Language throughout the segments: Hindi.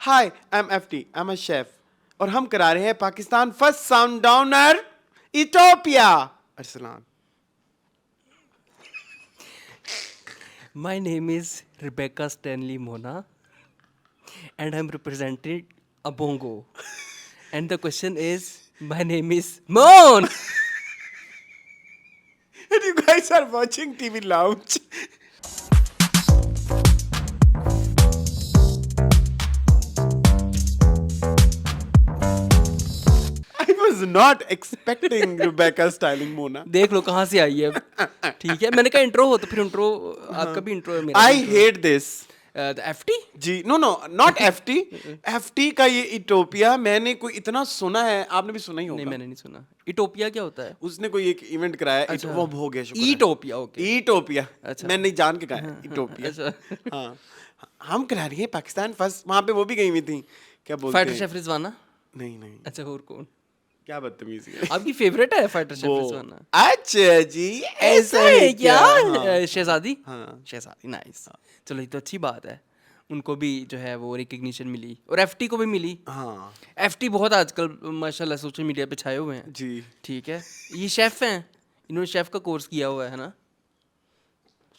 Hi I am FT, I am a chef और हम करा रहे हैं पाकिस्तान फर्स्ट साउंड डाउनर इटोपिया। Arsalan. My name is Rebecca Stanley Mona and I'm representing a bongo. And the question is, my name is Mon! And you guys are watching TV Lounge. I was not expecting Rebecca styling Mona. देख लो कहाँ से आई है। ठीक है, मैंने कहा इंट्रो हो तो फिर इंट्रो आपका भी इंट्रो है, मेरा I hate this. FT? जी नो नॉट FT. FT का ये इटोपिया मैंने कोई इतना सुना है, आपने भी सुना ही नहीं होगा। मैंने नहीं सुना। इटोपिया क्या होता है? उसने कोई एक इवेंट कराया। अच्छा। वो हो गया, शुक्र है। इटोपिया, ओके। इटोपिया। अच्छा। मैंने नहीं जान के कहा इटोपिया। अच्छा। हाँ, हम करा रही है पाकिस्तान फर्स्ट। वहां पे वो भी गई हुई थी, क्या बोलते फाइटर हैं? शेफ रिजवाना? नहीं अच्छा, और कौन? क्या बदतमीजी है। आपकी फेवरेट है फाइटर शेफ वो रिजवाना? अच्छा जी, ऐसा है क्या? हाँ। शहजादी? हाँ। शहजादी, नाइस। चलो ये तो अच्छी बात है, उनको भी जो है वो रिकग्निशन मिली और FT को भी मिली। हाँ FT बहुत आजकल माशाल्लाह सोशल मीडिया पे छाए हुए हैं। जी। ठीक है, ये शेफ हैं, इन्होंने शेफ का कोर्स किया हुआ है ना,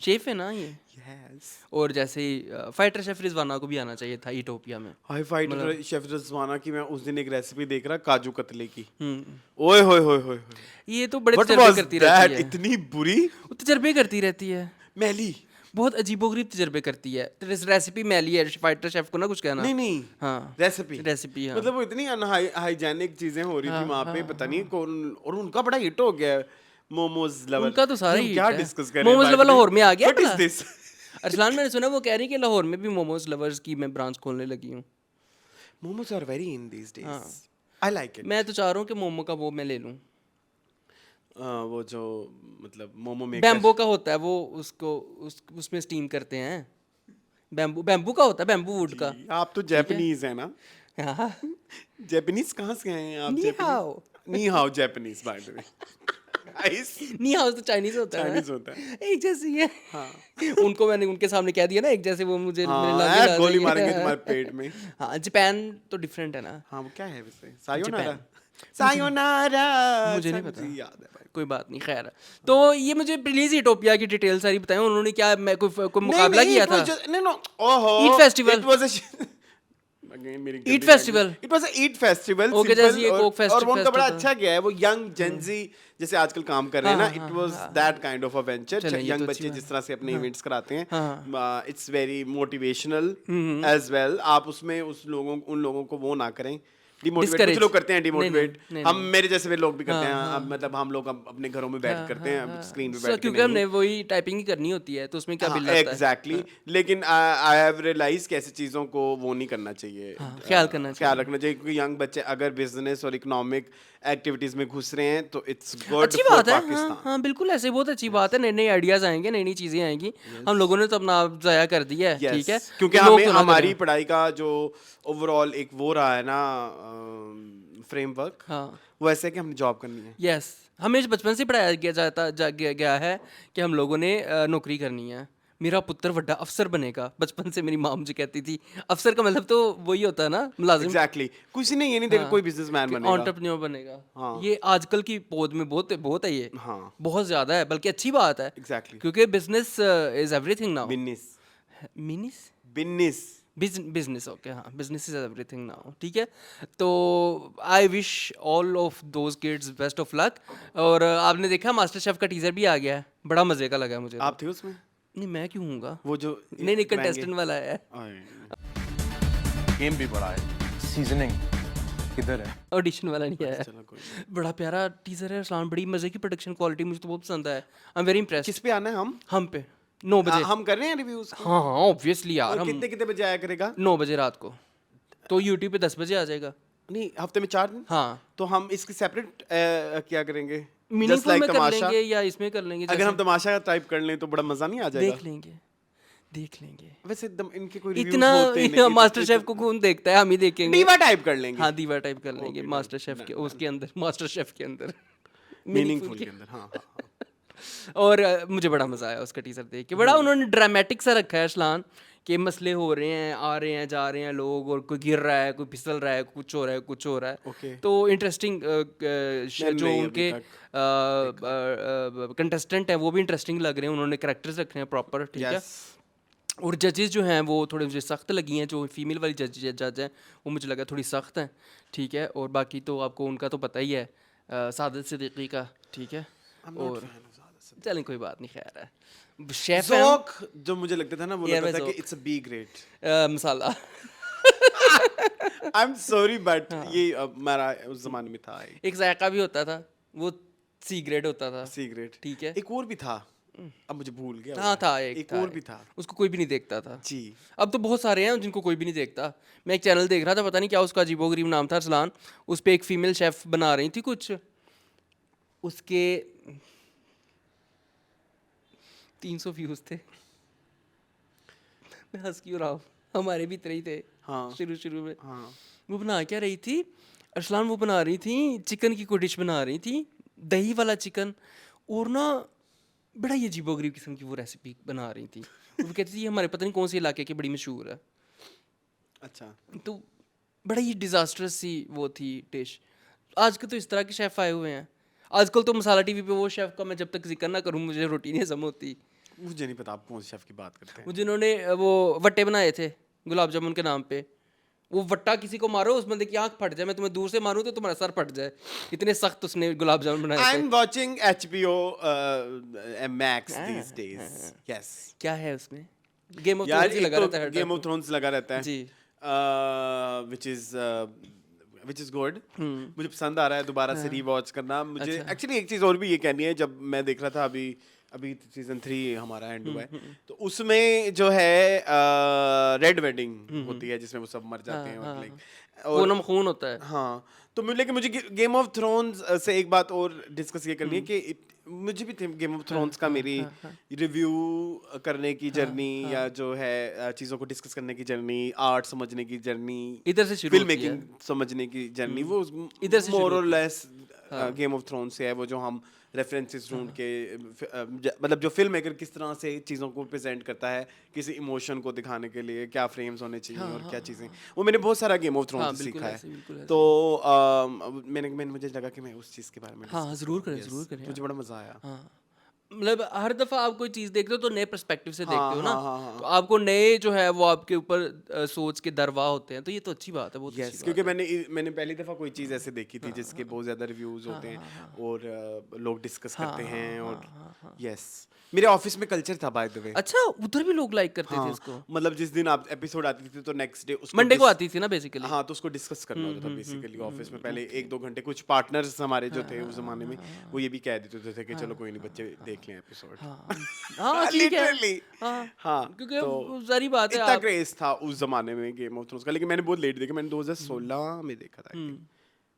शेफ है ना ये। यस। और जैसे फाइटर शेफ रिजवाना को भी आना चाहिए था इटोपिया में। हाई फाइटर शेफ रिजवाना की मैं उस दिन एक रेसिपी देख रहा, काजू कतले की। हम्म, ओए होए होए होए। ये तो बड़े What तजर्बे was करती that? रहती है। इतनी बुरी वो तजर्बे करती रहती है, मैली। बहुत अजीबोगरीब तजर्बे करती है। तो रेसिपी मैली है, फाइटर शेफ को ना कुछ कहना। नहीं हाँ, रेसिपी हाँ। मतलब वो इतनी अनहाइजेनिक चीजें हो रही थी हाँ, वहां पे, हाँ, पता नहीं कौन। और उनका बड़ा हिट हो गया मोमोज लवर। उनका तो सारा ही क्या hit है। डिस्कस करें? मोमोज लवर लाहौर में आ गया व्हाट इज भला? दिस? अरसलान, मैंने सुना वो कह रही कि लाहौर में भी मोमोज लवर्स की मैं ब्रांच खोलने लगी हूँ। Momos are very in these days. हाँ। I like it. मैं तो चाह रहा हूँ कि मोमो का वो मैं ले लूँ। वो जो मतलब मोमो मेकर। बैम्बो का होता है वो, उसमें स्टीम करते हैं। बैम्बू का होता है, बैम्बू वुड का। आप तो जापानीज है ना? हाँ। जापानीज कहाँ से हैं आप? नी हाओ। नी हाउ Japanese by the way. Guys, नी हाउस तो चाइनीज होता है ना? चाइनीज होता है। एक जैसी है। हाँ उनको मैंने उनके सामने कह दिया ना एक जैसे, वो मुझे मेरे हाँ, लागे ला गोली देंगे। मारेंगे तुम्हारे पेट में। हाँ, जापान तो डिफरेंट है ना। हाँ वो क्या है वैसे? सायोनारा। जापान। सायोनारा। मुझे नहीं पता। याद है भाई। कोई बात नहीं, खैर। तो ये मुझे प्लीज इटोपिया की डिटेल सारी बताएं, उन्होंने क्या मैं कोई मुकाबला किया था? No. ओहो। Eat festival. It was a Again, मेरी Eat festival. It was a eat festival. Okay, simple, जैसे ये और- Coke festival और वो उनका बड़ा था। अच्छा गया है, वो यंग जेंजी जैसे आजकल काम कर रहे हैं ना। हाँ, it was that kind of a venture. चलें, ये यंग तो अच्छी बच्चे बात जिस तरह से अपने इवेंट्स कराते हैं, हाँ। It's very motivational as well. आप उसमें उन लोगों को वो ना करें डिमोटिवेट। कुछ लोग करते हैं डिमोटिवेट, नहीं, हम मेरे जैसे वे लोग भी करते हैं। हाँ, अब मतलब हम लोग अपने घरों में बैठ करते हैं, स्क्रीन पे बैठ के क्योंकि हमने वही टाइपिंग ही करनी होती है, तो उसमें क्या बिल आता है? एग्जैक्टली। लेकिन आई हैव रियलाइज कि ऐसी चीजों को वो नहीं करना चाहिए। ख्याल करना चाहिए। ख्याल रखना चाहिए, क्योंकि यंग बच्चे अगर बिजनेस और इकोनॉमिक एक्टिविटीज में घुस रहे हैं तो इट्स गुड अच्छी फॉर बात है। पाकिस्तान। हाँ, बिल्कुल ऐसे बहुत अच्छी बात है। नए नए आइडियाज आएंगे, नई नई चीजें आएंगी। हम लोगों ने तो अपना जाया कर दिया है। ठीक है, क्योंकि लोग हमें तो ना हमारी करें। पढ़ाई का जो ओवरऑल एक वो रहा है ना फ्रेमवर्क, हाँ, वो ऐसे है कि हमने जॉब करनी है। यस, हमें बचपन से पढ़ाया गया है कि हम लोगों ने नौकरी करनी है। मेरा पुत्र बड़ा अफसर बनेगा, बचपन से मेरी माँ मुझे कहती थी। अफसर का मतलब तो वही होता है ना, मुलाजिम। एग्जैक्टली। कुछ नहीं, ये नहीं देखा कोई बिजनेसमैन बनेगा, एंटरप्रेन्योर बनेगा। हाँ। ये आजकल की पौध में बहुत बहुत है ये। हाँ बहुत ज्यादा है, बल्कि अच्छी बात है। एग्जैक्टली। क्योंकि business is everything now. Business means business, okay, हाँ, बिजनेस इज एवरीथिंग नाउ। ठीक है, तो I wish all of those kids best of luck. और आपने देखा मास्टर शेफ का टीजर भी आ गया है, बड़ा मजे का लगा मुझे। आप थे उसमें? नहीं, मैं क्यों हूँगा? वो जो नहीं, कंटेस्टेंट वाला है। गेम भी बड़ा है, सीजनिंग किधर है? ऑडिशन वाला नहीं आया। चलो कोई नहीं। बड़ा प्यारा टीजर है अरसलान, बड़ी मजे की प्रोडक्शन क्वालिटी, मुझे तो बहुत पसंद है। I am very impressed. किस पे आना है? हम पे 9 बजे। हम कर रहे हैं रिव्यूज। हाँ हाँ, ऑब्वियसली यार। हम कितने बजे आया करेगा? 9 बजे रात को, तो यूट्यूब पे 10 बजे आ जाएगा। नहीं, हफ्ते में 4 दिन। हाँ, तो हम इसकी सेपरेट क्या करेंगे? मीनिंगफुल like में कर तमाशा? लेंगे या इसमें कर लेंगे। अगर हम तमाशा टाइप कर लें तो बड़ा मजा नहीं आ जाएगा? देख लेंगे। वैसे इनके कोई रिव्यूज इतना होते नहीं। मास्टर शेफ को कौन देखता है? हम ही देखेंगे। दीवा टाइप कर लेंगे। हाँ, दीवा टाइप कर लेंगे मास्टर शेफ के उसके अंदर, मास्टर शेफ के अंदर मीनिंगफुल के अंदर। हाँ और मुझे बड़ा मजा आया उसका टीजर देख के। बड़ा उन्होंने ड्रामेटिक सा रखा है अरसलान, कि मसले हो रहे हैं, आ रहे हैं, जा रहे हैं लोग, और कोई गिर रहा है, कोई फिसल रहा है, कुछ हो रहा है, कुछ हो रहा है। Okay. तो इंटरेस्टिंग जो नहीं, उनके अभी कंटेस्टेंट हैं वो भी इंटरेस्टिंग लग रहे हैं, उन्होंने करेक्टर्स रखे हैं प्रॉपर, ठीक है। Yes. और जजेस जो हैं वो थोड़े मुझे सख्त लगी हैं, जो फीमेल वाली जज हैं वो मुझे लगा थोड़ी सख्त हैं, ठीक है। और बाकी तो आपको उनका तो पता ही है, सादत सिद्दीकी का, ठीक है। और चलें कोई बात नहीं, खैर है। शेफ ज़ोक जो मुझे लगता था ना वो Yeah, लगता था मैं कि it's a B grade. Masala I am sorry but हाँ। ये हमारा उस जमाने में था एक जायका भी होता था, वो सी ग्रेड होता था, सी ग्रेड। ठीक है। एक और भी था, अब मुझे भूल गया। हाँ वो। था, एक था, और भी था उसको कोई भी नहीं देखता था जी। अब तो बहुत सारे हैं जिनको कोई भी नहीं देखता। मैं एक चैनल देख रहा था, पता नहीं क्या उसका अजीबोगरीब नाम था, अरसलान। उस पे एक फीमेल शेफ बना रही थी कुछ, उसके 300 व्यूज थे। मैं हंस क्यों रहा हूँ, हमारे भी इतने ही थे हाँ। शुरू में। हाँ। वो बना क्या रही थी अरसलान, वो बना रही थी चिकन की कोई डिश बना रही थी, दही वाला चिकन, और ना बड़ा ही अजीबोगरीब किस्म की वो रेसिपी बना रही थी। वो कहती थी ये हमारे पता नहीं कौन से इलाके की बड़ी मशहूर है। अच्छा। तो बड़ा ही डिज़ास्टरस सी वो थी डिश। आजकल तो इस तरह के शेफ़ आए हुए हैं। आजकल तो मसाला टीवी पे वो शेफ़ का मैं जब तक जिक्र ना करूँ मुझे रोटी नहीं हज़म होती। मुझे नहीं पता आप कौन से शेफ की बात करते हैं। वो जिन्होंने वो वट्टे बनाए थे गुलाब जामुन के नाम पे, वो वट्टा किसी को मारो उस बंदे की आंख फट जाए, मैं तुम्हें दूर से मारूं तो तुम्हारा सर फट जाए, इतने सख्त उसने गुलाब जामुन बनाए आई थे। Am watching HBO Max these days. Yes. क्या है उसमें? गेम ऑफ यार थ्रोन्स ही लगा रहता है हर गेम टाइम ऑफ थ्रोन्स लगा रहता है जी। which is good. मुझे पसंद आ रहा है दोबारा से रीवॉच करना। मुझे एक्चुअली एक चीज़ और भी ये कहनी है, जब मैं देख रहा था अभी सीजन 3 हमारा एंड हुआ है, तो उसमें जो है रेड वेडिंग होती है जिसमें वो सब मर जाते हैं और लाइक खूनम खून होता है। हाँ। तो मुझे गेम ऑफ थ्रोन्स से एक बात और डिस्कस ये करनी है कि मुझे भी गेम ऑफ थ्रोन्स का मेरी रिव्यू करने की जर्नी या जो है चीज़ों को डिस्कस करने की जर्नी, आर्ट समझने की जर्नी, इधर से शुरू फिल्म होती है। मेकिंग समझने की जर्नी, वो इधर से शुरू मोर और होती है। लेस गेम ऑफ थ्रोन्स से है। वो जो हम रेफरेंसेस ढूंढ के मतलब जो फिल्म मेकर किस तरह से चीज़ों को प्रेजेंट करता है, किसी इमोशन को दिखाने के लिए क्या फ्रेम्स होने चाहिए और क्या चीज़ें, वो मैंने बहुत सारा गेम ऑफ थ्रोन्स से सीखा है। तो मुझे लगा कि मैं उस चीज़ के बारे में हाँ ज़रूर करें। मुझे बड़ा मज़ा आया। हाँ मतलब हर दफ़ा आप कोई चीज़ देखते हो तो नए पर्सपेक्टिव से देखते हो ना, हाँ। तो आपको नए जो है वो आपके ऊपर सोच के दरवा होते हैं, तो ये तो अच्छी बात है, बहुत अच्छी क्योंकि बात है। मैंने पहली दफ़ा कोई चीज़ ऐसे देखी थी जिसके बहुत ज़्यादा रिव्यूज़ होते हैं और लोग डिस्कस करते हैं और यस, मेरे ऑफिस में कल्चर था बाय द वे। अच्छा उधर भी लोग लाइक करते थे इसको? मतलब जिस दिन आप एपिसोड आती थी तो नेक्स्ट डे उसको मंडे को आती थी ना बेसिकली। हाँ, तो उसको डिस्कस करना होता था बेसिकली ऑफिस में। पहले 1-2 घंटे कुछ पार्टनर्स हमारे जो थे उस जमाने में वो ये भी कह देते थे कि चलो कोई नहीं बच्चे देख लें एपिसोड। हाँ ठीक है। लिटरली हाँ, क्योंकि तो सारी बात है इतना आप क्रेज था उस जमाने में गेम ऑफ थ्रोन्स का, लेकिन मैंने बहुत लेट देखा। मैंने 2016 में देखा था,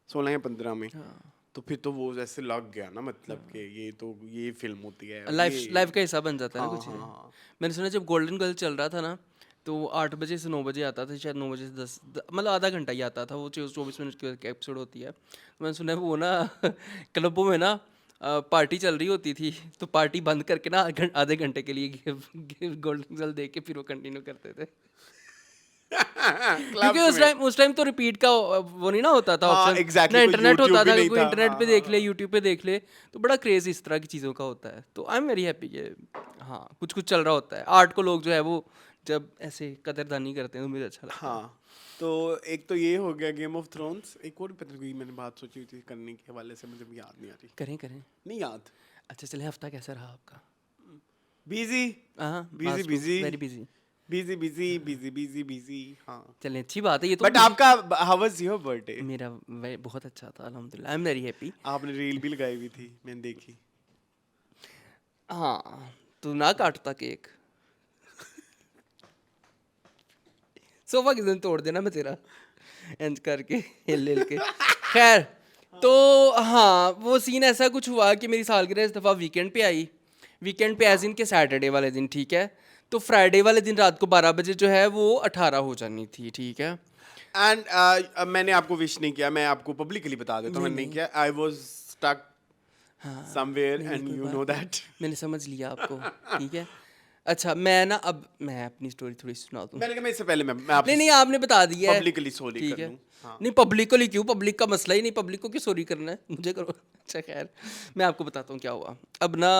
16 या 15 में। तो फिर तो वो ऐसे लग गया ना, मतलब कि ये फिल्म होती है, लाइफ का हिस्सा बन जाता है ना हाँ, कुछ चीज़ें। हाँ। मैंने सुना जब गोल्डन गर्ल चल रहा था ना, तो 8 बजे से 9 बजे आता था, शायद 9 बजे से 10 मतलब आधा घंटा ही आता था, वो 24 मिनट की एपिसोड होती है। तो मैंने सुना है वो ना क्लबों में ना पार्टी चल रही होती थी, तो पार्टी बंद करके ना आधे घंटे के लिए गोल्डन गर्ल देख के फिर वो कंटिन्यू करते थे। क्योंकि उस टाइम तो रिपीट का वो नहीं ना होता था हाँ, ऑप्शन, exactly, ना कोई इंटरनेट YouTube होता भी था, नहीं कोई था। इंटरनेट पे हाँ, देख ले, यूट्यूब पे देख ले, तो बड़ा क्रेज इस तरह की चीज़ों का होता है। तो आई एम वेरी हैप्पी कि हाँ कुछ चल रहा होता है। आर्ट को लोग जो है वो जब ऐसे कदरदानी करते हैं तो मुझे अच्छा लगता है। हाँ, तो एक तो ये हो गया गेम ऑफ थ्रोन्स। एक और पता नहीं मैंने बात सोची थी करने के हवाले से, मुझे याद नहीं आ रही। करें नहीं याद। अच्छा चले, हफ्ता कैसा रहा आपका? बिजी हाँ बिजी वेरी बिजी। हाँ, चलें अच्छी बात है ये तो। बट आपका हाउ वाज योर बर्थडे? मेरा बहुत अच्छा था अल्हम्दुलिल्लाह, आई एम वेरी हैप्पी। आपने रील भी लगाई हुई थी, मैंने देखी। हाँ तू ना काटता केक, सोफा किस दिन तोड़ देना मैं तेरा इंज करके हिल के। खैर तो हाँ वो सीन ऐसा कुछ हुआ कि मेरी सालगिरह इस दफ़ा वीकेंड पे आई। वीकेंड पे एज इन के सैटरडे वाले दिन, ठीक है। तो फ्राइडे वाले दिन रात को 12 बजे जो है वो 18 हो जानी थी, ठीक है। एंड मैंने आपको विश नहीं किया, मैं आपको पब्लिकली बता देता हूँ, मैंने नहीं किया। I was stuck somewhere and you know that. मैंने समझ लिया आपको, ठीक है। अच्छा मैं ना अब मैं अपनी स्टोरी थोड़ी सुना दूं। मैंने कहा मैं इससे पहले मैं आपसे नहीं आपने बता दिया है पब्लिकली सॉरी ठीक कर है। लूं। हाँ। नहीं पब्लिकली क्यों, पब्लिक का मसला ही नहीं, पब्लिक को क्यों सॉरी करना है, मुझे करो। अच्छा खैर मैं आपको बताता हूँ क्या हुआ। अब ना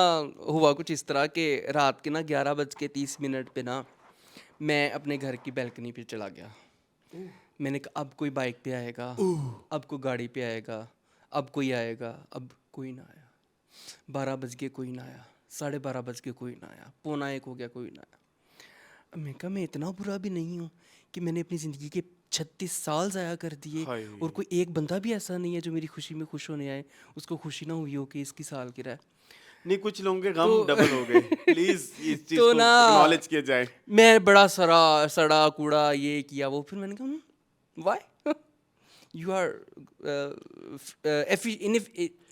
हुआ कुछ इस तरह के रात के ना 11:30 पे ना मैं अपने घर की बैल्कनी पे चला गया। मैंने कहा अब कोई बाइक पे आएगा, अब कोई गाड़ी पे आएगा, अब कोई आएगा, अब कोई ना आया। 12 बज के कोई ना आया, 12:30 बज के कोई ना आया, 12:45 हो गया कोई ना आया। अब मैं कहा मैं इतना बुरा भी नहीं हूँ कि मैंने अपनी ज़िंदगी के 36 साल ज़ाया कर दिए हाय। और कोई एक बंदा भी ऐसा नहीं है जो मेरी खुशी में खुश होने आए, उसको खुशी ना हुई हो कि इसकी सालगिरह है। नहीं कुछ लोगों के गम तो- डबल हो गए। प्लीज इस चीज तो को ना एक्नॉलेज किया जाए। मैं बड़ा सड़ा कूड़ा ये किया वो, फिर मैंने कहा why you are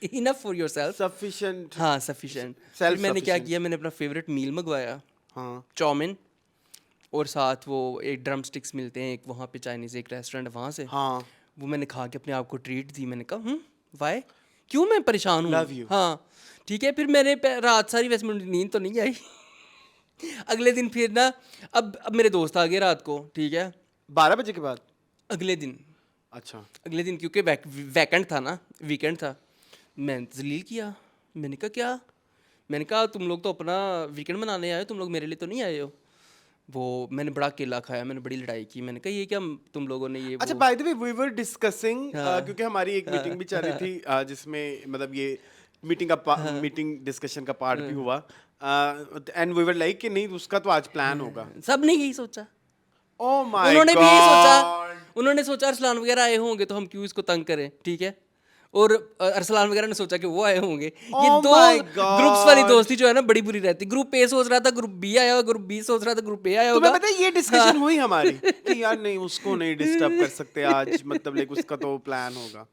enough for yourself. Sufficient. हाँ सफिशेंट। फिर Self मैंने क्या sufficient. किया, मैंने अपना फेवरेट मील मंगवाया, हाँ। चाउमिन, और साथ वो एक ड्रम स्टिक्स मिलते हैं एक वहाँ पे चाइनीज़ एक रेस्टोरेंट वहाँ से, हाँ। वो मैंने खा के अपने आप को ट्रीट दी। मैंने कहा वाई, क्यों मैं परेशान हूँ। Love you. हाँ ठीक है। फिर मैंने रात सारी वैसे मुझे नींद तो नहीं आई। अगले दिन फिर ना अब मेरे दोस्त आ गए रात को, ठीक है 12 बजे के बाद। अगले दिन अच्छा। अगले दिन क्योंकि वैकेंड था ना, वीकेंड था, मैं जलील किया। मैंने कहा क्या, मैंने कहा तुम लोग तो अपना वीकेंड मनाने आए हो, तुम लोग मेरे लिए तो नहीं आए हो। वो मैंने बड़ा केला खाया, मैंने बड़ी लड़ाई की। मैंने कहा ये क्या तुम लोगों ने ये अच्छा वो by the way we were discussing हाँ। क्योंकि हमारी एक मीटिंग भी चल रही थी जिसमें मतलब ये मीटिंग डिस्कशन का पार्ट भी हुआ एंड वी वर लाइक कि नहीं उसका तो आज प्लान होगा। सब ने यही सोचा, ओह माय उन्होंने गॉड। भी यही सोचा, उन्होंने सोचा अरसलान वगैरह आए होंगे तो हम क्यों इसको तंग करें, ठीक है। और अरसलान वगैरह ने सोचा कि वो आए होंगे। ये Oh दो my ग्रुप्स वाली God. दोस्ती जो है ना बड़ी बुरी रहती। ग्रुप ए सोच रहा था ग्रुप बी आया होगा, ग्रुप बी सोच रहा था ग्रुप ए आया होगा। तुम्हें पता है ये डिस्कशन हुई हमारी कि यार नहीं उसको नहीं डिस्टर्ब कर सकते आज, मतलब लाइक उसका तो प्लान होगा।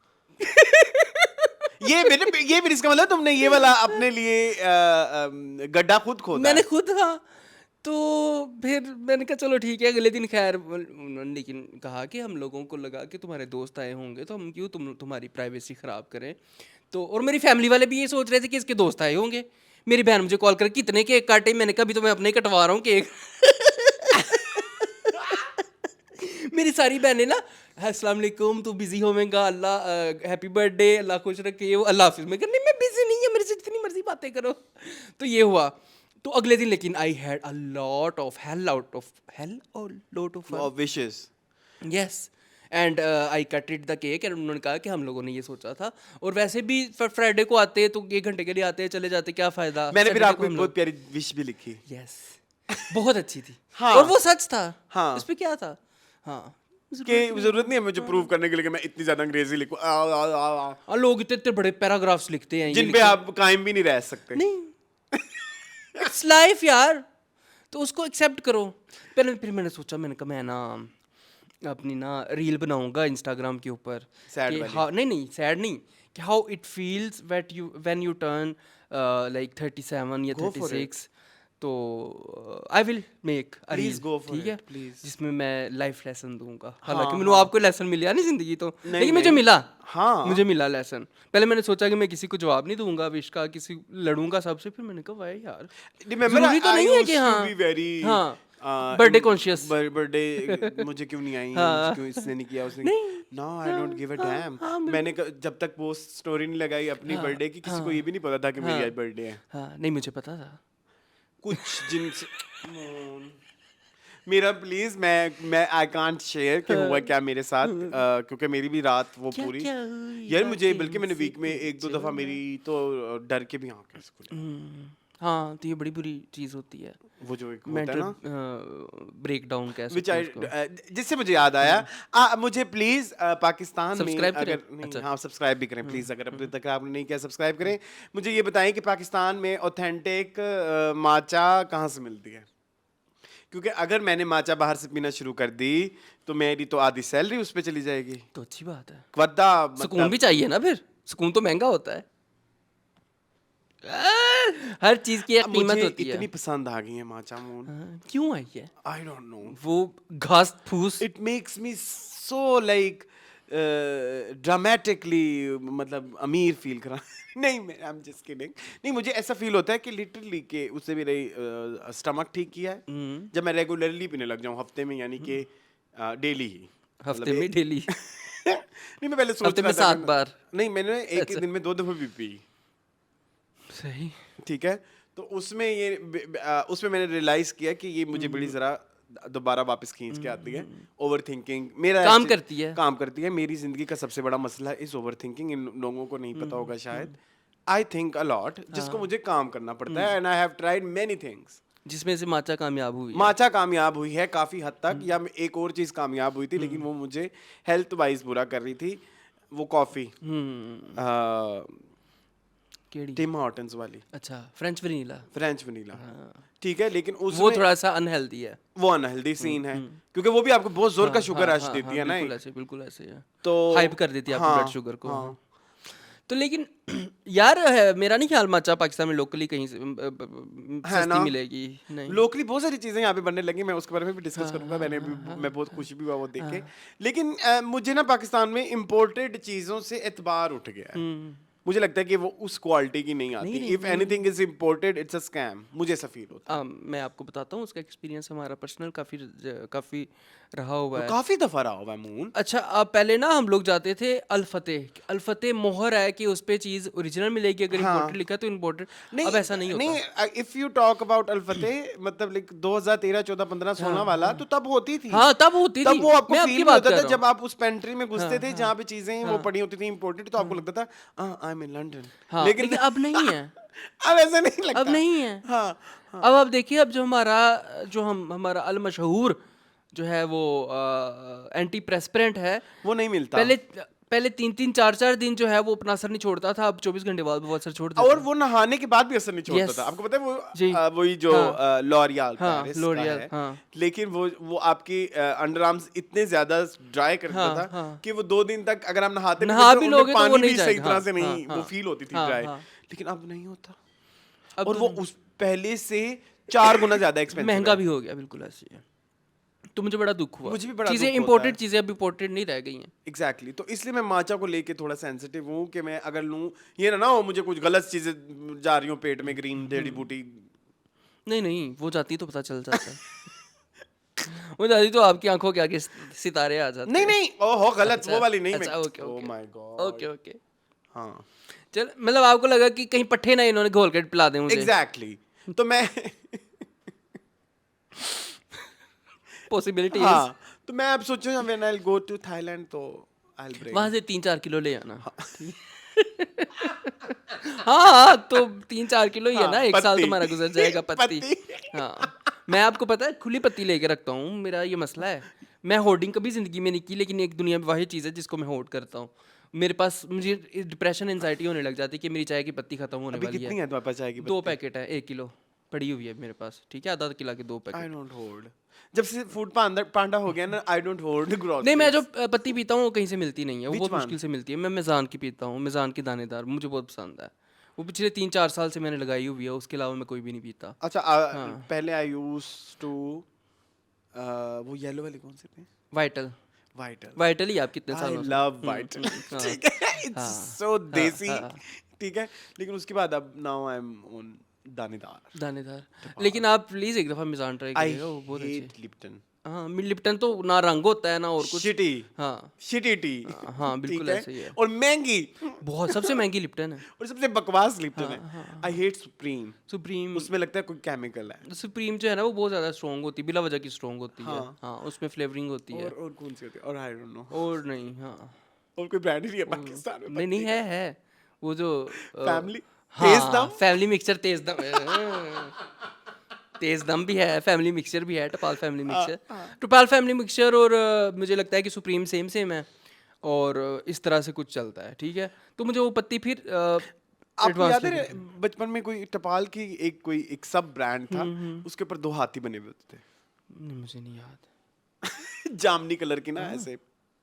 ये भी इसका मतलब तुमने ये वाला अपने लिए गड्ढा खुद खोदा मैंने है। खुद, हाँ। तो फिर मैंने कहा चलो ठीक है। अगले दिन खैर उन्होंने लेकिन कहा कि हम लोगों को लगा कि तुम्हारे दोस्त आए होंगे तो हम क्यों तुम्हारी प्राइवेसी ख़राब करें। तो और मेरी फैमिली वाले भी ये सोच रहे थे कि इसके दोस्त आए होंगे। मेरी बहन मुझे कॉल कर कितने केक काटे, मैंने कहा अभी तो मैं अपने ही कटवा रहा हूँ केक। मेरी सारी बहनें ना अस्सलाम वालेकुम तू बिजी होवेगा, अल्लाह हैप्पी बर्थडे, अल्लाह खुश रखे, वो अल्लाह हाफिज़। मैं नहीं मैं बिजी नहीं है, मेरे से जितनी मर्जी बातें करो। तो ये हुआ। तो अगले दिन लेकिन I had a lot of wishes. Yes and I cut it the cake and उन्होंने कहा कि हम लोगों ने ये सोचा था और वैसे भी फ्राइडे को आते तो 1 घंटे के लिए आते चले जाते, क्या फ़ायदा। मैंने फिर Saturday आपको को एक हम बहुत प्यारी विश भी लिखी। यस बहुत अच्छी थी। हाँ। और वो सच था। हाँ। उस पे क्या था। हाँ कि जरूरत नहीं है मुझे प्रूव करने के लिए कि मैं इतनी ज्यादा अंग्रेजी लिखूं और लोग इतने इतने बड़े पैराग्राफ्स लिखते हैं, ये जिन पे आप कायम भी नहीं रह सकते। नहीं इट्स लाइफ यार, तो उसको एक्सेप्ट करो। पहले फिर मैंने सोचा, मैंने कहा मैं ना अपनी ना रील बनाऊंगा इंस्टाग्राम के ऊपर Sad कि वाली। how नहीं सैड नहीं, कि how it feels when U turn like 37 या Go for 36। तो I will make a reel, Please go for ठीक है, it, please. जिसमें मैं लाइफ लेसन दूंगा। हाँ, हालांकि मैंने आपको लेसन मिला नहीं जिंदगी तो, नहीं, लेकिन मुझे नहीं। मिला। हाँ। मुझे मिला लेसन। पहले मैंने सोचा कि मैं किसी को जवाब नहीं दूंगा विश का, किसी लड़ूंगा सबसे। फिर मैंने कहा भाई यार Remember, जरूरी तो I नहीं है used कि to हाँ be very, हाँ बर्थडे कॉन्शियस। बर्थडे मुझे क्यों नहीं आई, हाँ। मुझे क्यों इसने नहीं किया, उसने नहीं। No I don't give a damn. मैंने जब तक वो स्टोरी नहीं लगाई अपनी बर्थडे की, किसी को ये भी नहीं पता था कि मेरी आज बर्थडे है। हाँ नहीं मुझे पता था। कुछ जिनसे मेरा प्लीज मैं आई कांट शेयर कि हुआ क्या मेरे साथ क्योंकि मेरी भी रात वो पूरी क्या हुई यार मुझे रातें बल्कि मैंने मुझसे वीक में 1-2 दफा मेरी तो डर के भी आंखें खुली। हाँ तो ये बड़ी बुरी चीज़ होती है, वो जो एक होता है मेंटल ना ब्रेक डाउन कह विच सकते आई हैं उसको। जिससे मुझे याद आया मुझे प्लीज पाकिस्तान में Subscribe करें? अगर नहीं अच्छा। हाँ सब्सक्राइब भी करें प्लीज, अगर अभी तक आपने नहीं किया सब्सक्राइब करें। मुझे ये बताएं कि पाकिस्तान में ऑथेंटिक माचा कहाँ से मिलती है, क्योंकि अगर मैंने माचा बाहर से पीना शुरू कर दी तो मेरी तो आधी सैलरी उस पर चली जाएगी। तो अच्छी बात है, वद्दा सुकून भी चाहिए ना, फिर सुकून तो महंगा होता है। हर चीज की एक कीमत मुझे होती है। इतनी पसंद आ गई है माचा मून, हाँ, क्यों आई है आई डोंट नो, वो घास फूस। It makes me so like dramatically मतलब अमीर फील करा नहीं मैं आई एम जस्ट किडिंग नहीं मुझे ऐसा फील होता है कि लिटरली कि उससे मेरे स्टमक ठीक किया है जब मैं रेगुलरली पीने लग जाऊं हफ्ते में यानी कि डेली ही हफ्ते में डेली नहीं मैं पहले सोच हफ्ते रहा में था 7 बार नहीं मैंने एक अच्छा। दिन में 2 दफे भी पी सही ठीक है तो उसमें उसमें मैंने रियलाइज किया कि ये मुझे बड़ी जरा दोबारा वापस खींच के आती है ओवर थिंकिंग मेरा काम actually- करती है। काम करती है मेरी जिंदगी का सबसे बड़ा मसला इज ओवर थिंकिंग इन लोगों को नहीं पता होगा शायद आई थिंक अ लॉट जिसको मुझे काम करना पड़ता है and I have tried many things जिसमें से माचा कामयाब हुई है। माचा कामयाब हुई है काफी हद तक या एक और चीज कामयाब हुई थी लेकिन वो मुझे हेल्थ वाइज बुरा कर रही थी वो कॉफी केड़ी टिम हॉर्टन्स वाली अच्छा फ्रेंच वनीला फ्रेंच वनीला ठीक है लेकिन वो उसमें थोड़ा सा अनहेल्दी है। वो अनहेल्दी सीन है क्योंकि वो भी आपको बहुत जोर का शुगर रश देती है ना बिल्कुल ऐसे है। तो हाइप कर देती है आपके हाँ, ब्लड शुगर को। हाँ। तो लेकिन यार मेरा नहीं ख्याल माचा पाकिस्तान में लोकली कहीं से सस्ती ना? मिलेगी नहीं। लोकली बहुत सारी चीजें यहाँ पे बनने लगी मैं उसके बारे में भी डिस्कस करूंगा मैं बहुत खुशी भी हुआ वो देख के लेकिन मुझे ना पाकिस्तान में इम्पोर्टेड चीजों से एतबार उठ गया है मुझे लगता है कि वो उस क्वालिटी की नहीं आती if anything is imported it's a scam मुझे ऐसा फील होता मैं आपको बताता हूँ उसका एक्सपीरियंस हमारा पर्सनल काफ़ी रहा हुआ है है। काफी दफा रहा हुआ है मून अच्छा पहले ना हम लोग जाते थे अल फतेह मोहर है कि उस पे चीज ओरिजिनल मिलेगी अगर इम्पोर्टेड लिखा तो इम्पोर्टेड अब ऐसा नहीं होता। नहीं if you talk about Al Fateh मतलब लाइक 2013 14 15 16 वाला तो तब होती थी हाँ तब होती थी तब वो आपको मैं फील आपकी होता बात कर था रहा हूँ। जब आप उस पेंट्री में घुसते थे जहाँ पे चीजें वो पड़ी होती थी इम्पोर्टेड तो आपको लगता था आई एम इन लंदन हाँ, लेकिन अब नहीं है। अब ऐसा नहीं लगता अब नहीं है। हाँ अब आप देखिए अब हमारा अल मशहूर जो है वो एंटी प्रेस्पिरेंट है वो नहीं मिलता पहले 3-4 दिन जो है वो अपना असर नहीं छोड़ता था अब 24 घंटे बाद वो असर छोड़ देता और वो नहाने के बाद भी असर नहीं छोड़ता Yes. था आपको पता है जी। वो वही जो लॉरियल हाँ, पेरिस का L'Oreal, है हाँ। लेकिन वो आपकी अंडर आर्म्स इतने ज्यादा ड्राई कर देता हाँ, था हाँ। कि वो 2 दिन तक अगर आप नहाते नहा थे भी उनमें लोगे तो वो पानी नहीं भी सही जाएगा। तरह से हाँ, नहीं हाँ, वो फील होती थी हाँ, ड्राई हाँ। लेकिन अब नहीं होता अब और तो वो उस पहले से 4 गुना ज्यादा एक्सपेंसिव महंगा भी हो गया बिल्कुल ऐसे ही है। तो मुझे बड़ा दुख हुआ। मुझे भी बड़ा चीजें दुख होता इंपोर्टेड है। चीजें अब इंपोर्टेड नहीं रह गई हैं। एग्जैक्टली तो इसलिए मैं माचा को लेके थोड़ा सेंसिटिव हूँ कि मैं अगर लूँ ये ना हो मुझे कुछ गलत चीजें जा रही हूँ पेट में ग्रीन जड़ी बूटी नहीं वो जाती तो पता चल जाता है। वो जाती तो आपकी आंखों के आगे सितारे आ जाते। नहीं ओहो गलत अच्छा, वो वाली नहीं अच्छा, मैं okay, oh okay. My God okay हाँ चल मतलब आपको लगा कि कहीं पट्टे ना इन्होंने घोल के पिला दें मुझे। एग्जैक्टली तो मैं पॉसिबिलिटी हाँ तो मैं अब सोचूं when I will go to Thailand तो आई विल ब्रिंग वहां से 3-4 किलो ले आना। हाँ तो 3-4 किलो ही है ना, एक साल पत्ती। तुम्हारा गुजर जाएगा पत्ती। पत्ती। हाँ मैं आपको पता है खुली पत्ती लेके रखता हूँ, मेरा ये मसला है। मैं होर्डिंग कभी जिंदगी में नहीं की, लेकिन एक दुनिया में वाहिद चीज़ है जिसको मैं होर्ड करता हूँ। मेरे पास मुझे डिप्रेशन एंजाइटी होने लग जाती है कि मेरी चाय की पत्ती खत्म होने अभी वाली कितनी है। है तुम्हारे पास चाय की 2 पैकेट है, 1 किलो पड़ी हुई है मेरे पास, ठीक है, आधा किलो के 2 पैकेट। आई डोंट होल्ड जब से फूड पांडा हो गया ना आई डोंट होल्ड ग्रोसरी नहीं मैं जो पत्ती पीता हूँ वो कहीं से मिलती नहीं है, वो Which बहुत one? मुश्किल से मिलती है। मैं मिज़ान की पीता हूँ, मिज़ान की दानेदार, मुझे बहुत पसंद है। वो पिछले 3-4 साल से मैंने लगाई हुई है, उसके अलावा मैं कोई भी नहीं पीता। अच्छा पहले आई यूज टू वो येलो वाली कौन सी थी वाइटल वाइटल ही आप कितने आई सालों से? लव वाइटल ठीक है इट्स सो देसी ठीक है लेकिन उसके बाद अब नाउ आई एम ऑन दानेदार लेकिन आप प्लीज एक दफा मिज़ान ट्राई आई करिएगा, वो बहुत अच्छी है। हेट लिप्टन हाँ लिप्टन तो ना रंग होता है ना और कुछ। शिटी हाँ शिटी टी हाँ बिल्कुल ऐसे ही है। और महंगी बहुत सबसे महंगी लिप्टन है और सबसे बकवास लिप्टन है आई हेट सुप्रीम सुप्रीम। उसमें लगता है कोई केमिकल है सुप्रीम जो है ना वो बहुत ज्यादा स्ट्रॉन्ग होती है, बिला वजह की स्ट्रॉन्ग होती है। हाँ उसमें फ्लेवरिंग होती है और कौन सी होती है और आई डोंट नो और नहीं। हाँ और कोई ब्रांड नहीं है पाकिस्तान में नहीं है वो जो फैमिली हाँ तेज दम फैमिली मिक्सचर तेज दम भी है, फैमिली मिक्सचर भी है, टपाल फैमिली मिक्सचर और मुझे लगता है कि सुप्रीम सेम है और इस तरह से कुछ चलता है, ठीक है। तो मुझे वो पत्ती फिर आपको याद है बचपन में कोई टपाल की एक सब ब्रांड था उसके ऊपर 2 हाथी बने हुए होते थे नहीं मुझे नहीं याद। जामनी कलर की ना ऐसे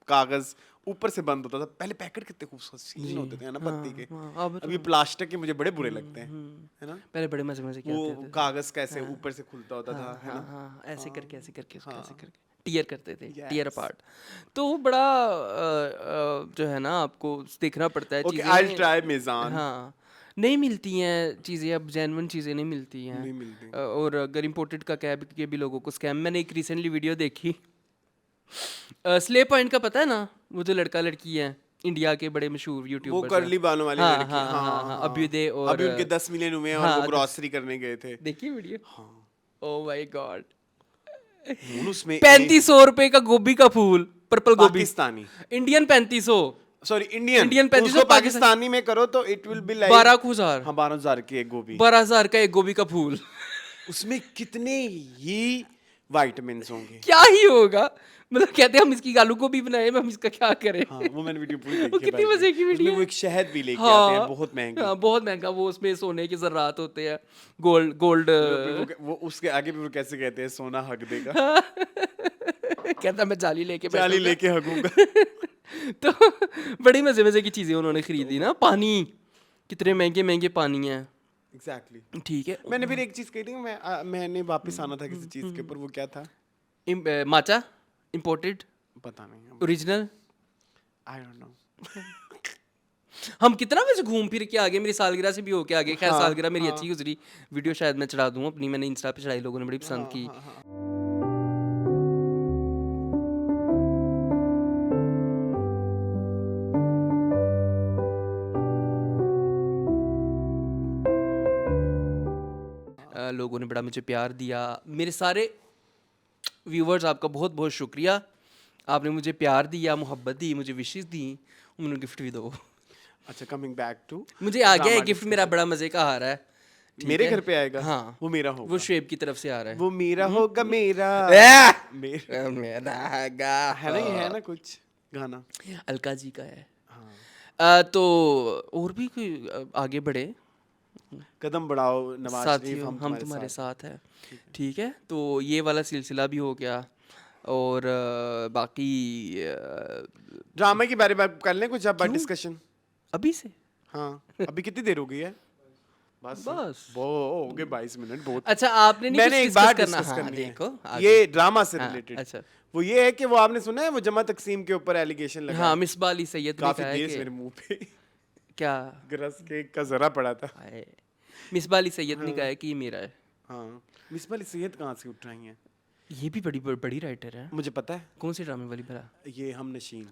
कागज ऊपर से बंद होता था पहले पैकेट कितने खूबसूरत सीन होते थे ना पत्ती के अब ये प्लास्टिक के मुझे बड़े बुरे लगते हैं है ना पहले बड़े मजे के आते वो कागज कैसे ऊपर से खुलता होता था है ना हाँ ऐसे करके टीयर करते थे, टीयर अपार्ट। तो वो बड़ा जो है ना आपको देखना पड़ता है ओके, आई विल चीज़ें। ट्राई मेज़ान। हाँ, नहीं मिलती हैं चीज़ें, अब जेन्युइन चीज़ें नहीं मिलती हैं। नहीं मिलती। और अगर इम्पोर्टेड का कैब के भी लोगों को स्कैम, मैंने एक रिसेंटली वीडियो देखी, स्ले पॉइंट का पता है ना, वो जो लड़का लड़की है इंडिया के बड़े मशहूर वो यूट्यूबर्स कर्ली बालों वाली हाँ, लड़की, हाँ, हाँ हाँ, हाँ हाँ, हाँ। अभ्युदय और अभी उनके 10 मिलियन हुए हैं और हाँ, वो ग्रॉसरी करने गए थे। देखिए वीडियो। हाँ। ओह माय गॉड, और उसमें 3500 रुपए का गोभी का फूल, पर्पल गोभी, Pakistani, Indian 3500, sorry Indian, Indian तो 3500 उसको पाकिस्तानी में करो तो इट विल बी लाइक 12,000, हाँ 12,000 की एक गोभी। 12,000 का एक गोभी का फूल। उसमें कितने ही विटामिन्स होंगे। क्या ही होगा, मतलब कहते हैं हम इसकी आलू गोभी बनाए, हम इसका क्या करें। हाँ वो मैंने वीडियो पूरी वो देखी है कितनी भाई। मजे की वीडियो उसमें वो है। एक शहद भी लेके आते हैं बहुत महंगी। हाँ, बहुत महंगा, वो उसमें सोने के जर्रात होते हैं, गोल्ड गोल्ड। वो उसके आगे भी वो कैसे कहते हैं, सोना हक देगा, कहता मैं जाली लेके चाली बैठूंगा। लेके हगूंगा। तो बड़ी मजे मजे की चीजें उन्होंने खरीदी ना। पानी, कितने महंगे महंगे पानी है। एग्जैक्टली। ठीक है। मैंने फिर एक चीज कही थी, मैंने वापस आना था किसी चीज के ऊपर, वो क्या था माचा इम्पोर्टेड, पता नहीं, ओरिजिनल। I don't know. हम कितना वैसे घूम फिर के आगे, मेरी सालगिरह से भी होके आगे। खैर हाँ, सालगिरह मेरी हाँ। अच्छी गुजरी, वीडियो शायद मैं चढ़ा दूँ अपनी, मैंने इंस्टा पे चढ़ाई, लोगों ने बड़ी पसंद की। हाँ, हाँ। लोगों ने बड़ा मुझे प्यार दिया, मेरे सारे व्यूवर्स, आपका बहुत बहुत शुक्रिया। आपने मुझे प्यार दिया, मोहब्बत दी, मुझे विशेस दी, मुझे गिफ्ट भी दो। अच्छा, कमिंग बैक टू, मुझे आ गया है गिफ्ट, मेरा बड़ा मजे का आ रहा है। ठीक मेरे है? घर पे आएगा। हाँ, वो मेरा होगा, वो शुएब की तरफ से आ रहा है। वो मेरा होगा, मेरा मेरा मेरा है ना, ये है ना कुछ गाना। अलका जी का है। हाँ। तो और भी कोई आगे बढ़े, कदम बढ़ाओ नवाज शरीफ, साथियों हम तुम्हारे साथ। साथ है। ठीक है, तो ये वाला सिलसिला भी हो गया। और बाकी ड्रामे के बारे में कर लें कुछ अब क्यों? डिस्कशन। अभी से हाँ, अभी कितनी देर हो गई है? बस। वो हो गए 22 मिनट, बहुत। अच्छा, आपने नहीं मैंने कुछ एक बात डिस्कस करना? डिस्कस हाँ, करनी देखो है, आगे। ये ड्रामा से हाँ, रिलेटेड। अच्छा। वो ये है कि वो आपने सुना है वो जमा तकसीम के ऊपर एलिगेशन लगा हाँ, है? मिसबा अली सैयद ने काफी कहा है देर कि से मेरे मुंह पे क्या, गरज के का जरा पड़ा था। हाय, मिसबा अली सैयद ने कहा है कि ये मेरा है। हाँ, मिसबा अली सैयद कहाँ से उठ रही हैं? ये भी बड़ी बड़ी राइटर है। मुझे पता है, कौन सी ड्रामे वाली भला? ये हम नशीन।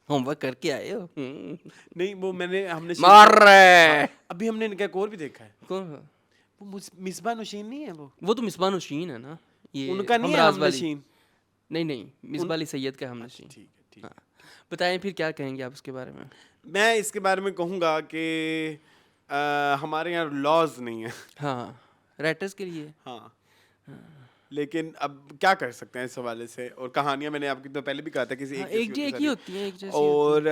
होमवर्क करके आए हो? नहीं, वो मैंने हमने मार रहे। अभी हमने इनका एक और भी देखा है, कौन? वो मिसबा नशीन नहीं है वो तो मिसबा नशीन है ना, ये उनका नहीं है हमराज हम वाली। नशीन। नहीं, मिसबा अली सैयद का हम नशीन। ठीक है, ठीक। हाँ, बताएं फिर क्या कहेंगे आप उसके बारे में? मैं इसके बारे में कहूँगा कि हमारे यहाँ लॉज नहीं है। हाँ, राइटर्स के लिए। हाँ, लेकिन अब क्या कर सकते हैं इस हवाले से। और कहानियां मैंने आपकी तो पहले भी कहा था, किसी हाँ, एक एक ही होती है, एक जैसी और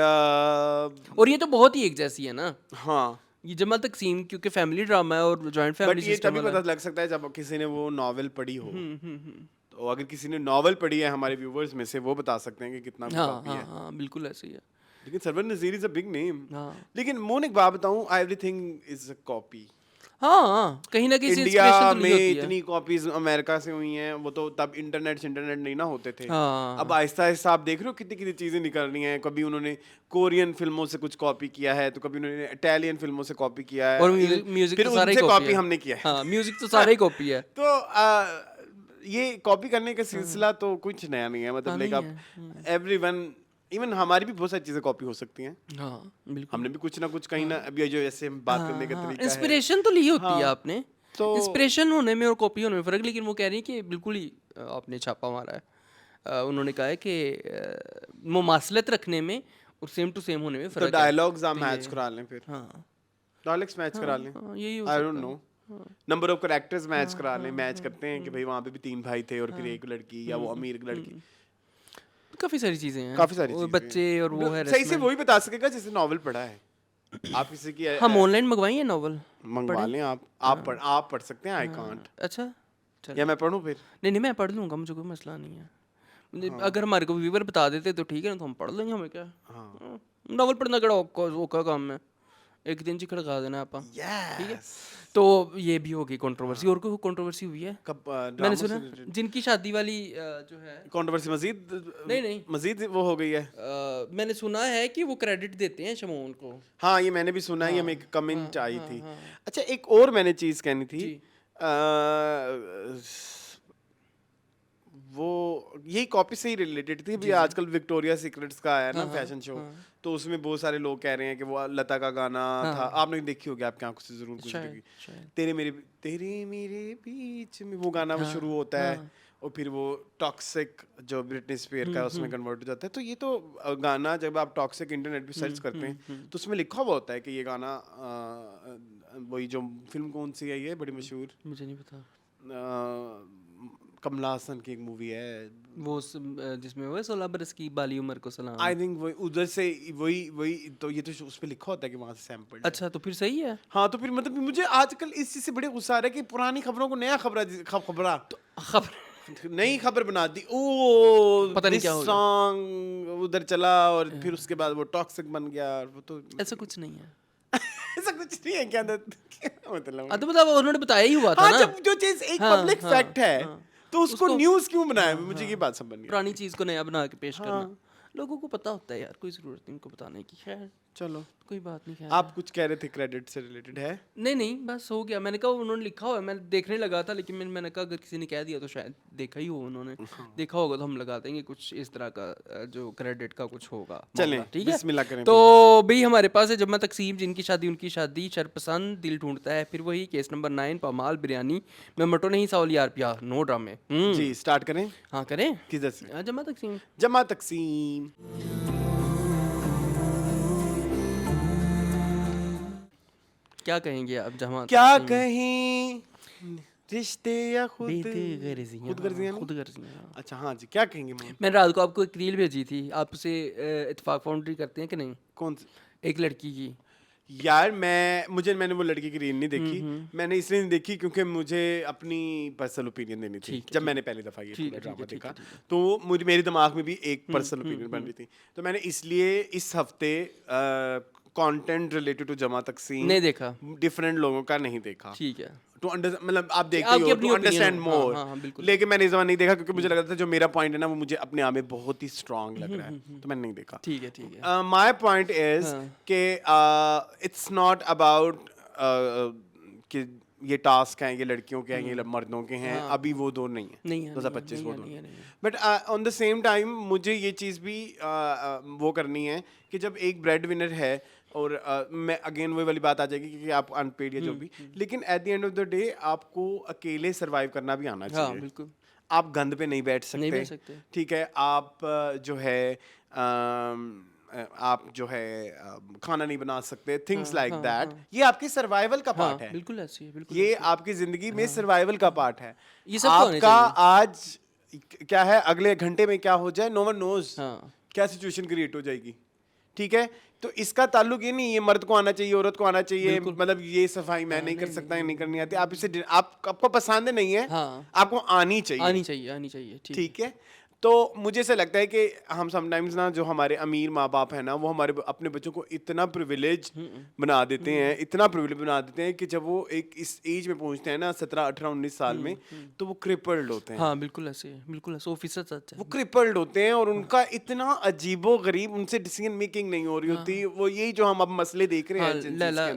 और ये तो बहुत ही एक जैसी है ना। हाँ, ये जमा तकसीम क्योंकि फैमिली ड्रामा है और जॉइंट बट फैमिली ये सिस्टम तभी वाला पता लग सकता है जब किसी ने वो नॉवेल पढ़ी हो। है। तो अगर किसी ने नॉवेल पढ़ी है हमारे व्यूवर्स में से, वो बता सकते हैं कि कितना वो हाँ कॉपी हाँ है। हाँ, बिल्कुल ऐसे ही है। लेकिन Sarwar Nazir is a big name. हाँ लेकिन मोन एक बात बताऊं, एवरीथिंग इज अ कॉपी। हाँ, कहीं ना कहीं से इंडिया inspiration तो ली में होती है। इतनी कॉपीज अमेरिका से हुई हैं, वो तो तब इंटरनेट नहीं ना होते थे। हाँ। अब आहिस्ता आहिस्ता आप देख रहे हो कितनी कितनी चीजें निकल रही हैं। कभी उन्होंने कोरियन फिल्मों से कुछ कॉपी किया है, तो कभी उन्होंने इटालियन फिल्मों से कॉपी किया है, और म्यूजिक फिर तो सारा ही उनसे कॉपी कॉपी है। हमने किया है। हाँ, म्यूजिक तो सारा ही कॉपी है। तो ये कॉपी करने का सिलसिला तो कुछ नया नहीं है, मतलब हाँ, लाइक नहीं आप एवरीवन, इवन हमारी भी बहुत सारी चीजें कॉपी हो सकती हैं। हाँ, बिल्कुल। हमने भी कुछ ना कुछ कहीं ना, अभी जो जैसे हम बात करने का तरीका है, इंस्पिरेशन तो ली होती है हाँ, आपने। तो इंस्पिरेशन होने में और कॉपी होने में फ़र्क, लेकिन वो कह रही है कि बिल्कुल ही आपने छापा मारा है। उन्होंने कहा है कि मुमासलत रखने में और सेम टू सेम होने में तो फ़र्क है। डायलॉग्स आप मैच करा लें, फिर हाँ डायलॉग्स मैच करा लें। हाँ, यही हो आई सकता don't know, number of characters match करा लें। मैच करते हैं कि भाई वहाँ पे भी 3 भाई थे और फिर एक लड़की, या वो अमीर लड़की। काफ़ी सारी चीज़ें हैं, काफी सारी और चीजें बच्चे और वो है सही से रस्में। वही बता सकेगा जिसने नॉवेल पढ़ा है। आप किसी की हम ऑनलाइन मंगवाइए नॉवल। मंगवा लें, आप पढ़ सकते हैं। आई कांट, अच्छा चल, या मैं पढ़ूं फिर? नहीं मैं पढ़ लूँगा, मुझे कोई मसला नहीं है। अगर हमारे को व्यूवर बता देते तो ठीक है ना, तो हम पढ़ लेंगे, हमें क्या। हाँ, नॉवल पढ़ना केड़ा औखा काम है। एक दिन च खड़का देना आप, ठीक है। यस तो ये भी होगी कंट्रोवर्सी। और कोई कंट्रोवर्सी हुई है कब मैंने सुना, जिनकी शादी वाली जो है, कंट्रोवर्सी मजीद नहीं मजीद वो हो गई है। मैंने सुना है कि वो क्रेडिट देते हैं शमोन को। हाँ ये मैंने भी सुना है, ये में एक कमेंट आई थी। हाँ। अच्छा एक और मैंने चीज कहनी थी, जी। वो यही कॉपी से ही रिलेटेड थी। भी आजकल विक्टोरिया सीक्रेट्स का आया ना फैशन शो, तो उसमें बहुत सारे लोग कह रहे हैं कि वो लता का गाना था, आपने देखी होगी, आपकी आंखों से जरूर गुजरेगी, तेरे मेरे बीच में वो गाना वो शुरू होता है और फिर वो टॉक्सिक जो ब्रिटनी स्पीयर का है उसमें कन्वर्ट हो जाता है। तो ये तो गाना जब आप टॉक्सिक इंटरनेट पे सर्च करते हैं तो उसमें लिखा हुआ होता है कि ये गाना वही जो फिल्म कौन सी है ये बड़ी मशहूर, मुझे नहीं पता, कमला हसन की एक मूवी है वो जिसमें वो 16 बरस की बाली उम्र को सलाम। आई थिंक वही उधर से वही तो ये तो उस पे लिखा होता है कि वहां से सैंपल। अच्छा तो फिर सही है। हाँ तो फिर मतलब मुझे आजकल इस चीज से बड़े गुस्सा आ रहा है कि पुरानी खबरों को नया खबर नई खबर बना दी। ओ पता नहीं क्या हो गया, सॉन्ग उधर चला और फिर उसके बाद वो टॉक्सिक बन गया। वो तो ऐसा कुछ नहीं है। ऐसा कुछ नहीं है क्या मतलब? तो मतलब उन्होंने बताया ही हुआ था हाँ ना, जब जो चीज एक पब्लिक फैक्ट है तो उसको न्यूज क्यों बनाया? मुझे ये बात समझ नहीं आई। पुरानी चीज को नया बना के पेश करना, लोगों को पता होता है यार, कोई जरूरत नहीं उनको बताने की। खैर चलो कोई बात नहीं। खैर आप कुछ कह रहे थे क्रेडिट से रिलेटेड है? नहीं बस हो गया। मैंने कहा उन्होंने लिखा हुआ है, मैं देखने लगा था, लेकिन मैंने कहा अगर किसी ने कह दिया तो शायद देखा ही हो उन्होंने, देखा होगा तो हम लगा देंगे कुछ इस तरह का जो क्रेडिट का कुछ होगा। चलें ठीक है, बिस्मिल्लाह करें। तो भाई हमारे पास है जम्मा तकसीम, जिनकी शादी उनकी शादी, शरपसंद दिल ढूंढता है, फिर वही केस नंबर 9 पामाल बिरयानी में मटो नहीं साउल यार प्यार, नो ड्रामे। जी स्टार्ट करें। हाँ करें, किधर से? जम्मा तकसीम। जमा तकसीम। क्या कहेंगे आप जमा क्या तकसीम? कहें रिश्ते या खुदगर्जियाँ। खुदगर्जियाँ नहीं? खुदगर्जियाँ। अच्छा हाँ जी क्या कहेंगे मैम? मैंने रात को आपको एक रील भेजी थी, आप उसे इत्तेफाक फाउंड्री करते हैं कि नहीं? कौन सी? एक लड़की की। यार मैंने वो लड़की की रील नहीं देखी। मैंने इसलिए नहीं देखी क्योंकि मुझे अपनी पर्सनल ओपिनियन देनी थी। जब मैंने पहली दफा ये पूरा ड्रामा देखा तो मेरे दिमाग में भी एक पर्सनल ओपिनियन बन रही थी, तो मैंने इसलिए इस हफ्ते कंटेंट रिलेटेड टू जमा तकसीम नहीं देखा, डिफरेंट लोगों का नहीं देखा। ठीक है, टू मतलब आप देखते आपकी हो अपनी टू opinion अंडरस्टैंड हो। मोर। हाँ, बिल्कुल। लेकिन मैंने इस बार नहीं देखा क्योंकि मुझे लग रहा था जो मेरा पॉइंट है ना वो मुझे अपने आप में बहुत ही स्ट्रांग लग रहा है, तो मैंने नहीं देखा। ठीक है। माय पॉइंट इज कि इट्स नॉट अबाउट कि ये टास्क हैं, ये लड़कियों के हैं, ये मर्दों के हैं, अभी वो दो नहीं है 2025 वो दो। But on the same time मुझे ये चीज़ भी वो करनी है कि जब एक ब्रेड विनर है और मैं अगेन वही वाली बात आ जाएगी कि आप अनपेड या जो भी, लेकिन at the end of the day आपको अकेले सरवाइव करना भी आना चाहिए। हाँ बिल्कुल, आप गंद पे नहीं बैठ सकते, ठीक है? आप जो है आप जो है खाना नहीं बना सकते, थिंग्स लाइक दैट। ये आपके सर्वाइवल का पार्ट है, बिल्कुल ऐसी है, बिल्कुल ये आपकी जिंदगी में सर्वाइवल का पार्ट है। ये सब होने आपका आज क्या है, अगले घंटे में क्या हो जाए, नो वन नोज क्या सिचुएशन क्रिएट हो जाएगी, ठीक है? तो इसका ताल्लुक ये नहीं ये मर्द को आना चाहिए, औरत को आना चाहिए, मतलब ये सफाई मैं नहीं कर सकता, नहीं करनी आती, आप इसे आपको पसंद नहीं है, आपको आनी चाहिए, ठीक है? तो मुझे ऐसा लगता है कि हम समटाइम्स ना जो हमारे अमीर माँ बाप है ना वो हमारे अपने बच्चों को इतना प्रिविलेज बना देते हैं, इतना प्रिविलेज बना देते हैं कि जब वो एक इस एज में पहुंचते हैं ना 17, 18, 19 साल में, तो वो क्रिपल्ड होते हैं। हाँ बिल्कुल ऐसे है, बिल्कुल ऐसे, ऑफिसर सच है, वो क्रिपल्ड होते हैं और उनका इतना अजीबो गरीब, उनसे डिसीजन मेकिंग नहीं हो रही होती। वो यही जो हम अब मसले देख रहे हैं लैला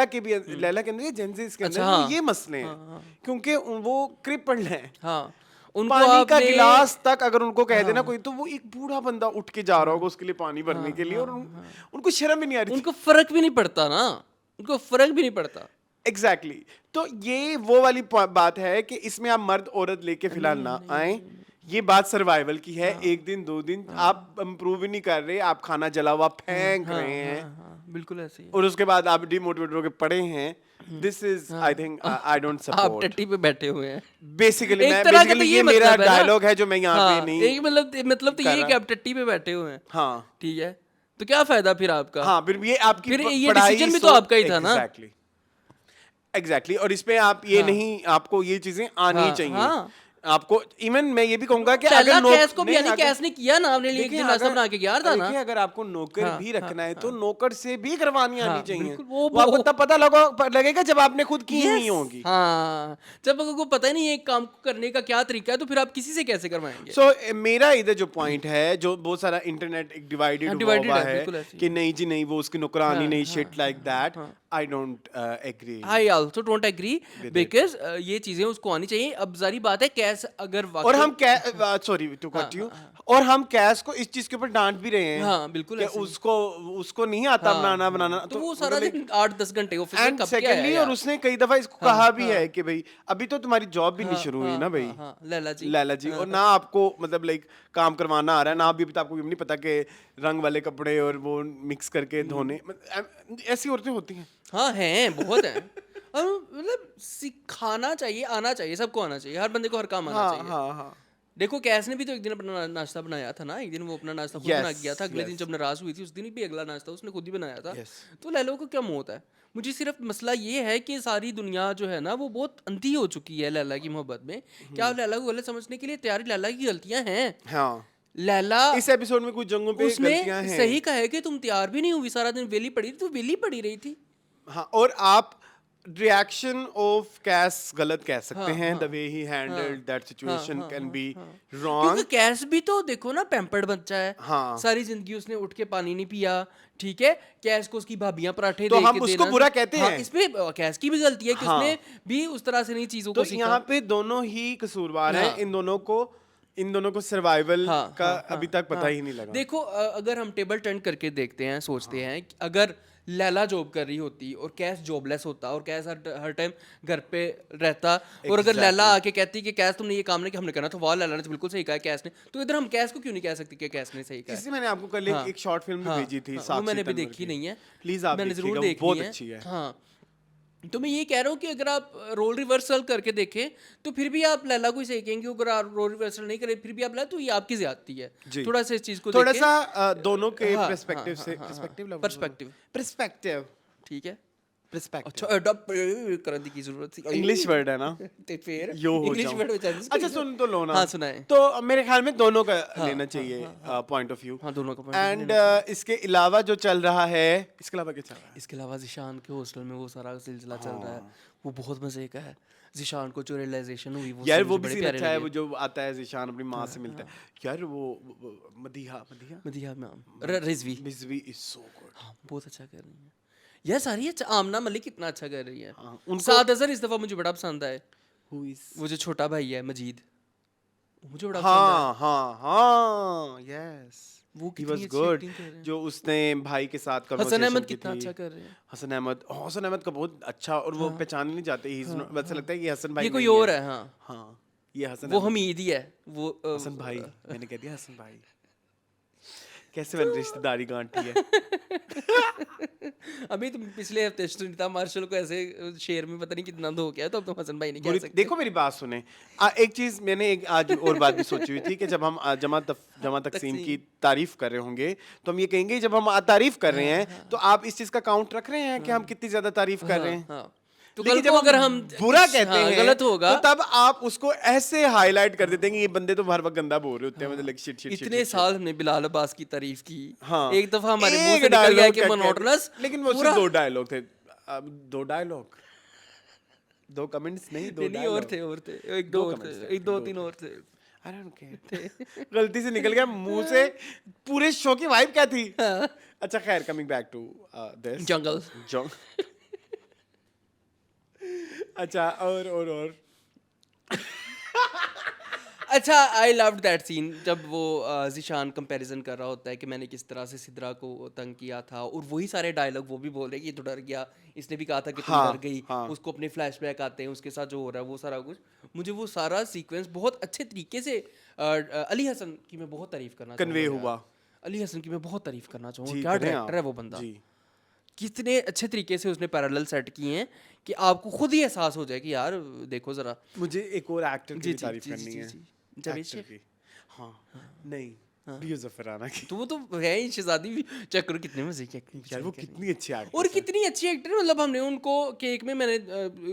के भी, लैला के अंदर, जेंजीज के अंदर ये मसले हैं क्योंकि वो क्रिपल्ड हैं। हाँ, पानी का गिलास तक अगर उनको कह देना कोई, तो वो एक बूढ़ा बंदा उठ के जा रहा होगा उसके लिए पानी भरने के लिए, और उनको शर्म भी नहीं आ रही, उनको फर्क भी नहीं पड़ता ना, उनको फर्क भी नहीं पड़ता। एग्जैक्टली तो ये वो वाली बात है कि इसमें आप मर्द औरत लेके फिलहाल ना आए। ये बात सर्वाइवल की है। एक दिन 2 दिन आप इम्प्रूव ही नहीं कर रहे, आप खाना जला हुआ फेंक रहे हैं, बिल्कुल ऐसे ही, और उसके बाद आप डिमोटिवेट होकर पड़े हैं। This is I think I don't support. आप टट्टी पे बैठे हुए हैं बेसिकली, ये मेरा डायलॉग है जो मैं यहाँ पे नहीं, एक मतलब तो ये कि आप टट्टी पे बैठे हुए हैं, हाँ ठीक है, तो क्या फायदा फिर आपका? हाँ फिर ये आपकी फिर ये डिसीजन भी तो आपका ही था ना। एग्जैक्टली और इसमें आप ये नहीं, आपको ये चीजें आनी चाहिए। आपको इवन मैं ये भी कहूंगा कि पहला अगर कैस को भी नहीं, यानी कैस ने किया ना अपने लिए एक देखिए, दिन नाश्ता अगर- बना के गया था ना। देखिए, अगर आपको नौकर हाँ, भी रखना है तो नौकर से भी करवानी आनी हाँ, चाहिए। बिल्कुल, वो आपको तब पता लगेगा जब आपने खुद की नहीं Yes, होगी। हाँ, जब अगर को पता ही नहीं है एक काम को करने का क्या तरीका है तो फिर आप किसी से कैसे करवाएंगे? सो मेरा इधर जो पॉइंट है, जो बहुत सारा इंटरनेट एक डिवाइडेड हाँ, हुआ divided हुआ है, है बिल्कुल ऐसे ही। कि नहीं जी नहीं, वो उसकी नौकरानी हाँ, नहीं, हाँ, shit like that, I don't agree. I also don't agree because ये चीजें उसको आनी चाहिए। अब जारी बात है कैस अगर और हम वाकई सॉरी टू कट यू, और हम कैस को इस चीज के ऊपर डांट भी रहे हैं। हाँ, बिल्कुल कि ऐसे ही। उसको नहीं आता बनाना तो वो सारा दिन 8-10 घंटे ऑफिस में एंड कब के आया सेकेंडली, और यार? उसने कई दफा इसको कहा भी है कि भाई अभी तो तुम्हारी जॉब भी नहीं शुरू हुई ना भाई, हाँ, लैला जी। लैला जी, और ना आपको मतलब लाइक काम करवाना आ रहा है ना, अभी तक आपको ये भी नहीं पता कि रंग वाले कपड़े और वो मिक्स करके धोने, ऐसी औरतें होती हैं। हाँ हैं, बहुत हैं। और मतलब सिखाना चाहिए, आना चाहिए, सबको आना चाहिए, हर बंदे को हर काम आना हाँ चाहिए। हाँ हाँ। देखो कैस ने भी तो एक दिन अपना नाश्ता बनाया था ना, एक दिन वो अपना नाश्ता खुद Yes, बना के गया था, अगले दिन yes. जब नाराज हुई थी उस दिन भी अगला नाश्ता उसने खुद ही बनाया था। Yes. तो लैलो को क्या मौत है? मुझे सिर्फ मसला ये है कि सारी दुनिया जो है ना वो बहुत अंधी हो चुकी है लैला की मोहब्बत में। क्या आप लैला को गलत समझने के लिए तैयार? लैला की गलतियां हैं। हाँ, लैला इस एपिसोड में कुछ जगहों पे उसने गलतियां हैं। सही कहा है कि तुम तैयार भी नहीं हुई, सारा दिन वेली पड़ी थी, तो वेली पड़ी रही थी। हाँ, और आप रिएक्शन ऑफ कैस गलत कह सकते हैं, the way he handled that situation can be क्योंकि रॉन्ग। कैस भी तो देखो ना पैम्पर्ड बच्चा है। हाँ। सारी जिंदगी उसने उठ के पानी नहीं पिया, ठीक है। कैस को उसकी भाभियां पराठे तो दे हम के उसको देना, बुरा कहते हाँ, हैं। इसमें कैस की भी गलती है कि हाँ। उसने भी उस तरह से नहीं चीजों तो को सीखा। यहाँ पे दोनों ही कसूरवार हैं। हाँ। इन दोनों को सर्वाइवल हाँ, का हाँ, अभी तक पता हाँ। ही नहीं लगा। देखो अगर हम टेबल टर्न करके देखते हैं, सोचते हैं कि अगर लैला जॉब कर रही होती और कैस जॉबलेस होता और कैस हर टाइम घर पे रहता, और अगर लैला आके कहती कि कैस तुमने ये काम नहीं किया, हमने कहना तो वाह लैला ने तो बिल्कुल सही कहा कैस ने, तो इधर हम कैस को क्यों नहीं कह सकते कि कैस ने सही कहा? इसलिए मैंने आपको कल एक शॉर्ट फिल्म भी भेजी थी, वो मैंने भी देखी नहीं है, प्लीज आप मैंने जरूर देखिएगा, देखनी बहुत है। अच्छी है। हाँ, तो मैं ये कह रहा हूँ कि अगर आप रोल रिवर्सल करके देखें तो फिर भी आप लैला को ही सही कहेंगे। अगर आप रोल रिवर्सल नहीं करें फिर भी आप लैला, तो ये आपकी ज्यादती है। जी। थोड़ा सा इस चीज को थोड़ा देखें। सा दोनों के हाँ, पर्सपेक्टिव हाँ, से हाँ, पर्सपेक्टिव पर्सपेक्टिव ठीक है। पर्सपेक्टिव अच्छा अडॉप्ट करने की जरूरत थी। इंग्लिश वर्ड है ना, ते फिर यो हो इंग्लिश जाऊं। वर्ड में अच्छा सुन तो लो ना। हाँ, सुनाए। तो मेरे ख्याल में दोनों का लेना चाहिए पॉइंट ऑफ व्यू। हाँ, दोनों का point एंड इसके अलावा जो चल रहा है, इसके अलावा क्या चल रहा है? इसके अलावा जिशान के हॉस्टल में वो सारा सिलसिला चल रहा है, वो बहुत मजे का है। जिशान को जो रियलाइजेशन हुई वो यार scene वो मुझे भी बड़े सीन प्यारे अच्छा है, लगे। वो जो आता है जिशान अपनी माँ से मिलता है। यार वो मदीहा मदीहा मैम, रिजवी, मिज़वी इज सो गुड। हाँ, बहुत अच्छा कर रही है यार सारी। अच्छा, आमना मलिक कितना अच्छा कर रही है। हाँ, उनको- साद अजहर इस दफा मुझे बड़ा पसंद आए। हु इज वो जो छोटा भाई है मजीद, मुझे बड़ा पसंद आया। हाँ हाँ यस, वो he कितनी was अच्छी good। acting कर रहे हैं। जो उसने भाई के साथ हसन conversation अहमद की कितना थी। अच्छा कर रहे हैं। हसन अहमद का बहुत अच्छा, और वो पहचान ही नहीं जाते, वैसे लगता है कि हसन भाई ये कोई नहीं और है। हाँ, हाँ, ये हसन वो अहमद। हमीद ही है। वो हसन भाई, मैंने कह दिया हसन भाई, कैसे मैंने रिश्तेदारी गांठी है। अभी तुम पिछले हफ्ते सुनीता मार्शल को ऐसे शेर में पता नहीं कितना धो गया, तो अब तुम हसन भाई नहीं कह सकते। देखो मेरी बात सुने, एक चीज मैंने आज और बात भी सोची हुई थी कि जब हम जमा तकसीम की तारीफ कर रहे होंगे तो हम ये कहेंगे, जब हम तारीफ कर रहे हैं तो आप इस चीज का काउंट रख रहे हैं कि हम कितनी ज्यादा तारीफ कर रहे हैं। हाँ, तो लेकिन कल जब को अगर हम बुरा कहते हाँ, हैं गलत होगा, तो तब आप उसको ऐसे हाईलाइट कर देते हैं कि ये बंदे तो हर वक्त गंदा बोल रहे होते हैं, मतलब शिट शिट शिट। इतने साल हमने बिलाल अब्बास की तारीफ की। हाँ, एक दफा हमारे एक मुंह से निकल गया dialogue कि क्या मोनोटोनस, कहते- लेकिन वो सिर्फ 2 डायलॉग थे। अब 2 डायलॉग, 2 कमेंट्स नहीं, 2 नहीं और थे, एक दो और थे, एक दो तीन और थे। I don't care। गलती से निकल गया मुंह से। पूरे शो की वाइब क्या थी? अच्छा खैर, कमिंग बैक टू दिस जंगल। अच्छा, और अच्छा, आई लव्ड दैट सीन जब वो जिशान कंपैरिजन कर रहा होता है कि मैंने किस तरह से सिद्रा को तंग किया था, और वही सारे डायलॉग वो भी बोल रहे हैं कि ये तो डर गया, इसने भी कहा था कि तुम हाँ, डर गई। हाँ। उसको अपने फ्लैशबैक आते हैं, उसके साथ जो हो रहा है वो सारा कुछ, मुझे वो सारा सीक्वेंस बहुत अच्छे तरीके से अली हसन की मैं बहुत तारीफ करना कन्वे चाहूँगा हुआ। यार। अली हसन की मैं बहुत तारीफ करना चाहूँगा, जी, क्या करें डायरेक्टर है आप। वो बंदा। जी। कितने अच्छे तरीके से उसने पैरेलल सेट किए हैं कि आपको खुद ही एहसास हो जाए कि यार देखो जरा। मुझे एक और एक्टर की जी, भी जी, तारीफ जी, करनी जी, है। जी, जी। जावेद एक्टर शेख। की। हाँ, नहीं, रियो ज़फ़राना की। तो वो तो है ही शहजादी भी, चेक करो कितने मजे की एक्टिंग यार वो कितनी अच्छी एक्ट्रेस और कितनी अच्छी एक्टर है। मतलब हमने उनको केक में, मैंने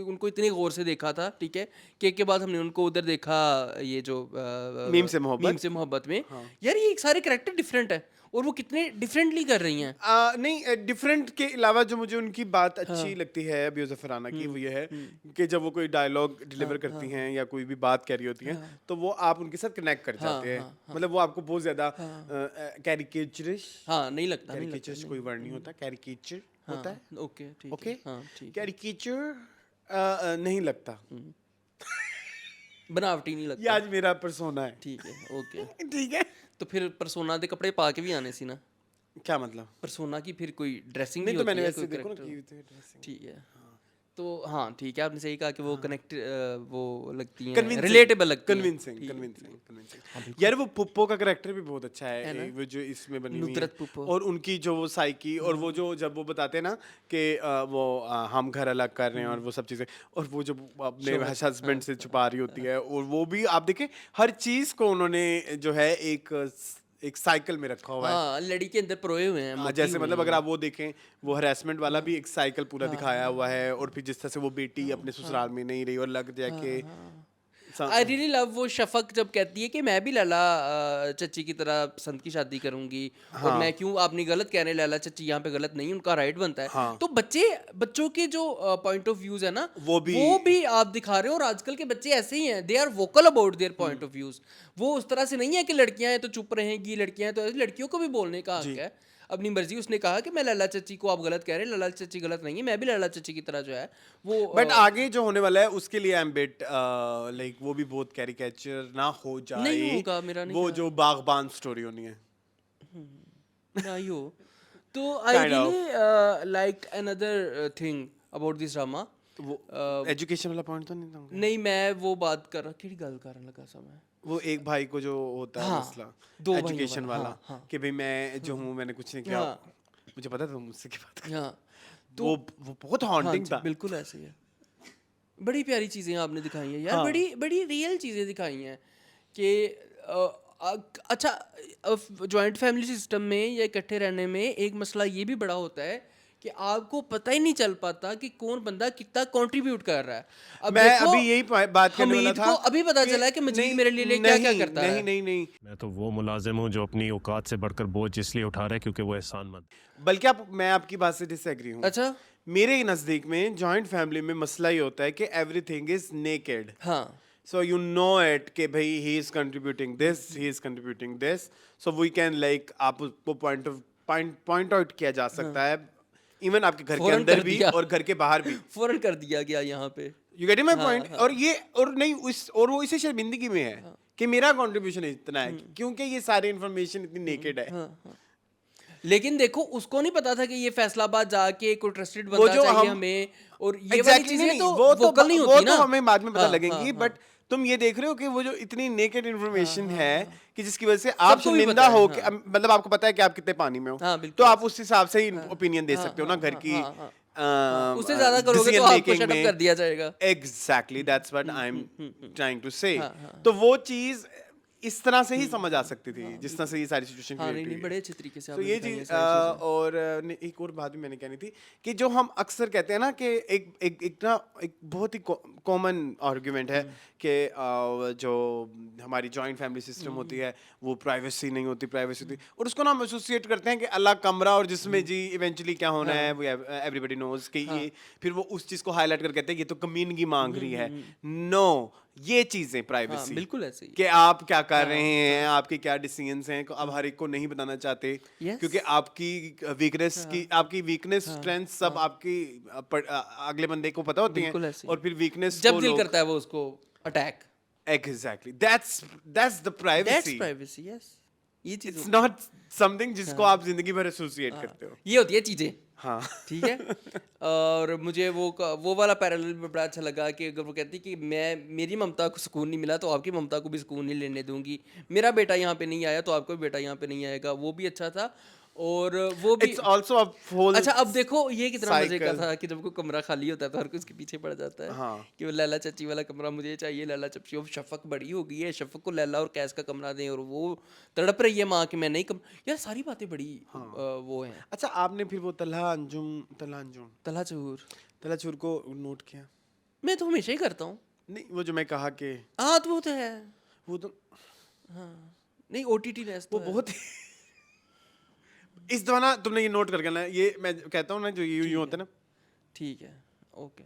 उनको इतनी गौर से देखा था, ठीक है। केक के बाद हमने उनको उधर देखा, ये जो मीम से मोहब्बत। मीम से मोहब्बत में। यार ये सारे कैरेक्टर डिफरेंट है और वो कितने डिफरेंटली कर रही हैं। नहीं, डिफरेंट के अलावा जो मुझे उनकी बात अच्छी लगती है अभी ज़फ़राना की, वो ये है कि जब वो कोई डायलॉग डिलीवर करती हैं या कोई भी बात कह रही होती हैं, तो वो आप उनके साथ कनेक्ट कर जाते हैं। मतलब वो आपको बहुत ज़्यादा कैरिकेचरिश, हाँ, नहीं लगता, नहीं लगता। कैरिकेचर कोई वर्ड नहीं होता, कैरिकेचर होता है। ओके, ठीक ओके, है, हाँ, ठीक। कैरिकेचर नहीं लगता, बनावटी नहीं ये लगता, आज मेरा पर्सोना है। ठीक है, ओके। ठीक है, तो फिर परसोना दे कपड़े पा के भी आने सी ना। क्या मतलब? परसोना की फिर कोई ड्रेसिंग भी नहीं तो होती मैंने है, वैसे कोई देखो ना character की हुई थी dressing। ठीक है। तो हाँ, ठीक है, आपने सही कहा कि वो कनेक्ट, वो लगती हैं, Convincing, रिलेटेबल लगती हैं। convincing, ठीक है, convincing, ठीक convincing। यार वो पुप्पो का कैरेक्टर भी बहुत अच्छा है है, ना? वो जो इसमें बनी हुई नुसरत है, पुप्पो। और उनकी जो वो साइकी, और वो जो जब वो बताते हैं ना कि वो हम घर अलग कर रहे हैं और वो सब चीजें, और वो जब अपने हस्बैंड से छुपा रही होती है, और वो भी आप देखें हर चीज को उन्होंने जो है एक साइकिल में रखा हुआ है। हाँ, लड़ी के अंदर परोए हुए हैं, मोती जैसे हुई मतलब हैं। अगर आप वो देखें, वो हरासमेंट वाला भी एक साइकिल पूरा दिखाया हुआ है, और फिर जिस तरह से वो बेटी अपने ससुराल में नहीं रही और लग जाके आई रियली लव वो शफक जब कहती है कि मैं भी लैला चच्ची की तरह संत की शादी करूंगी, और मैं क्यों, आपने गलत कह रहे हैं, लैला चच्ची यहाँ पे गलत नहीं, उनका राइट बनता है। तो बच्चों के जो पॉइंट ऑफ व्यूज है ना, वो भी आप दिखा रहे हो। और आजकल के बच्चे ऐसे ही हैं, they are vocal about their point of views. वो उस तरह से नहीं है कि लड़कियां हैं तो चुप रहेंगी, लड़कियां हैं तो ऐसे। लड़कियों को भी बोलने का हक है, अपनी मर्जी। उसने कहा कि मैं लैला चच्ची को आप गलत कह रहे हैं, लैला चच्ची गलत नहीं है, मैं भी लैला चच्ची की तरह जो है वो बट आगे जो होने वाला है उसके लिए आई एम बिट लाइक वो भी बहुत कैरिकेचर ना हो जाए। नहीं होगा, मेरा नहीं वो ख्याल। जो बागबान स्टोरी होनी है, नहीं हो तो आई Kind of. Really like another thing about this drama. वो एजुकेशन वाला पॉइंट तो नहीं था? नहीं, मैं वो बात कर रहा, किहड़ी गल करन लगा समय। वो एक भाई को जो होता है हाँ, मसला दो भाइयों एजुकेशन वाला, वाला, हाँ। कि भाई मैं जो हूँ मैंने कुछ नहीं किया, हाँ। मुझे पता था तुम मुझसे क्या बात कर, हाँ, वो बहुत हाँ हॉन्टिंग जी, था। बिल्कुल ऐसे ही है। बड़ी प्यारी चीज़ें आपने दिखाई हैं यार, हाँ। बड़ी बड़ी रियल चीज़ें दिखाई हैं कि अच्छा, जॉइंट फैमिली सिस्टम में या इकट्ठे रहने में एक मसला ये भी बड़ा होता है कि आपको पता ही नहीं चल पाता कि कौन बंदा कितना कंट्रीब्यूट कर रहा है। अब मैं देखो, अभी यही बात करने वाला हमीद था को अभी पता कि चला है कि मजीद नहीं, मेरे लिए क्या क्या करता है। नहीं नहीं नहीं, मैं तो वो मुलाजिम हूँ जो अपनी औकात से बढ़कर बोझ इसलिए उठा रहा है क्योंकि वो एहसानमंद है। बल्कि मैं आपकी बात से डिसएग्री हूँ। अच्छा, मेरे नज़दीक में जॉइंट फैमिली में मसला ही होता है कि एवरीथिंग इज नेकेड। हाँ, So you know it कि भाई he is contributing this, he is contributing this. So we can like आपको point out किया जा सकता है, even आपके घर के फौरन अंदर कर भी दिया। और घर के बाहर भी। फौरन कर दिया गया यहाँ पे। You getting my point? और ये और नहीं और वो इसी शर्मिंदगी में है कि मेरा कंट्रीब्यूशन इतना है क्योंकि ये सारी इन्फॉर्मेशन इतनी नेकेड है। लेकिन देखो, उसको नहीं पता था कि ये फैसलाबाद जाके कोई ट्रस्टेड वो बंदा जो चाहिए हम हमें, और ये वाली Exactly, चीजें नहीं, तो वो वोकल नहीं वो होती तो ना। हमें बाद में पता हाँ, लगेंगी, हाँ, बट तुम ये देख रहे हो कि वो जो इतनी नेकेड इन्फॉर्मेशन है कि जिसकी वजह से आप सबको भी शर्मिंदा पता है, हो हाँ। कि मतलब आपको पता है कि आप कितने पानी में हो, हाँ, बिल्कुल। तो आप उस हिसाब से ही ओपिनियन दे सकते हो ना घर की उससे ज्यादा करोगे तो आपको शट अप कर दिया जाएगा। Exactly that's what I am trying to say. तो वो चीज इस तरह से ही समझ आ सकती थी जिस तरह से ये सारी सिचुएशन हाँ, क्रिएट नहीं हुई बड़े है। अच्छे तरीके से तो आपने ये दिखाई हैं चीज सारी चीजें। और एक और बात भी मैंने कहनी थी कि जो हम अक्सर कहते हैं ना कि एक बहुत ही कॉमन आर्गुमेंट है कि जो हमारी जॉइंट फैमिली सिस्टम होती है वो प्राइवेसी नहीं होती, प्राइवेसी होती, और उसको ना हम एसोसिएट करते हैं कि अलग कमरा और जिसमें जी इवेंचुअली क्या होना है वो एवरीबॉडी नोज कि ये, फिर वो उस चीज को हाईलाइट कर कहते हैं ये तो कमीनगी मांग रही है। नो, ये चीजें प्राइवेसी, बिल्कुल ऐसे ही। कि आप क्या कर रहे हैं, आपके क्या डिसीजंस हैं, अब हर एक को नहीं बताना चाहते क्योंकि आपकी वीकनेस स्ट्रेंथ सब आपकी अगले बंदे को पता होती बिल्कुल हैं, ऐसे ही। और फिर वीकनेस जब दिल करता है वो उसको attack. Exactly that's the privacy. Privacy, yes. ये चीज इट्स नॉट समथिंग जिसको आप जिंदगी भर एसोसिएट करते हो। ये होती है चीजें। हाँ ठीक है। और मुझे वो वाला पैरेलल भी बड़ा अच्छा लगा कि अगर वो कहती कि मेरी ममता को सुकून नहीं मिला तो आपकी ममता को भी सुकून नहीं लेने दूंगी, मेरा बेटा यहाँ पे नहीं आया तो आपका भी बेटा यहाँ पे नहीं आएगा, वो भी अच्छा था। और वो भी इट्स आल्सो अ होल अच्छा अब देखो ये कितना मजे का cycle. था कि जब कोई कमरा खाली होता है तो हर कोई उसके पीछे पड़ जाता है हाँ. कि वो लैला चाची वाला कमरा मुझे चाहिए, लैला चाची। अब शफक बड़ी हो गई है, शफक को लैला और कैस का कमरा दें, और वो तड़प रही है माँ कि मैं नहीं यार सारी बातें बड़ी वो हैं। अच्छा, आपने फिर वो तला चूर तला चूर को नोट किया? मैं तो हमेशा ही करता हूँ। नहीं, वो जो मैं कहा कि हाँ तो वो तो है। वो तो हाँ नहीं OTT नेस वो तो है। बहुत इस दफा ना तुमने ये नोट करके ना, ये मैं कहता हूँ ना जो यूं होता है ना, ठीक है ओके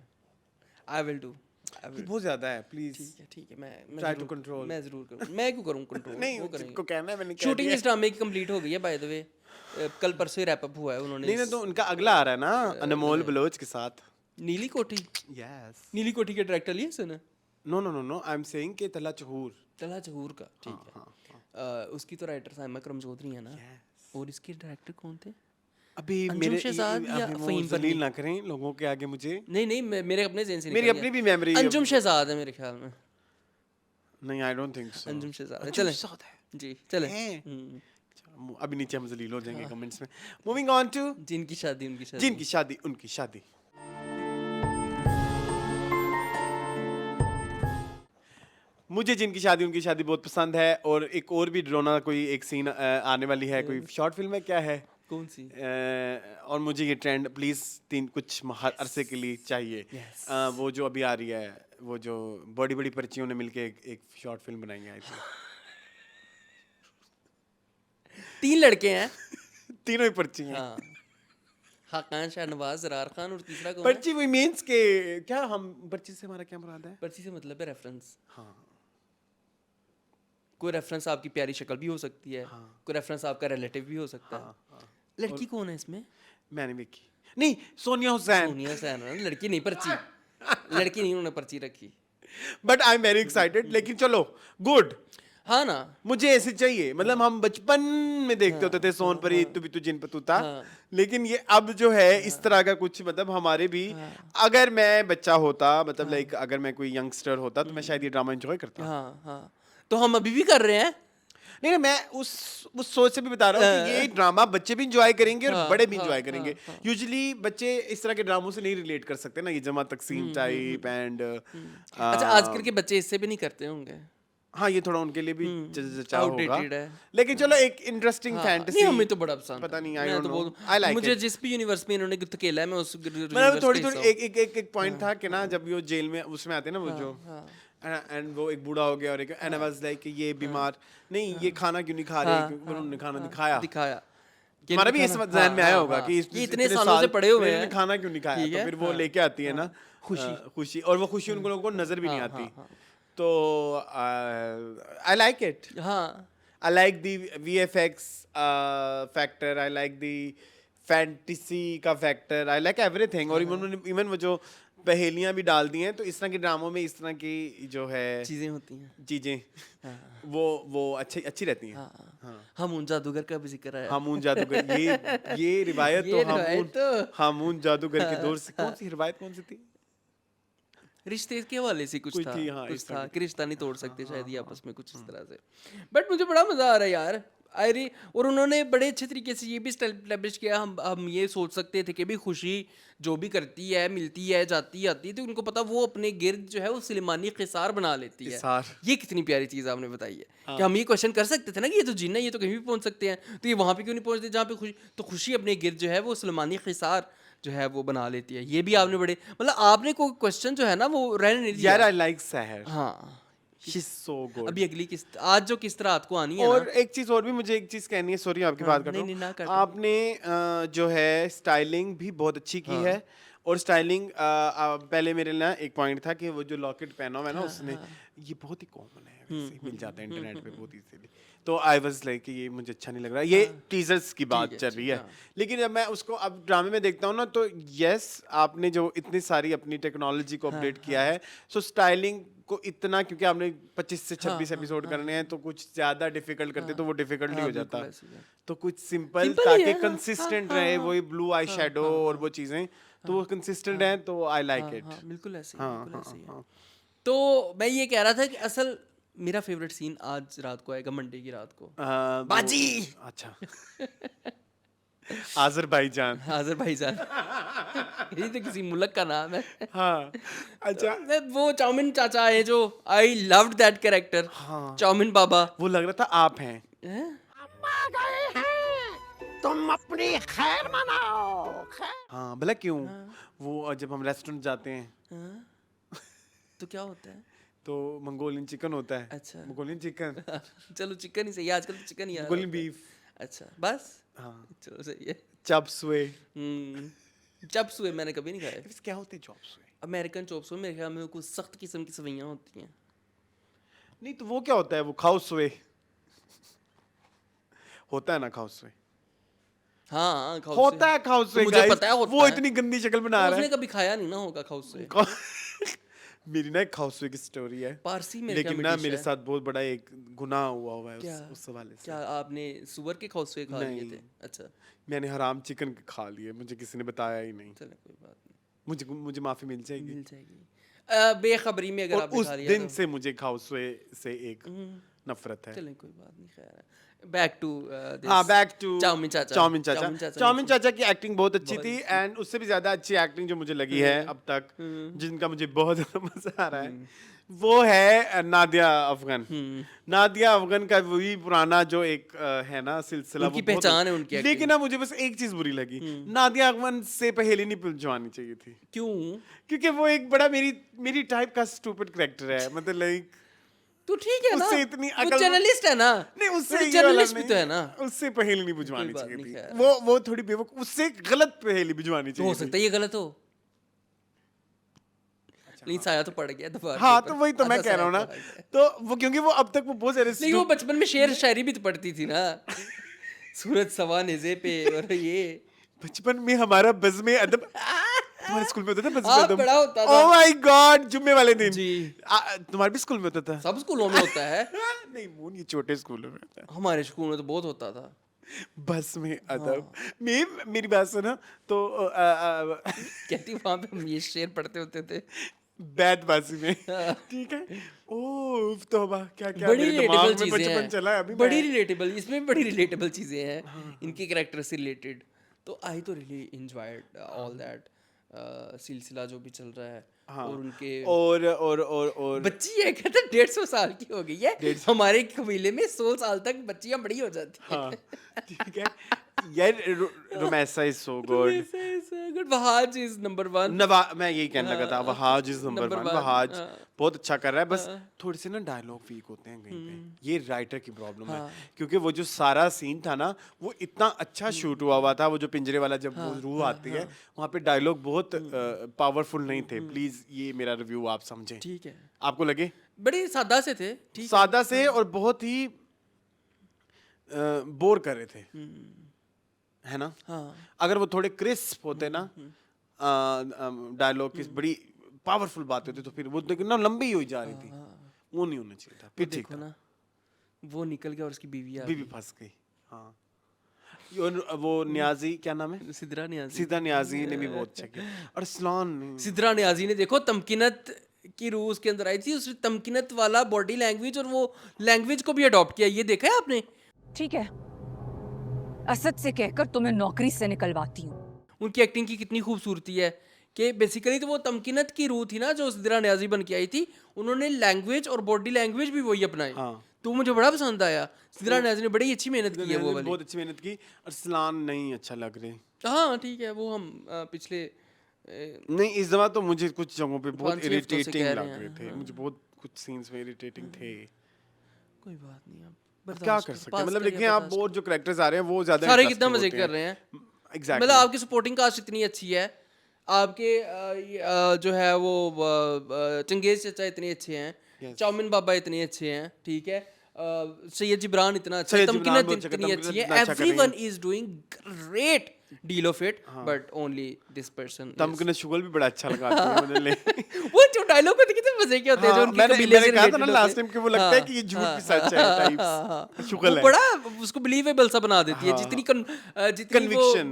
आई विल डू। ये बहुत ज्यादा है, प्लीज ठीक है मैं ट्राई टू जरूर कंट्रोल. मैं जरूर करूँ। मैं क्यों करूँ कंट्रोल? नहीं, वो जिसको करेंगे। कहना है मैंने कह शूटिंग दिया. इस ड्रामे की कंप्लीट हो गई है बाय द वे। कल परसों ही रैप अप हुआ है उन्होंने नहीं ना, तो उनका अगला आ रहा है ना अनमोल बलोच के साथ. नीली कोठी। यस. नीली कोठी के डायरेक्टर लिए सुना no no no no, I am saying कि तला चहूर. तला जहूर का। ठीक है उसकी तो राइटर साइमा करम चौधरी है ना। और इसके डायरेक्टर कौन थे? अभी अंजुम मेरे शहजाद या अभी वो फ़हीम जलील परवीन? ना करें लोगों के आगे मुझे. नहीं मेरे अपने ज़हन से मेरी निकल अपनी गया। भी मेमोरी. अंजुम शहजाद है मेरे ख्याल में। नहीं, I don't think so. Anjum Shahzad है। अंजुम चलें शहजाद है. जी चलें। अच्छा, अभी नीचे हम जलील हो जाएंगे कमेंट्स में. मूविंग ऑन टू जिनकी शादी उनकी शादी। जिनकी शादी उनकी शादी. मुझे जिनकी शादी उनकी शादी बहुत पसंद है. और एक और भी ड्रोना कोई एक सीन आने वाली है. कोई शॉर्ट फिल्म है, क्या है? कौन सी? और मुझे ये ट्रेंड प्लीज कुछ अरसे के लिए चाहिए. वो जो अभी आ रही है, वो जो बड़ी बड़ी पर्चियों ने मिलके एक शॉर्ट फिल्म बनाई है. 3 लड़के हैं। तीनों ही पर्ची हैं. हाँ हाकान शाहनवाज जरार खान और तीसरा कौन है? पर्ची वही मीन्स के क्या, हम पर्ची से हमारा क्या मुराद है? पर्ची से मतलब है रेफरेंस। हाँ. कोई रेफरेंस आपकी प्यारी शक्ल भी हो सकती है। कोई रेफरेंस आपका रिलेटिव भी हो सकता है। लड़की कौन है इसमें? मैंने भी की. नहीं, सोनिया हुसैन. सोनिया हुसैन है ना, लड़की नहीं पर्ची। लड़की नहीं उन्होंने पर्ची रखी। But I am very excited. लेकिन चलो गुड. हाँ ना मुझे ऐसे चाहिए. मतलब हम बचपन में देखते होते थे सोनपरी तू भी तू जिन पर तू था. लेकिन ये अब जो है इस तरह का कुछ, मतलब हमारे भी, अगर मैं बच्चा होता, मतलब लाइक अगर मैं कोई यंगस्टर होता तो मैं शायद ये ड्रामा एंजॉय करता. हाँ तो हम अभी भी कर रहे हैं। नहीं, मैं उस सोच से भी बता रहा हूँ कि ये ड्रामा बच्चे भी इंजॉय करेंगे और बड़े भी इंजॉय करेंगे. यूजुअली बच्चे इस तरह के ड्रामों से नहीं रिलेट कर सकते ना, ये जमा तकसीम टाइप एंड. अच्छा आजकल के बच्चे इससे भी नहीं करते होंगे। हाँ, ये थोड़ा उनके लिए भी चाव होगा. Outdated है। लेकिन चलो एक इंटरेस्टिंग फैंटेसी. नहीं हमें तो बड़ा पसंद पता है। नहीं, आई मैं डोंट तो नो, बहुत- आई लाइक मुझे इट. जिस भी यूनिवर्स में इन्होंने धकेला है मैं उस मतलब यूनिवर्स थोड़ी का थोड़ी हिस्सा हूँ। एक पॉइंट था कि ना, जब वो जेल में उसमें आते हैं ना वो जो, एंड वो एक बूढ़ा हो गया और एक एंड आई वाज लाइक ये बीमार नहीं, ये खाना क्यों नहीं खा रहे, क्योंकि उन्होंने खाना दिखाया. कि हमारा भी इनको इस खाना- ध्यान में आया हाँ, होगा हाँ, कि इतने सालों से पड़े हुए इन्होंने हैं। खाना क्यों नहीं खाया. ठीक तो है, फिर वो लेके आती है ना खुशी. और वो खुशी उन लोगों को नजर भी नहीं आती. तो आई लाइक इट. हाँ I like the VFX factor. I like the fantasy का factor. I like everything. और even वो जो पहेलियां भी डाल दी हैं, तो इस तरह के ड्रामों में इस तरह की जो है चीजें होती हैं। चीजें वो अच्छी रहती हैं. हामून जादूगर का भी जिक्र है। हामून जादूगर, ये रिवायत ये तो रिवायत हामून जादूगर के दौर से. कौन सी रिवायत, कौन सी थी? रिश्ते के हवाले से कुछ कोई था. थी, हाँ, कुछ इस तरह था की. कि रिश्ता नहीं तोड़ सकते शायद ये आपस में कुछ इस तरह से. बट मुझे बड़ा मजा आ रहा है यार. और उन्होंने बड़े अच्छे तरीके से ये भी एस्टैब्लिश किया. हम ये सोच सकते थे कि भी खुशी जो भी करती है, मिलती है, जाती आती है, तो उनको पता वो अपने गिर्द जो है वो सिलेमानी ख़िसार बना लेती है. इसार. ये कितनी प्यारी चीज़ आपने बताई है कि हम ये क्वेश्चन कर सकते थे ना कि ये तो जिन्न है, ये तो कहीं भी पहुंच सकते हैं, तो ये वहाँ पे क्यों नहीं पहुंचते जहाँ पे खुशी. तो खुशी अपने गिर्द जो है वो सिलेमानी ख़िसार जो है वो बना लेती है. ये भी आपने बड़े, मतलब आपने कोई क्वेश्चन जो है ना वो रहने नहीं दिया. यार आई लाइक सहर. हाँ She's so good. अभी अगली किस्त आज जो किस्त रात को आनी है और ना. एक चीज और भी, मुझे एक चीज कहनी है. सॉरी आपकी बात कर रहा नहीं, ना हूँ. काटो। आपने जो है स्टाइलिंग भी बहुत अच्छी की है. और स्टाइलिंग पहले मेरे ना एक पॉइंट था कि वो जो लॉकेट पहना हुआ है ना उसने, ये बहुत ही कॉमन है, वैसे मिल जाता है इंटरनेट पे बहुत इजीली. तो आई वाज लाइक ये मुझे अच्छा नहीं लग रहा. ये टीजर्स की बात चल रही है. लेकिन जब मैं उसको अब ड्रामे में देखता हूँ ना, तो यस आपने जो इतनी सारी अपनी टेक्नोलॉजी को अपडेट किया है, सो स्टाइलिंग को इतना, क्योंकि आपने 25 से 26 एपिसोड करने हैं, तो कुछ ज्यादा डिफिकल्ट करते तो वो डिफिकल्ट नहीं हो जाता. तो कुछ सिंपल ताकि कंसिस्टेंट रहे, वही ब्लू आई शेडो और वो चीजें, तो वो कंसिस्टेंट हैं, तो आई लाइक इट. बिल्कुल ऐसे ही. तो मैं ये कह रहा था कि असल मेरा फेवरेट सीन आज रात को आएगा, मंडे की रात को. बाजी. अच्छा. आज़रबाईजान। आज़रबाईजान ये तो किसी मुल्क का नाम है। हाँ, अच्छा। वो चाउमिन चाचा है जो I loved that character, chowmein बाबा। वो लग रहा था आप हैं। हैं? तुम अपनी खैर मनाओ। हाँ, भला क्यों? वो जब हम रेस्टोरेंट जाते हैं हाँ? तो क्या होता है? तो मंगोलियन चिकन होता है। अच्छा। मंगोलियन चिकन, चलो चिकन ही सही है, आजकल तो चिकन ही आ रहा मंगोलियन होता है। बीफ, अच्छा बस, हाँ, चलो सही है। चॉप्सुए। चप्स हुए मैंने कभी नहीं खाए। इस क्या होते हैं चॉप्सुए? अमेरिकन चॉप्स हुए मेरे ख्याल में कुछ सख्त किस्म की सवैयाँ होती हैं। नहीं तो वो क्या होता है? वो खाउसुए होता है ना, खाउसुए हाँ खाउस होता है, खाउसुए मुझे guys। पता है होता वो है। इतनी गंदी शक्ल बना रहा उसने है। कभी खाया नहीं ना होगा खाउस से। मेरी ना एक खाउसुए की स्टोरी है, पारसी मेरे ख्याल लेकिन में ना डिश मेरे है। साथ बहुत बड़ा एक गुनाह हुआ है क्या? उस हवाले से। क्या आपने सुअर के खाउसवे खा लिए नहीं। थे? अच्छा मैंने हराम चिकन के खा लिए, मुझे किसी ने बताया ही नहीं। चलो कोई बात नहीं, मुझे माफी मिल जाएगी। मिल जाएगी। बेखबरी में अगर और आपने उस खा लिया दिन तो से मुझे खाउसुए से एक नफरत है। चलें कोई बात नहीं, खैर है। बैक टू हाँ, बैक टू चाउमिन चाचा। चाउमिन चाचा। चाउमिन चाचा चाउमिन ने- चाचा की एक्टिंग बहुत अच्छी बहुत थी, अच्छी। एंड उससे भी ज्यादा अच्छी एक्टिंग जो मुझे लगी है अब तक, जिनका मुझे बहुत ज्यादा मजा आ रहा है, वो है नादिया अफगन। नादिया अफगन का वही पुराना जो एक है ना सिलसिला, उनकी वो बहुत- पहचान है उनकी acting। लेकिन ना मुझे बस एक चीज बुरी लगी, नादिया अफगन से पहेली नहीं पूछवानी चाहिए थी, क्यों? क्योंकि वो एक बड़ा मेरी टाइप का स्टूपिड कैरेक्टर है, मतलब लाइक तो ठीक है ना, उससे इतनी वो अकल- जर्नलिस्ट है ना, नहीं, उससे थोड़ी ये वाला जर्नलिस्ट भी नहीं, तो है ना। उससे पहेली नहीं बुझवानी कोई बात चाहिए नहीं, थी, खैर। वो थोड़ी बेवकूफ, उससे गलत पहेली बुझवानी तो हो चाहिए सकता थी। है ये गलत हो, लेकिन साया तो पड़ गया दीवार हाँ, के तो ऊपर। वही तो मैं आधा कह रहा हूँ ना, साया पड़ गया। तो वो क्योंकि वो अब तक वो बहुत सारे नहीं वो बचपन में शेर शायरी भी तो पढ़ती थी ना, सूरज सवा नेज़े पे, और ये बचपन में हमारा बज़्म अदब तुम्हारे स्कूल में होता था बज़्म हाँ, अदब? बड़ा होता था। ओह माय गॉड, जुम्मे वाले दिन जी। तुम्हारे भी स्कूल में होता था? सब स्कूलों में होता है, नहीं मून, ये छोटे स्कूलों में होता है। हमारे स्कूल में तो बहुत होता था। बस में अदब मेरी बात सुनो तो कहती वहां पे हम ये शेर पढ़ते होते थे। बैदबाजी में, ठीक है। ओह तौबा, क्या क्या बड़ी मेरे दिमाग रिलेटेबल में चीजें बचपन हैं, चला है अभी। बड़ी मैं- रिलेटेबल, इसमें बड़ी रिलेटेबल चीजें हैं इनके कैरेक्टर से रिलेटेड। तो आई तो रियली एंजॉयड ऑल दैट सिलसिला जो भी चल रहा है। और उनके और बच्ची है, कहते 150 साल की हो गई है, हमारे कबीले में 100 साल तक बच्चियां बड़ी हो जाती हैं। हाँ, ठीक है यार, Romaisa is so good. Wahaj is number 1। मैं यही कहने लगा था, Wahaj is number number 1। one, Wahaj हाँ। बहुत अच्छा कर रहा है, बस थोड़े से ना डायलॉग वीक होते हैं कहीं पे, ये राइटर की प्रॉब्लम है, क्योंकि वो जो सारा सीन था ना वो इतना अच्छा शूट हुआ था, वो जो पिंजरे वाला जब वो रूह आती है वहाँ पे डायलॉग बहुत पावरफुल नहीं थे। प्लीज ये मेरा रिव्यू आप समझें, ठीक है, आपको लगे बड़ी सादा से थे, ठीक सादा से और बहुत ही बोर कर रहे थे, है ना? हाँ। अगर वो थोड़े क्रिस्प होते ना, डायलॉग की बड़ी पावरफुल बात होती, तो फिर वो देखो ना लंबी हुई जा रही थी, वो नहीं होना चाहिए था। फिर ठीक देखो था, ना, वो निकल गया और उसकी बीवी आ बीवी फंस गई। हाँ, और वो न्याजी, क्या नाम है, गई, सिद्रा नियाजी। सीधा न्याजी ने भी बहुत अच्छा किया, और सलान ने सिद्रा नियाजी ने देखो तमकीनत की रूह उसके अंदर आई थी, उसने तमकीनत वाला बॉडी लैंग्वेज और वो लैंग्वेज को भी अडॉप्ट किया, ये देखा है आपने? ठीक है, असद से कहकर तुम्हें नौकरी से निकलवाती हूँ। उनकी एक्टिंग की कितनी खूबसूरती है कि बेसिकली तो वो तमकीनत की रूह थी ना जो सिद्रा नियाजी बन के आई थी, उन्होंने लैंग्वेज और बॉडी लैंग्वेज भी वही अपनाई। हाँ। तो मुझे बड़ा पसंद आया, सिद्रा नियाजी ने बड़ी अच्छी मेहनत की है वो वाली। बहुत अच्छी मेहनत की, और सलान नहीं अच्छा लग रहे। हाँ ठीक है, वो हम पिछले नहीं, इस दफा तो मुझे कुछ जगहों पे बहुत 5-6 हफ्तों से इरिटेटिंग कह लग रहे रहे हैं, थे, मुझे बहुत कुछ सीन्स में इरिटेटिंग थे। कोई बात नहीं, अब क्या कर सकते हैं, मतलब देखिए आप, और जो कैरेक्टर्स आ रहे हैं वो ज्यादा सारे कितना interesting मजे होते कर रहे हैं। एग्जैक्टली। मतलब आपकी सपोर्टिंग कास्ट इतनी अच्छी है, आपके जो है वो चंगेज चाचा इतने अच्छे हैं, चाउमिन बाबा इतने अच्छे हैं, ठीक है, सैयद जिब्रान इतना अच्छा है, सैयद जिब्रान तमकीनत बहुत अच्छा इतनी कर- अच्छी है, तमकीनत अच्छा कर रही everyone is doing great deal of it, but only this person. तमकन शुगल भी बड़ा अच्छा लगा मुझे ले। वो जो डायलॉग होते कितने मजे के होते हैं, जो हाँ, उनके मैंने कबीले से कहा था ना related लास्ट होते टाइम हैं। कि वो लगता है कि ये झूठ भी सच है टाइप्स, शुगल वो है। बड़ा उसको बिलीवेबल सा बना देती है, जितनी Conviction।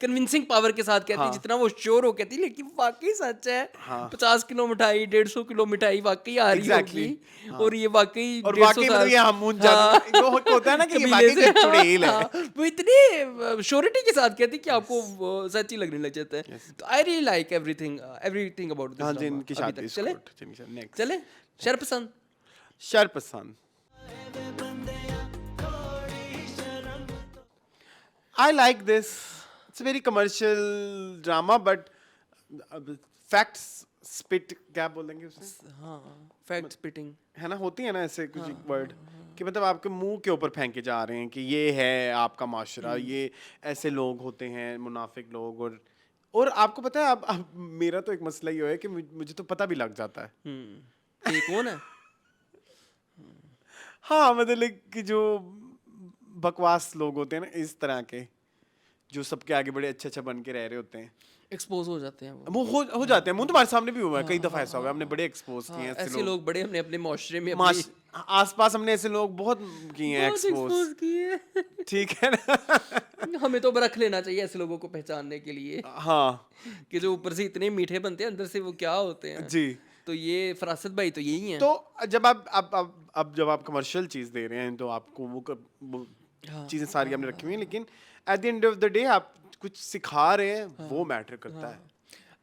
कन्विंसिंग पावर के साथ कहती है, जितना वो श्योर हो कहती है, लेकिन वाकई सच है। 50 किलो मिठाई, 150 किलो मिठाई वाकई आ रही Exactly, होगी, और ये वाकई और 150 वाकई मतलब साल- ये हमून जादू वो होता है ना कि ये कबीले वाकई से- कोई चुड़ैल है। हाँ, वो इतनी श्योरिटी के साथ कहती नहीं कि आपको सच्ची लगने लग जाता है। तो I really like everything about this हाँ ड्रामा। जिनकी अभी शादी तक चले नेक्स्ट चले शरपसंद। शरपसंद I like this. It's a very commercial drama, but facts spit क्या बोलेंगे उसे? हाँ फैक्ट स्पिटिंग। है ना, होती है ना ऐसे कुछ वर्ड कि मतलब आपके मुंह के ऊपर फेंके जा रहे हैं कि ये है आपका माशरा, ये ऐसे लोग होते हैं मुनाफिक लोग। और आपको पता है अब मेरा तो एक मसला ये है कि मुझे तो पता भी लग जाता है। ये कौन है? हाँ मतलब कि जो बकवास लोग होते हैं ना इस तरह के, जो सबके आगे बड़े अच्छा बन के रह रहे होते हैं, एक्सपोज हो जाते हैं वो। वो हो जाते हैं। मुंह तुम्हारे सामने भी हुआ है, कई दफा ऐसा हुआ है, हमने बड़े एक्सपोज किए हैं ऐसे लोग बड़े हमने अपने माशरे में आसपास हमने ऐसे लोग बहुत किए हैं एक्सपोज, किए। ठीक है ना। हमें तो रख लेना चाहिए ऐसे लोगों को पहचानने के लिए हाँ कि जो ऊपर से इतने मीठे बनते हैं अंदर से वो क्या होते हैं। जी। तो ये फरासत भाई तो यही है। तो जब आप जब आप कमर्शियल चीज दे रहे हैं तो आपको वो चीजें सारी आपने रखी हुई हैं, लेकिन at the end of the day आप कुछ सिखा रहे हैं, वो मैटर करता है।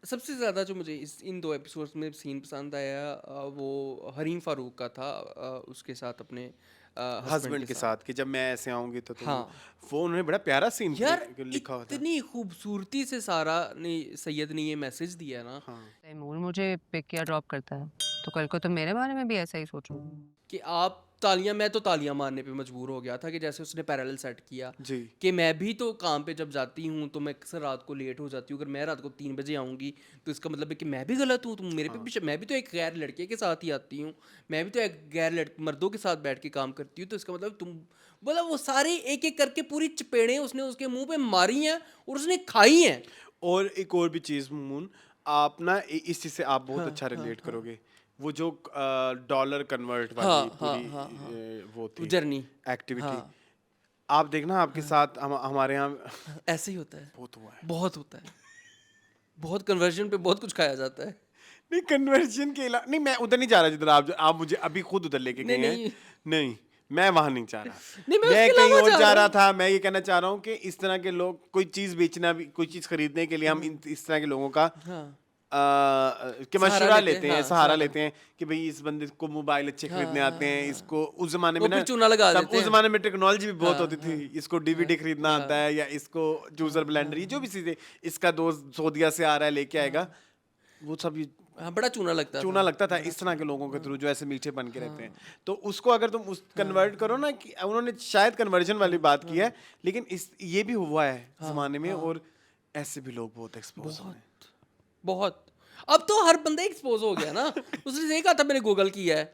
सबसे ज़्यादा जो मुझे इन 2 एपिसोड्स में सीन पसंद आया वो हरीम फारूक का था, उसके साथ अपने हस्बैंड के साथ कि जब मैं ऐसे आऊंगी तो तुम, हाँ। वो उन्होंने बड़ा प्यारा सीन यार लिखा हुआ था। इतनी खूबसूरती से सारा ने सैयद ने ये मैसेज दिया ना तैमूर मुझे पिक या ड्रॉप करता है तो कल को तुम मेरे बारे में भी ऐसा ही सोचो कि आप तालियां, मैं तो तालियां मारने पे मजबूर हो गया था कि जैसे उसने पैरेलल सेट किया जी। कि मैं भी तो काम पे जब जाती हूँ तो मैं अक्सर रात को लेट हो जाती हूँ। अगर मैं रात को 3 बजे आऊँगी तो इसका मतलब है कि मैं भी गलत हूँ, तुम मेरे पे भी, मैं भी तो एक गैर लड़के के साथ ही आती हूँ, मैं भी तो एक गैर मर्दों के साथ बैठ के काम करती हूँ, तो इसका मतलब तुम बोला वो सारे एक एक करके पूरी चपेड़ें उसने उसके मुंह पे मारी हैं और उसने खाई हैं। और एक और भी चीज मून, आप ना इस चीज से आप बहुत अच्छा रिलेट करोगे, वो जो डॉलर कन्वर्ट वाली पूरी वो थी जर्नी एक्टिविटी, आप देखना आपके साथ हमारे यहाँ ऐसे ही होता है, बहुत हुआ है, बहुत होता है, बहुत कन्वर्जन पे बहुत कुछ खाया जाता है। नहीं कन्वर्जन के अलावा नहीं, मैं उधर नहीं जा रहा जिधर आप मुझे अभी खुद उधर लेके गए हैं, नहीं मैं वहां नहीं जा रहा। नहीं, मैं कहीं और जा रहा था। मैं ये कहना चाह रहा हूँ कि इस तरह के लोग, कोई चीज बेचना भी, कोई चीज खरीदने के लिए हम इस तरह के लोगों का कि मशवरा लेते हैं, सहारा लेते हैं कि भाई इस बंदे को मोबाइल अच्छे खरीदने आते हैं, इसको उस जमाने में ना चूना लगा देते हैं। उस जमाने में टेक्नोलॉजी भी बहुत होती थी, इसको डीवीडी खरीदना आता है या इसको जूसर ब्लेंडर, ये जो भी चीजें, इसका दोस्त सऊदीया से आ रहा है लेके आएगा, वो सब बड़ा चूना लगता था इस तरह के लोगों के थ्रू जो ऐसे मीठे बन के रहते हैं। तो उसको अगर तुम उस कन्वर्ट करो ना, कि उन्होंने शायद कन्वर्जन वाली बात की है, लेकिन ये भी हुआ है जमाने में, और ऐसे भी लोग बहुत एक्सपोज हुए हैं, बहुत। अब तो हर बंदा एक्सपोज हो गया ना। उसने यही कहा था मैंने गूगल किया है,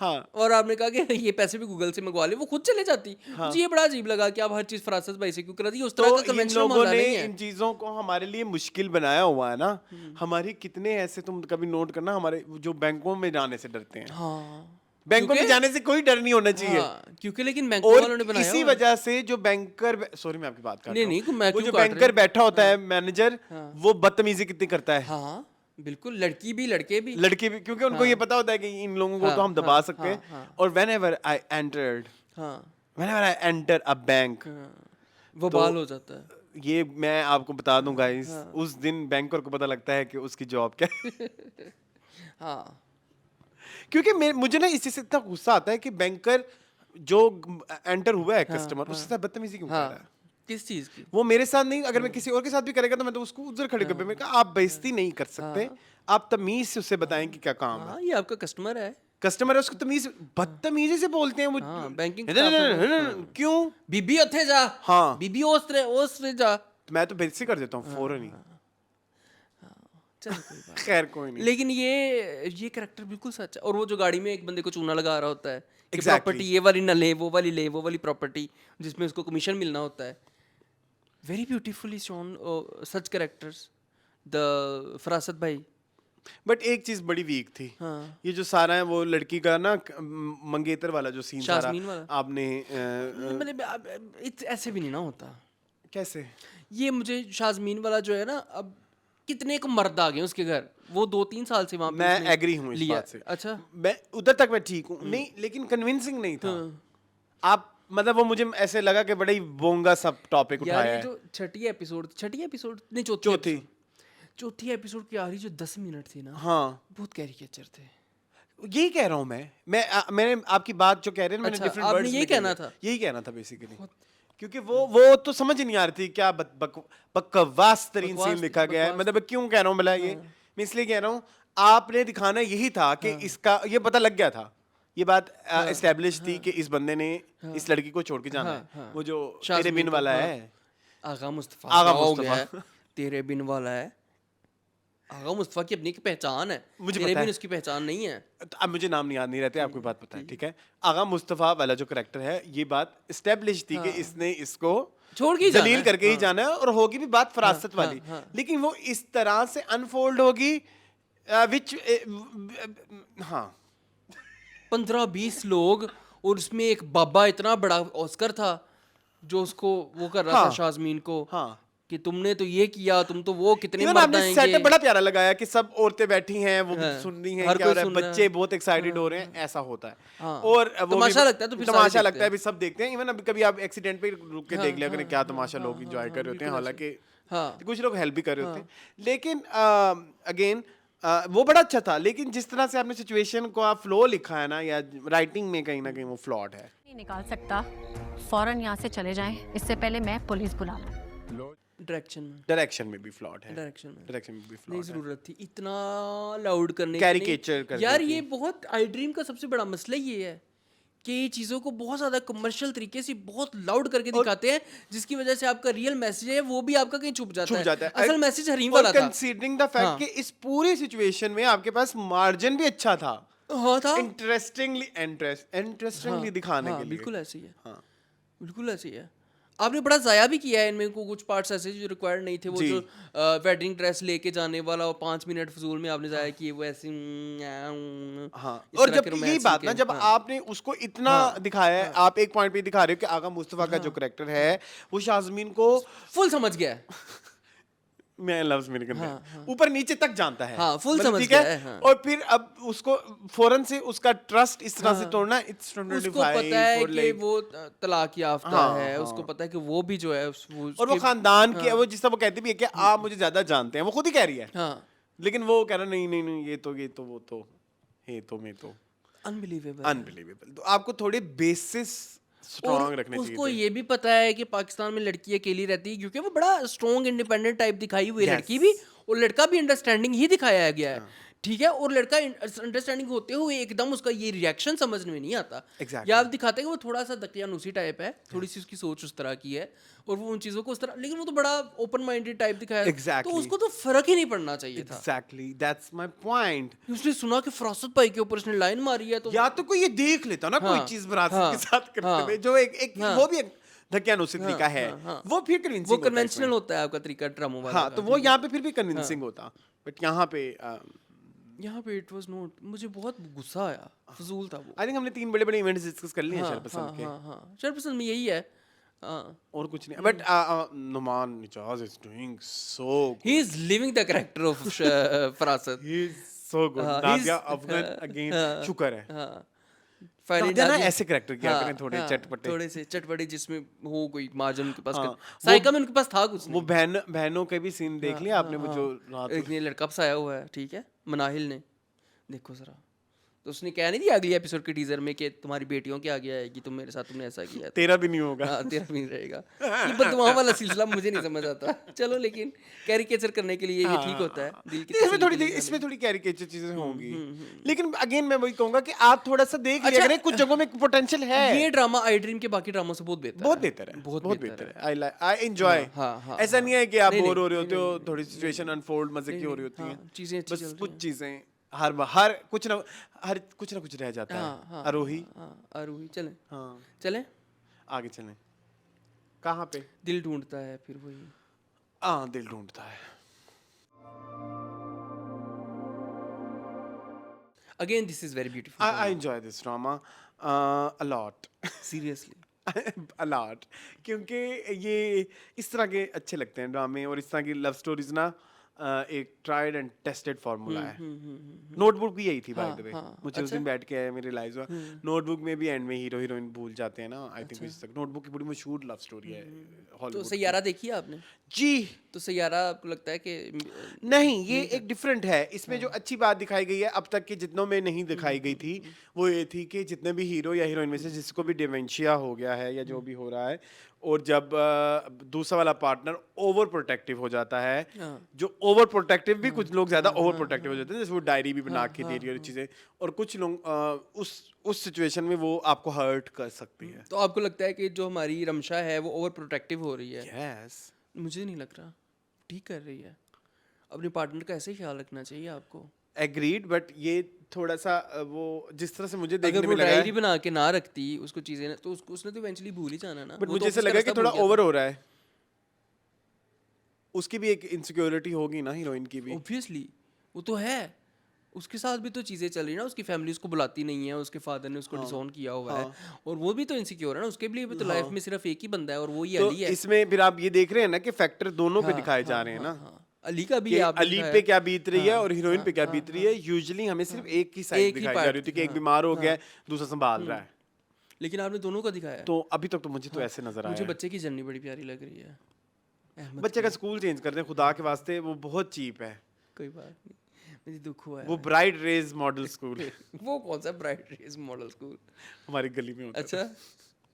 हाँ, और आपने कहा कि ये पैसे भी गूगल से मंगवा ले, वो खुद चले जाती। मुझे ये बड़ा अजीब लगा कि आप हर चीज फरासत भाई से क्यों कर दी, उस तरह का कन्वेंशनल लोगों मामला ने नहीं है। इन चीजों को हमारे लिए मुश्किल बनाया हुआ है ना। हमारे कितने ऐसे, तुम कभी नोट करना, हमारे जो बैंकों में जाने से डरते हैं, हाँ, बैंकों में जाने से कोई डर नहीं होना चाहिए। क्योंकि लेकिन बैंकों वालों ने और बनाया इसी वजह से जो बैंकर, सॉरी मैं आपकी बात कर रहा हूँ, नहीं, मैं वो क्यों जो काट रही बैंकर हूँ? बैठा होता है, मैनेजर, वो बदतमीजी कितनी करता है। हाँ बिल्कुल, लड़की भी लड़के भी, क्योंकि उनको ये पता होता है कि इन लोगों को तो हम दबा सकते हैं। और whenever I entered a bank, वो बाल हो जाता है। ये मैं आपको बता दूं गाइस, उस दिन बैंकर को पता लगता है कि उसकी जॉब क्या है। हाँ, क्योंकि मुझे ना इस चीज से इतना गुस्सा आता है कि बैंकर जो एंटर हुआ है कस्टमर, उसके साथ बदतमीजी क्यों कर रहा है। किस चीज की? वो मेरे साथ नहीं, अगर मैं किसी और के साथ भी करेगा तो मैं तो उसको उधर खड़े कर, मैं कहा आप बेइज्जती नहीं कर सकते, आप तमीज से उससे बताएं कि क्या काम है। हाँ, ये आपका कस्टमर है, कस्टमर है, उसको तमीज, बदतमीजी से बोलते हैं वो। बैंकिंग क्यों बीबी उत्थे जा, हाँ, बीबी ओस्त्रे जा, मैं तो बेइज्जती कर देता हूँ फौरन ही। चल कोई बात। खैर कोई नहीं, लेकिन ये कैरेक्टर बिल्कुल सच है। और वो जो गाड़ी में एक बंदे को चूना लगा रहा होता है कि Exactly. प्रॉपर्टी ये वाली ना ले, वो वाली प्रॉपर्टी जिसमें उसको कमीशन मिलना होता है। Very beautifully shown such characters, the Farasat भाई। बट एक चीज बड़ी वीक थी, ये जो सारा है वो लड़की का ना मंगेतर वाला जो सीन सारा आपने मतलब ऐसे भी नहीं ना होता। कैसे? ये मुझे शाज़मीन वाला जो है ना, अब कितने को मर्द आ गए उसके घर, वो 2-3 साल से वहां पे मैं एग्री हूँ इस बात से। अच्छा, मैं उधर तक मैं ठीक हूँ, नहीं लेकिन कन्विंसिंग नहीं था। आप मतलब वो मुझे ऐसे लगा कि बड़ा ही बोंगा सब टॉपिक यार उठाया ये है। जो छठी एपिसोड नहीं चौथी। चौथी एपिसोड की आखिरी जो 10 मिनट थी ना, हाँ, बहुत कैरिकेचर थे। यही कह रहा हूँ मैंने आपकी बात जो कह रहे हैं मैंने अच्छा, डिफरेंट आपने वर्ड्स यही में कही कहना है। था? यही कहना था बेसिकली, क्योंकि वो तो समझ नहीं आ रही थी क्या बकवास तरीन सीन लिखा गया है। बकवास। मतलब क्यों कह रहा हूँ भला ये, मैं इसलिए कह रहा हूँ आपने दिखाना यही था कि इसका ये पता लग गया था, ये बात एस्टेब्लिश थी कि इस बंदे ने इस लड़की को छोड़ के जाना है। वो जो तेरे शाज़मीन बिन को, वाला हाँ। है, आगा मुस्तफ़ा आगा क्या हो मुस्तफ़ा। गया है? तेरे बिन वाला है। आगा मुस्तफ़ा की अपनी की पहचान है, मुझे तेरे पता बिन है। उसकी पहचान नहीं है। तो अब मुझे नाम नहीं याद नहीं रहते, आपको बात पता है, ठीक है। आगा मुस्तफा वाला जो करेक्टर है, ये बात एस्टेब्लिश थी कि इसने इसको छोड़ के ही जाना जलील है। करके ही जाना है, और होगी भी बात फरासत वाली। लेकिन वो इस तरह से अनफोल्ड होगी विच हाँ 15-20 लोग, और उसमें एक बाबा इतना बड़ा ऑस्कर था जो उसको वो कर रहा था, हाँ। शाज़मीन को, हाँ। कि तुमने तो ये किया, तुम तो वो कितने इवन मर्द आपने आएंगे। सेटअप बड़ा प्यारा लगाया कि सब औरतें बैठी हैं, वो भी हाँ। सुन रही हैं हर क्या कोई हो रहा है, सुन रहा है। बच्चे बहुत एक्साइटेड हो रहे हैं, ऐसा होता है। हाँ। और वो तमाशा भी लगता है तो फिर सारे तमाशा देखते लगता है, हैं। भी सब देखते हैं। इवन अभी कभी आप एक्सीडेंट पे रुक के देख लिया करें, क्या तमाशा लोग एंजॉय कर रहे होते हैं, हालांकि हाँ। कुछ लोग हेल्प भी कर रहे होते हैं। लेकिन अगेन वो बड़ा अच्छा था, लेकिन जिस तरह से आपने सिचुएशन को आप फ्लो लिखा है ना, या राइटिंग में कहीं ना कहीं वो फ्लॉड है। नहीं निकाल सकता, फौरन यहाँ से चले जाएं, इससे पहले मैं पुलिस बुला लूं। डायरेक्शन में भी फ्लॉड है, डायरेक्शन में डायरेक्शन में भी नहीं फ्लॉड है। जरूरत थी इतना लाउड करने की। Caricature कर यार देती। ये बहुत आई ड्रीम का सबसे बड़ा मसला ये है कि ये चीज़ों को बहुत ज़्यादा कमर्शियल तरीके से बहुत लाउड करके दिखाते हैं, जिसकी वजह से आपका रियल मैसेज है वो भी आपका कहीं छुप जाता है। असल मैसेज हरीम वाला था। कंसीडरिंग द फैक्ट कि इस पूरी सिचुएशन में आपके पास मार्जिन भी अच्छा था, हाँ था। इंटरेस्टिंगली दिखाने के लिए। बिल्कुल ऐसे ही है। हाँ। बिल्कुल ऐसे ही है। आपने बड़ा ज़ाया भी किया है इनमें को, कुछ पार्ट्स ऐसे जो रिक्वायर्ड नहीं थे। वो जी। जो वेडिंग ड्रेस लेके जाने वाला, वो 5 मिनट फजूल में आपने ज़ाया किए, वो ऐसे हाँ, इस और तरह जब के यही रोमांस बात ना, के। जब आपने उसको इतना दिखाया है, आप एक पॉइंट पे दिखा रहे हो कि आगा मुस्तफा का जो करेक्टर है वो शाज़मीन को फुल समझ गया है। मैं लफ्ज मेरे ऊपर नीचे तक जानता है। हाँ, full मतलब समझ ठीक गया है, है, हाँ। और फिर अब उसको फौरन से उसका ट्रस्ट इस तरह से तोड़ना, इट्स उसको पता है कि वो तलाक याफ्ता है, उसको पता है कि वो भी जो है और वो खानदान के, वो जिस तरह वो कहती भी है कि आप मुझे ज्यादा जानते हैं, वो खुद ही कह रही है। हाँ, लेकिन वो कह रहा नहीं नहीं नहीं, ये तो वो तो मैं तो अनबिलीवेबल। अनबिलीवेबल। तो आपको थोड़े बेसिस स्ट्रांग रखने चाहिए उसको थे। ये भी पता है कि पाकिस्तान में लड़की अकेली रहती है, क्योंकि वो बड़ा स्ट्रॉन्ग इंडिपेंडेंट टाइप दिखाई हुई है Yes. लड़की भी, और लड़का भी अंडरस्टैंडिंग ही दिखाया गया है। ठीक है, और लड़का अंडरस्टैंडिंग होते हुए एकदम उसका ये रिएक्शन समझ में नहीं आता। Exactly. या आप दिखाते हैं कि वो थोड़ा सा दकियानूसी टाइप है, थोड़ी सी उसकी सोच उस तरह की है, और वो उन चीज़ों को उस तरह, लेकिन वो तो बड़ा ओपन माइंडेड टाइप दिखाया है। Exactly. तो उसको तो फर्क ही नहीं पड़ना चाहिए था। Exactly, that's my point. उसने सुना कि फरासत भाई के ऊपर उसने लाइन मारी है, तो या तो कोई ये देख लेता ना, कोई हाँ, चीज विरासत हाँ, के साथ करते हाँ, हुए, जो एक हाँ, वो भी एक धक्यानुसी तरीका है, वो फिर वो कन्विंसिंग कन्वेंशनल होता है आपका तरीका ड्रामो वाला हाँ, का, तो वो ठीक है? यहाँ पे फिर भी कन्विंसिंग होता, बट यहाँ पे यहाँ पे इट वाज नॉट, मुझे बहुत गुस्सा आया, फजूल था वो। आई थिंक हमने 3 बड़े बड़े इवेंट्स डिस्कस कर लिए हैं हाँ, शरपसंद के, हाँ, शरपसंद में यही है। और कुछ नहीं, but Noman Ijaz is doing so he is living the character of Farasat. He is so good. हाँ, नादिया he's- अफगान अगेन, शुक्र है। हाँ, नादिया ना ऐसे कैरेक्टर किया करें, थोड़े चटपटे, थोड़े से चटपटे, जिसमें हो कोई मार्जिन उनके पास। हाँ, साइका में उनके पास था कुछ वो नहीं। बहनों के भी सीन देख लिया आपने, वो जो रात एक ने लड़का फसाया हुआ है, ठीक है, मनाहिल ने, देखो जरा, तो उसने कह नहीं दिया अगली एपिसोड के टीजर में कि तुम्हारी बेटियों के आगे आएगी, तुम मेरे साथ तुमने ऐसा किया, तेरा भी नहीं होगा। हाँ, तेरा भी नहीं रहेगा। ये बददुआओं वाला सिलसिला मुझे नहीं समझ आता। चलो, लेकिन कैरिकेचर करने के लिए ये ठीक होता है, दिल की इसमें तसल्ली थोड़ी के लिए इसमें थोड़ी कैरिकेचर चीजें होंगी, लेकिन अगेन मैं वही कहूंगा कि आप थोड़ा सा देख लिया करें, कुछ जगहों में पोटेंशियल है। ये ड्रामा आई ड्रीम के बाकी ड्रामों से बहुत बेहतर बहुत है। बेहतर है, बहुत बेहतर है। I enjoy. हाँ, ऐसा नहीं है कि आप नहीं, बोर हो नहीं, रहे होते हो, नहीं, थोड़ी सिचुएशन अनफोल्ड मजे की हो रही होती हाँ, हैं, चीजें अच्छी चल बस रही कुछ हैं। चीजें हर कुछ ना कुछ रह जाता है। आरोही, आरोही, चले हाँ, चले, आगे चलें। कहाँ पे? दिल ढूंढता है फिर वही। हाँ, दिल ढूंढता है। Again this is very beautiful. I enjoy this drama a lot. Seriously, a lot, क्योंकि ये इस तरह के अच्छे लगते हैं ड्रामे, और इस तरह की लव स्टोरीज ना एक ट्राइड एंड टेस्टेड फार्मूला है। नोटबुक भी यही थी बाय द वे, मुझे उस दिन बैठ के आया, मेरे रियलाइज हुआ नोटबुक में भी एंड में हीरो हीरोइन भूल जाते हैं ना, आई थिंक तक नोटबुक की बड़ी मशहूर लव स्टोरी है तो हॉलीवुड सैयारा देखी है आपने? जी। तो सैयारा आपको लगता है कि नहीं, ये एक डिफरेंट है। इसमें जो अच्छी बात दिखाई गई है अब तक के जितनों में नहीं दिखाई गई थी, वो ये थी कि जितने भी हीरो या हीरोइन में से जिसको भी डिमेंशिया हो गया है या जो भी हो रहा है, और जब दूसरा वाला पार्टनर ओवर प्रोटेक्टिव हो जाता है, जो ओवर प्रोटेक्टिव भी कुछ लोग ज्यादा ओवर प्रोटेक्टिव हो जाते हैं, जैसे वो डायरी भी बना के दे रही है और चीजें, और कुछ लोग उस सिचुएशन में वो आपको हर्ट कर सकती है। तो आपको लगता है कि जो हमारी रमशा है वो ओवर प्रोटेक्टिव हो रही है? यस, मुझे नहीं लग रहा, ठीक कर रही है। अपने पार्टनर का ऐसे ही ख्याल रखना चाहिए आपको। एग्रीड, बट ये थोड़ा सा वो जिस तरह से मुझे देखने अगर वो में लगा डायरी है, बना के ना रखती उसको चीजें, तो उसने तो इवेंचुअली भूल ही जाना ना। बट वो मुझे तो ऐसा ऑफिस का लगा कि रास्ता थोड़ा भूल गया ओवर हो रहा है। उसकी भी एक इनसिक्योरिटी होगी ना, हीरोइन की था। भी। ऑब्वियसली वो तो है, उसके साथ भी तो चीजें चल रही है ना, उसकी फैमिली उसको बुलाती नहीं है, उसके फादर ने उसको डिसऑन किया हुआ है, और वो भी तो इनसिक्योर है ना, उसके लिए भी तो लाइफ में सिर्फ एक ही बंदा है और वो ही तो अली है। इसमें फिर आप ये देख रहे हैं ना कि फैक्टर दोनों पे दिखाए जा रहे हैं ना, अली का भी कि आपने अली दिखाया पे है। क्या बीत रही है और हीरोइन पे क्या बीत रही है। यूजुअली हमें सिर्फ एक ही साइड एक ही दिखाई जा part, रही होती है कि एक बीमार हो गया है, दूसरा संभाल रहा है। लेकिन आपने दोनों का दिखाया है। तो अभी तक तो मुझे तो ऐसे नजर मुझे आया। बच्चे की जर्नी बड़ी प्यारी लग रही है। अहमद बच्चे का स्कूल चेंज कर दें खुदा के वास्ते, वो बहुत चीप है। कोई बात नहीं, मुझे दुख हुआ है। वो ब्राइट रेज मॉडल स्कूल वो कौन सा ब्राइट रेस मॉडल स्कूल? हमारी गली में होता अच्छा,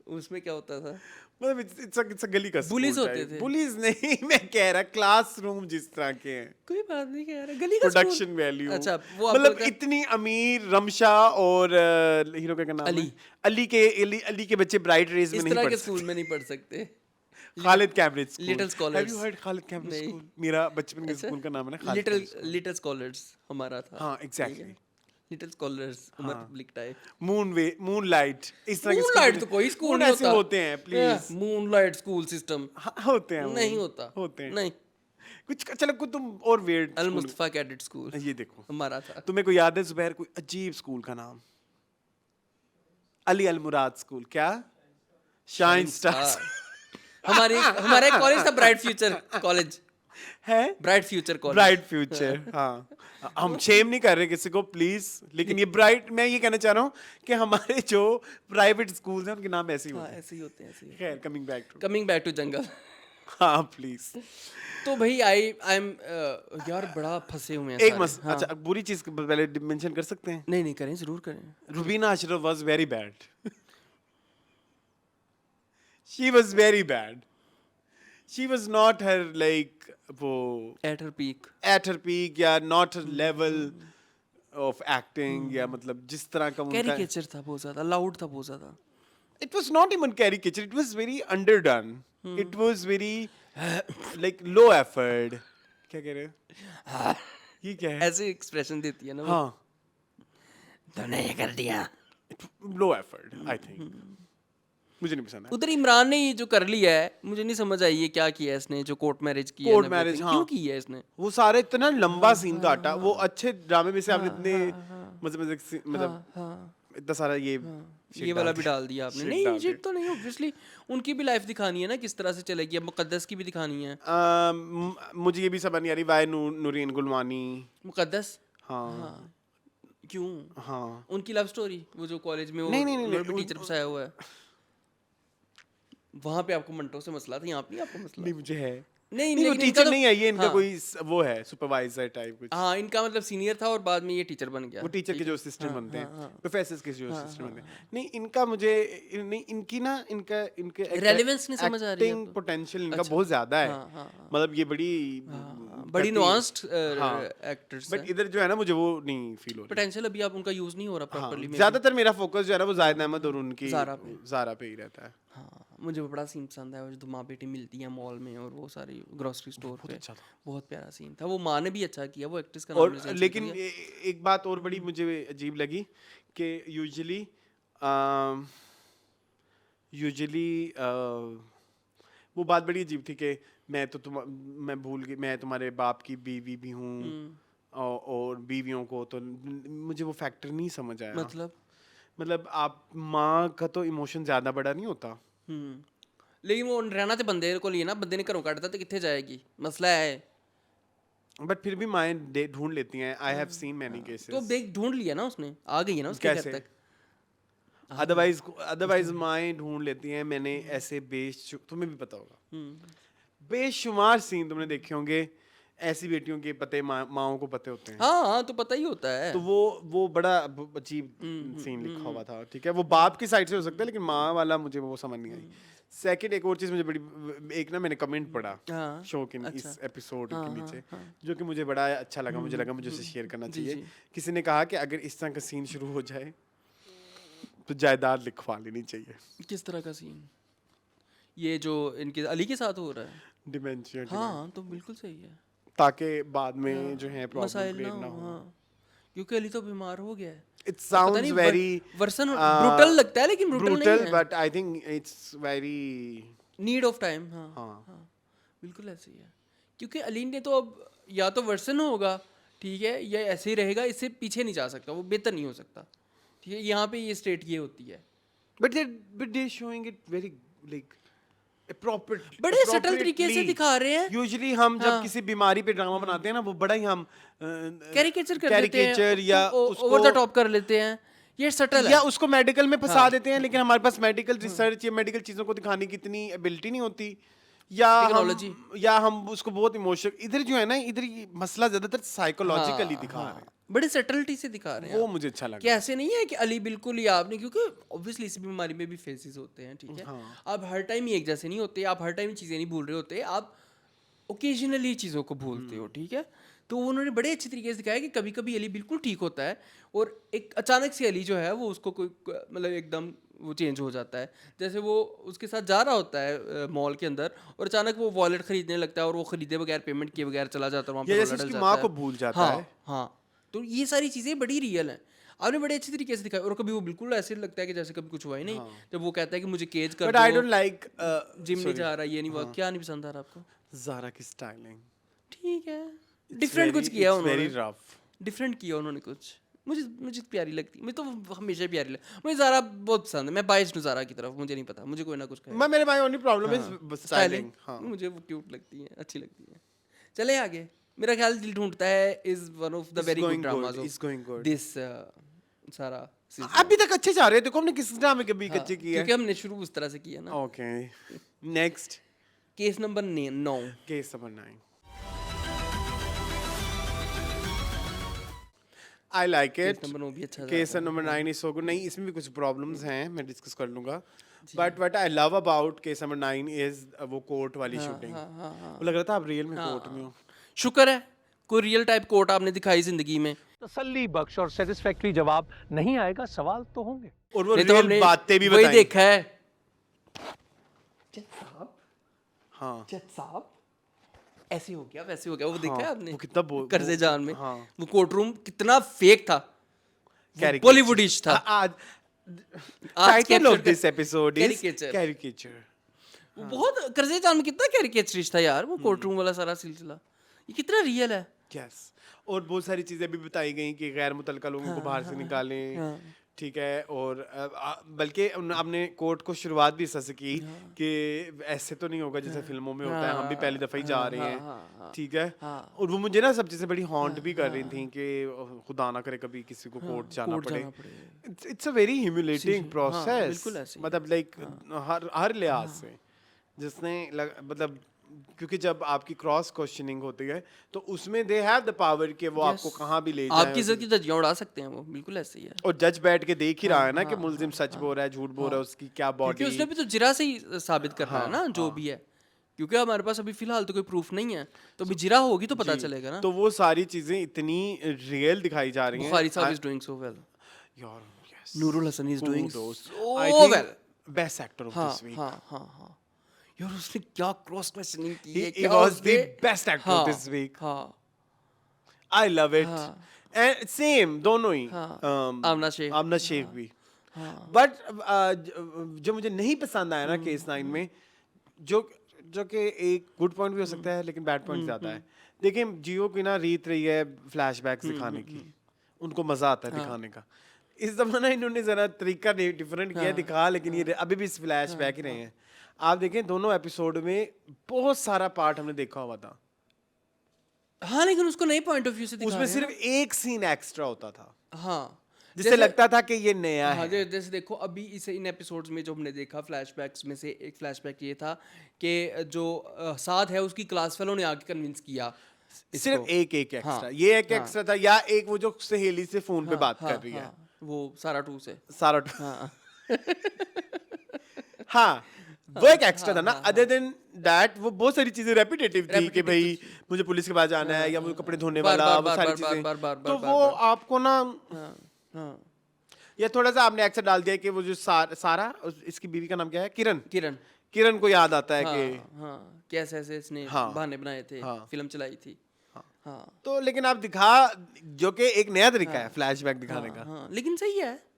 उसमें क्या होता था? मतलब इट्स अ गली का Bullies स्कूल होते टाइप। थे? बुलीज नहीं, मैं कह रहा क्लासरूम जिस तरह के हैं, कोई बात नहीं, कह रहा गली का प्रोडक्शन स्कूल। वैल्यू। अच्छा, वो आपको मतलब लगता है- इतनी अमीर रमशा और हीरो का क्या नाम अली। है, अली के बच्चे ब्राइट रेज में इस नहीं तरह पढ़ के सकते। स्कूल में नहीं पढ़ सकते। Khalid Cambridge school, Little Scholars। Have you heard Khalid Cambridge नहीं। स्कूल? मेरा बचपन के अच्छा? स्कूल का नाम है ना Khalid little Cambridge school. Little scholars हमारा था। हाँ, exactly। Little scholars Umar public type. Moonlight, इस तरह के मूनलाइट स्कूल तो कोई स्कूल मून नहीं ऐसे होता। होते हैं प्लीज। मूनलाइट स्कूल सिस्टम होते हैं वो। नहीं होता। होते हैं नहीं। कुछ। चलो कुछ तुम और वेird अल स्कूल, मुस्तफा कैडेट स्कूल ये देखो हमारा था। तुम्हें को याद है जुबैर कोई अजीब स्कूल का नाम? अली अल मुराद स्कूल, क्या शाइन स्टार्स हमारा एक कॉलेज था, ब्राइट फ्यूचर कॉलेज है, bright future college. Bright future. हाँ, हम शेम नहीं कर रहे किसी को प्लीज, लेकिन ये ब्राइट, मैं ये कहना चाह रहा हूँ कि हमारे जो प्राइवेट स्कूल्स हैं उनके नाम ऐसे ही हाँ, होते हैं। ऐसे ही होते हैं, ऐसे ही। खैर, कमिंग कमिंग बैक टू जंगल। हाँ प्लीज। तो भाई आई एम यार बड़ा फंसे हुए हैं एक सारे। हाँ। अच्छा, बुरी चीज पहले मेंशन कर सकते हैं? नहीं करें, जरूर करें। Rubina Ashraf was very bad. She was very bad. She was not her like वो at her peak. At her peak, या not her level of acting, या मतलब जिस तरह का उनका, कैरिकेचर था बहुत ज्यादा, लाउड था बहुत ज्यादा। it was not even caricature, it was very underdone, it was very like low effort। क्या कह रहे हो? ये क्या है? ऐसे एक्सप्रेशन देती है ना वो। हाँ, तूने ये कर दिया। लो एफर्ट आई थिंक, मुझे नहीं पसंद है। उधर इमरान ने ये जो कर लिया है, मुझे नहीं समझ आई ये क्या किया है इसने, जो कोर्ट मैरिज की है। Court marriage, हाँ। क्यों की है इसने? वो सारे इतना लंबा सीन काटा, वो अच्छे ड्रामे में से आपने इतने मतलब इतना सारा ये वाला भी डाल दिया आपने। नहीं, शिट तो नहीं, ऑब्वियसली उनकी भी लाइफ दिखानी है ना, किस तरह से चलेगी। अब मुकद्दस की भी दिखानी है। मुझे ये भी समझ नहीं आ रही वाई नूरीन गुलवानी। मुकद्दस हाँ क्यों? हाँ, उनकी लव स्टोरी, वो जो कॉलेज में वो नहीं, टीचर फंसाया हुआ है, वहां पे आपको मंटो से मसला था, यहाँ पे नहीं आपको मसला। नहीं मुझे है। नहीं, नहीं, वो लेकिन इनका टीचर तो- नहीं है, ये इनका हाँ। कोई वो है सुपरवाइजर टाइप कुछ। हाँ, इनका मतलब सीनियर था और बाद में ये टीचर बन गया। वो टीचर के ठीक जो है? असिस्टेंट हाँ, बनते हाँ, हैं, हाँ। प्रोफेसर्स के जो असिस्टेंट बनते हैं। नहीं, इनका मुझे नहीं, इनकी ना इनके Relevance नहीं समझ आ रही है एक्टिंग आपको? पोटेंशियल इनका अच्छा। बहुत ज्यादा है। हाँ, हाँ, हाँ। मतलब ये बड़ी बड़ी नुआंस्ड हाँ। एक्टर्स बट इधर जो है ना, मुझे वो नहीं फील हो रही। पोटेंशियल अभी आप उनका यूज नहीं हो रहा प्रॉपर्ली। ज्यादातर मेरा फोकस जो है ना वो जाहिद अहमद और उनकी ज़ारा पे ही रहता है। हाँ, मुझे वो बड़ा सीन पसंद है, वो जो माँ बेटी मिलती है मॉल में और वो सारी ग्रोसरी स्टोर पे। अच्छा था। बहुत प्यारा सीन था। वो माँ ने भी अच्छा किया, वो एक्ट्रेस का और नाम नहीं लेकिन एक बात और बड़ी मुझे अजीब लगी कि यूजुअली वो बात बड़ी अजीब थी कि मैं भूल गई, मैं तुम्हारे बाप की बीवी भी हूँ, और बीवियों को तो मुझे वो फैक्टर नहीं समझ आया। मतलब आप माँ का तो इमोशन ज्यादा बड़ा नहीं होता। लेकिन वो रहना तो बंदे को लिए ना, बंदे ने घरों कटता तो कितने जाएगी, मसला है। बट फिर भी माएँ ढूंढ लेती हैं. आई हैव सीन मैनी तो केसेस. देख ढूंढ लिया ना उसने, आ गई है ना उसके घर कैसे? तक. अदरवाइज माएँ ढूंढ लेती हैं. मैंने ऐसे तुम्हें भी पता होगा, बेशुमार सीन तुमने देखे होंगे ऐसी बेटियों के पते माओं को पते होते हैं. हाँ हाँ, तो पता ही होता है. तो वो बड़ा अजीब सीन लिखा हुआ था. ठीक है, वो बाप की साइड से हो सकता है, लेकिन माँ वाला मुझे वो समझ नहीं आई. सेकंड एक और चीज मुझे बड़ी, एक ना मैंने कमेंट पढ़ा हाँ, शो के इस एपिसोड के नीचे, जो कि मुझे बड़ा अच्छा लगा. मुझे लगा मुझे उसे शेयर करना चाहिए. किसी ने कहा कि अगर इस तरह का सीन शुरू हो जाए तो जायदाद लिखवा लेनी चाहिए. किस तरह का सीन? ये जो इनके अली के साथ हो रहा है. डिमेंशिया, हाँ, तो बिल्कुल सही है. ताकि बाद में जो है प्रॉब्लम मसाइल क्रिएट ना ना हो. हो. हाँ, क्योंकि अली तो बीमार हो गया है. It sounds very version brutal लगता है, लेकिन ब्रूटल नहीं brutal, है. but I think it's very need of time. हाँ हाँ. हाँ, बिल्कुल ऐसे ही है. क्योंकि अली ने तो अब या तो वर्सन होगा, ठीक है, या ऐसे ही रहेगा, इससे पीछे नहीं जा सकता, वो बेहतर नहीं हो सकता. ठीक है, यहाँ पे ये स्टेट ये होती है. But they're showing it very like proper. बड़े सटल तरीके से दिखा रहे हैं. Usually हम जब किसी बीमारी पे ड्रामा बनाते हैं ना, वो बड़ा ही हम कैरिकेचर कर देते हैं, caricature या ओवर द टॉप कर लेते हैं. ये सटल या है. उसको मेडिकल में फंसा देते हैं, लेकिन हमारे पास मेडिकल रिसर्च या मेडिकल चीजों को दिखाने की इतनी एबिलिटी नहीं होती. या हम उसको बहुत इमोशनल, इधर जो है ना, इधर ये मसला ज्यादातर साइकोलॉजिकली दिखा रहे हैं. बड़े सटलिटी से दिखा रहे हैं. वो मुझे अच्छा लगा. कि ऐसे नहीं है कि अली बिल्कुल ही आपने, क्योंकि ऑब्वियसली इस बीमारी में भी फेसेस होते हैं. ठीक है, आप हर टाइम ही एक जैसे नहीं होते, आप हर टाइम चीज़ें नहीं भूल रहे होते, आप ओकेजनली चीज़ों को भूलते हो. ठीक है, तो उन्होंने बड़े अच्छे तरीके से दिखाया कि कभी कभी अली बिल्कुल ठीक होता है और एक अचानक से अली जो है वो उसको कोई मतलब एकदम वो चेंज हो जाता है. जैसे वो उसके साथ जा रहा होता है मॉल के अंदर, और अचानक वो वॉलेट खरीदने लगता है और वो खरीदे बगैर, पेमेंट किए बगैर चला जाता है वहाँ पे. जैसे उसकी माँ को भूल जाता है. हाँ, तो ये सारी चीज़ें बड़ी रियल हैं. आपने बड़े अच्छे तरीके से दिखाया. और कभी वो बिल्कुल ऐसे लगता है कि जैसे कभी कुछ हुआ ही नहीं. जब वो कहता है कि मुझे केज कर बट दो, आई डोंट लाइक जिम नहीं जा रहा, ये नहीं हुआ. क्या नहीं पसंद आ रहा आपको? ज़ारा की स्टाइलिंग. ठीक है, डिफरेंट कुछ किया उन्होंने. Very rough. डिफरेंट किया उन्होंने कुछ. मुझे प्यारी लगती है. मुझे तो हमेशा प्यारी लगती. मुझे ज़ारा बहुत पसंद है. मैं बाइस्ड हूँ ज़ारा की तरफ. मुझे नहीं पता, मुझे कोई ना कुछ कहे. मेरे भाई ओनली प्रॉब्लम इज स्टाइलिंग. हाँ, मुझे वो क्यूट लगती है, अच्छी लगती है. चले आगे. मेरा ख्याल दिल ढूंढता है is one of the very good dramas of this सारा सीजन. अभी तक अच्छे जा रहे हैं. देखो हमने किस ड्रामे के भी अच्छे किए हैं. क्योंकि हमने शुरू उस तरह से किया ना. Okay, next case number 9. Case number 9. I like it. Case number 9 भी अच्छा. Case number 9 is so good. नहीं, इसमें भी कुछ प्रॉब्लम्स हैं, मैं डिस्कस कर लूंगा. But what I love about case number 9 is वो कोर्ट वाली शूटिंग. वो लग रहा था आप रियल में कोर्ट में हो. शुक्र है कोई रियल टाइप कोर्ट आपने दिखाई जिंदगी में. तसल्ली बख्श और सेटिस्फैक्टरी जवाब नहीं आएगा, सवाल तो होंगे. और वो नहीं तो रियल हमने बातें भी वही बताई. देखा है. जज साहब, हाँ, जज साहब ऐसे हो गया, वैसे हो गया. वो देखा है आपने? वो कितना कर्जे जान में हाँ. वो कोर्ट रूम कितना फेक था. Caricature. बॉलीवुडिश था. आज आज title of capture this episode is Caricature. Caricature. वो बहुत कर्जे जान में कितना कैरिकेचरिस्ट था यार वो कोर्ट रूम वाला सारा सिलसिला. ये कितना रियल है. यस. और बहुत सारी चीजें भी बताई गई कि गैर मुतल्लिका लोगों को बाहर से निकालें. ठीक है, और बल्कि आपने कोर्ट को शुरुआत भी इस तरह से की कि ऐसे तो नहीं होगा जैसे फिल्मों में होता है, हम भी पहली दफा ही जा रहे हैं. ठीक है, और वो मुझे ना सब चीजें बड़ी हॉन्ट भी कर रही थी कि खुदा ना करे कभी किसी को कोर्ट जाना पड़े. It's a very humiliating process. मतलब लाइक हर लिहाज से जिसने मतलब, क्योंकि जब आपकी क्रॉस क्वेश्चनिंग होती है तो उसमें दे हैव द पावर कि वो आपको कहाँ भी ले जाए. आपकी इज्जत की धज्जियां उड़ा सकते हैं वो. बिल्कुल ऐसे ही है. और जज बैठ के देख ही रहा है ना कि मुल्जिम सच बोल रहा है, झूठ बोल रहा है, उसकी क्या बॉडी. क्योंकि उसने भी तो जिरा से ही साबित करना है ना जो भी है. क्योंकि हमारे पास अभी फिलहाल तो कोई प्रूफ नहीं है, तो अभी जिरा होगी तो पता चलेगा ना. तो वो सारी चीजें इतनी रियल दिखाई जा रही हैं. बुखारी साहब इज डूइंग सो वेल. यार yes, Nurul Hasan is doing so well. Best actor of this week. हाँ यार, उसने क्या क्रॉस क्वेश्चनिंग की है. He was the best actor this week. हाँ, I love it. And same दोनों ही. आमना शेख भी. बट जो मुझे नहीं पसंद आया ना केस 9 में, जो कि एक गुड पॉइंट भी हो सकता है लेकिन बैड पॉइंट ज्यादा है. देखिए जियो की ना रीत रही है फ्लैशबैक्स दिखाने की. उनको मजा आता है दिखाने का. इस जमाना इन्होंने जरा तरीका डिफरेंट किया दिखा, लेकिन ये अभी भी फ्लैशबैक ही रहे हैं. आप देखें दोनों एपिसोड में बहुत सारा पार्ट हमने देखा हुआ था. हाँ लेकिन उसको नए पॉइंट ऑफ व्यू से दिखा उसमें रहे हैं सिर्फ एक सीन एक्स्ट्रा होता था ना। हाँ जिससे जैसे- लगता था कि ये नया हाँ है। जैसे देखो अभी इसे इन एपिसोड्स में जो हमने देखा फ्लैशबैक्स में से एक फ्लैशबैक ये था कि जो साथ है उसकी क्लास फेलो ने आके कन्विंस किया सिर्फ इसको। एक एक्स्ट्रा, हाँ, ये एक हाँ, एक्स्ट्रा था, या एक वो जो सहेली से फोन पे हाँ, बात हाँ, कर रही है, हाँ, वो सारा 2 से सारा हाँ हाँ वो एक एक्स्ट्रा था ना। अदर देन दैट वो बहुत सारी चीजें रेपिटेटिव थी कि भाई मुझे पुलिस के पास जाना है, या मुझे कपड़े धोने बार- वाला, बार- वो बार- सारी बार- चीजें, बार- बार- तो बार- वो बार- आपको ना, हाँ हाँ या थोड़ा सा आपने एक्स्ट्रा डाल दिया कि वो जो सारा इसकी बीवी का नाम क्या है, किरण, किरण किरण को याद आता है हाँ कि हाँ कैसे ऐसे इसने हाँ, बहाने बनाए थे, हाँ, फिल्म चलाई थी। हाँ तो लेकिन आप दिखा, जो कि एक नया तरीका है फ्लैशबैक दिखाने का, हाँ लेकिन सही है।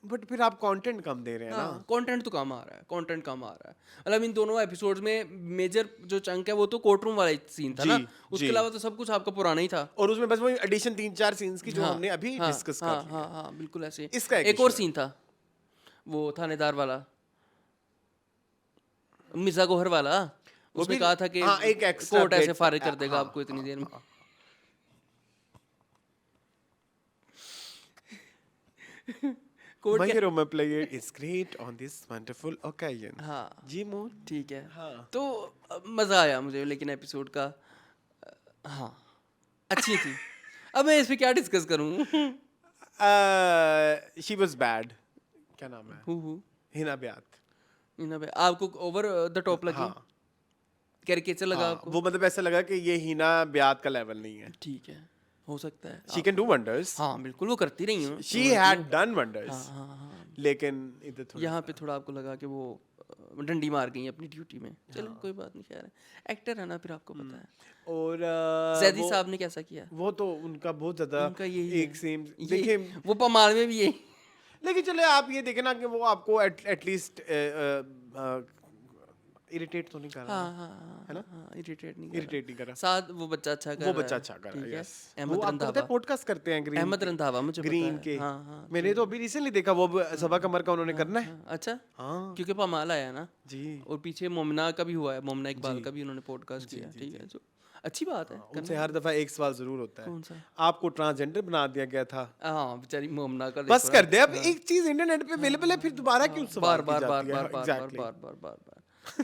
बट फिर आप कंटेंट कम दे रहे हैं ना। हाँ कंटेंट तो कम आ रहा है, कंटेंट कम आ रहा है। मतलब इन दोनों एपिसोड्स में मेजर जो चंक है वो तो कोर्ट रूम वाला सीन था ना, जी, उसके जी। अलावा तो सब कुछ आपका पुराना ही था। और उसमें बस वही एडिशन 3-4 सीन्स की जो हाँ, हमने अभी हाँ, डिस्कस हाँ, कर लिया। हाँ हाँ बिल्कुल ऐसे। इसका एक एक और issue है। सीन था वो थानेदार वाला, मिर्जा गोहर वाला, उसमें भी- कहा था कि हाँ, एक extra कोर्ट ऐसे bit, फारिग कर देगा हाँ, आपको इतनी देर में। कोर्ट My के hero player is great on this wonderful occasion. हाँ जी मोर। ठीक है। हाँ। तो मज़ा आया मुझे लेकिन एपिसोड का हाँ अच्छी थी। अब मैं इस पे क्या डिस्कस करूँ? She was bad. क्या नाम है? हु हिना ब्यात। इना भाई आपको ओवर द टॉप लगी? हाँ, कैरिकेचर लगा हाँ, आपको? वो मतलब ऐसा लगा कि ये हिना ब्यात का लेवल नहीं है। ठीक है हो सकता है। She can do wonders. हाँ बिल्कुल वो करती रही हूँ। She had done wonders. हाँ हाँ लेकिन इधर थोड़ा यहाँ पे थोड़ा आपको लगा कि वो डंडी मार गई अपनी ड्यूटी में। चलो कोई बात नहीं, खैर है एक्टर है ना, फिर आपको पता है। और जैदी वो- साहब ने कैसा किया? वो तो उनका बहुत ज्यादा उनका यही एक सेम ये- देखिए। वो पमाल में भी यही। लेकिन चले आप ये देखें ना कि वो आपको एटलीस्ट इरिटेट तो नहीं कर रहा, हाँ हाँ है ना, इरिटेट नहीं कर इरिटेट नहीं कर रहा। रहा, साथ वो बच्चा अच्छा कर वो रहा बच्चा है, अच्छा कर ठीक रहा है। है। यस, अहमद वो आपको पता है रंधावा, पॉडकास्ट करते हैं ग्रीन, अहमद रंधावा मुझे पता ग्रीन है। के। हाँ हाँ मैंने तो अभी रिसेंटली देखा वो सबा कमर का उन्होंने करना है। हाँ, अच्छा हाँ क्योंकि पमाल आया ना, जी, और पीछे मोमना का भी हुआ है, मोमना इकबाल का भी उन्होंने पॉडकास्ट किया, ठीक है, जो अच्छी बात है। उनसे हर दफा एक सवाल जरूर होता है, कौन सा? आपको ट्रांसजेंडर बना दिया गया था, हाँ बेचारी मोमना का बस देखो कर ना। दे। अब एक चीज इंटरनेट पे अवेलेबल है, फिर दोबारा क्यों सवाल बार की बार बार जाती बार है? बार बार Exactly. बार बार बार बार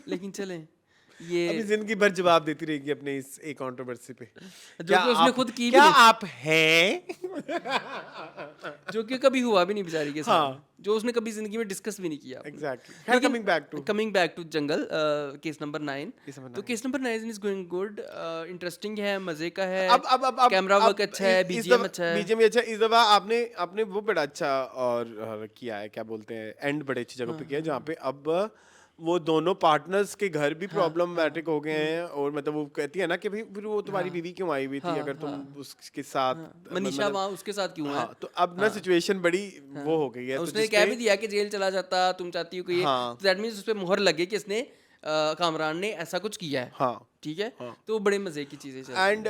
लेकिन चले अभी ये जिंदगी भर जवाब देती रहेगी अपने इस एक कंट्रोवर्सी पे, जो कि उसने खुद की भी क्या नहीं। आप हैं? जो कि कभी हुआ भी नहीं बेचारी के साथ, हाँ। जो उसने कभी जिंदगी में डिस्कस भी नहीं किया। Exactly. Coming back to coming back to jungle, case number 9। Case number तो case number 9 is going good, interesting है, मजे का है। अब कैमरा वर्क अच्छा है, बीजीएम अच्छा है। बीजीएम अच्छा। इस दफा आपने वो बड़ा अच्छा और किया है, क्या बोलते हैं, एंड बड़े अच्छी जगह पे किया है, जहाँ पे अब वो दोनों पार्टनर्स के घर भी प्रॉब्लमेटिक हो गए हैं। और मतलब वो कहती है ना कि भाई फिर वो तुम्हारी बीवी क्यों आई हुई थी अगर तुम उसके साथ मनीषा वहाँ उसके साथ क्यों है? हाँ, तो अब ना सिचुएशन बड़ी वो हो गई है। तो उसने कह भी दिया कि जेल चला जाता, तुम चाहती हो कि ये, हाँ। दैट मींस उस पे मोहर लगे कि इसने कामरान ने ऐसा कुछ किया है, हाँ, ठीक है। तो वो बड़े मजे की चीजें चल रही हैं। एंड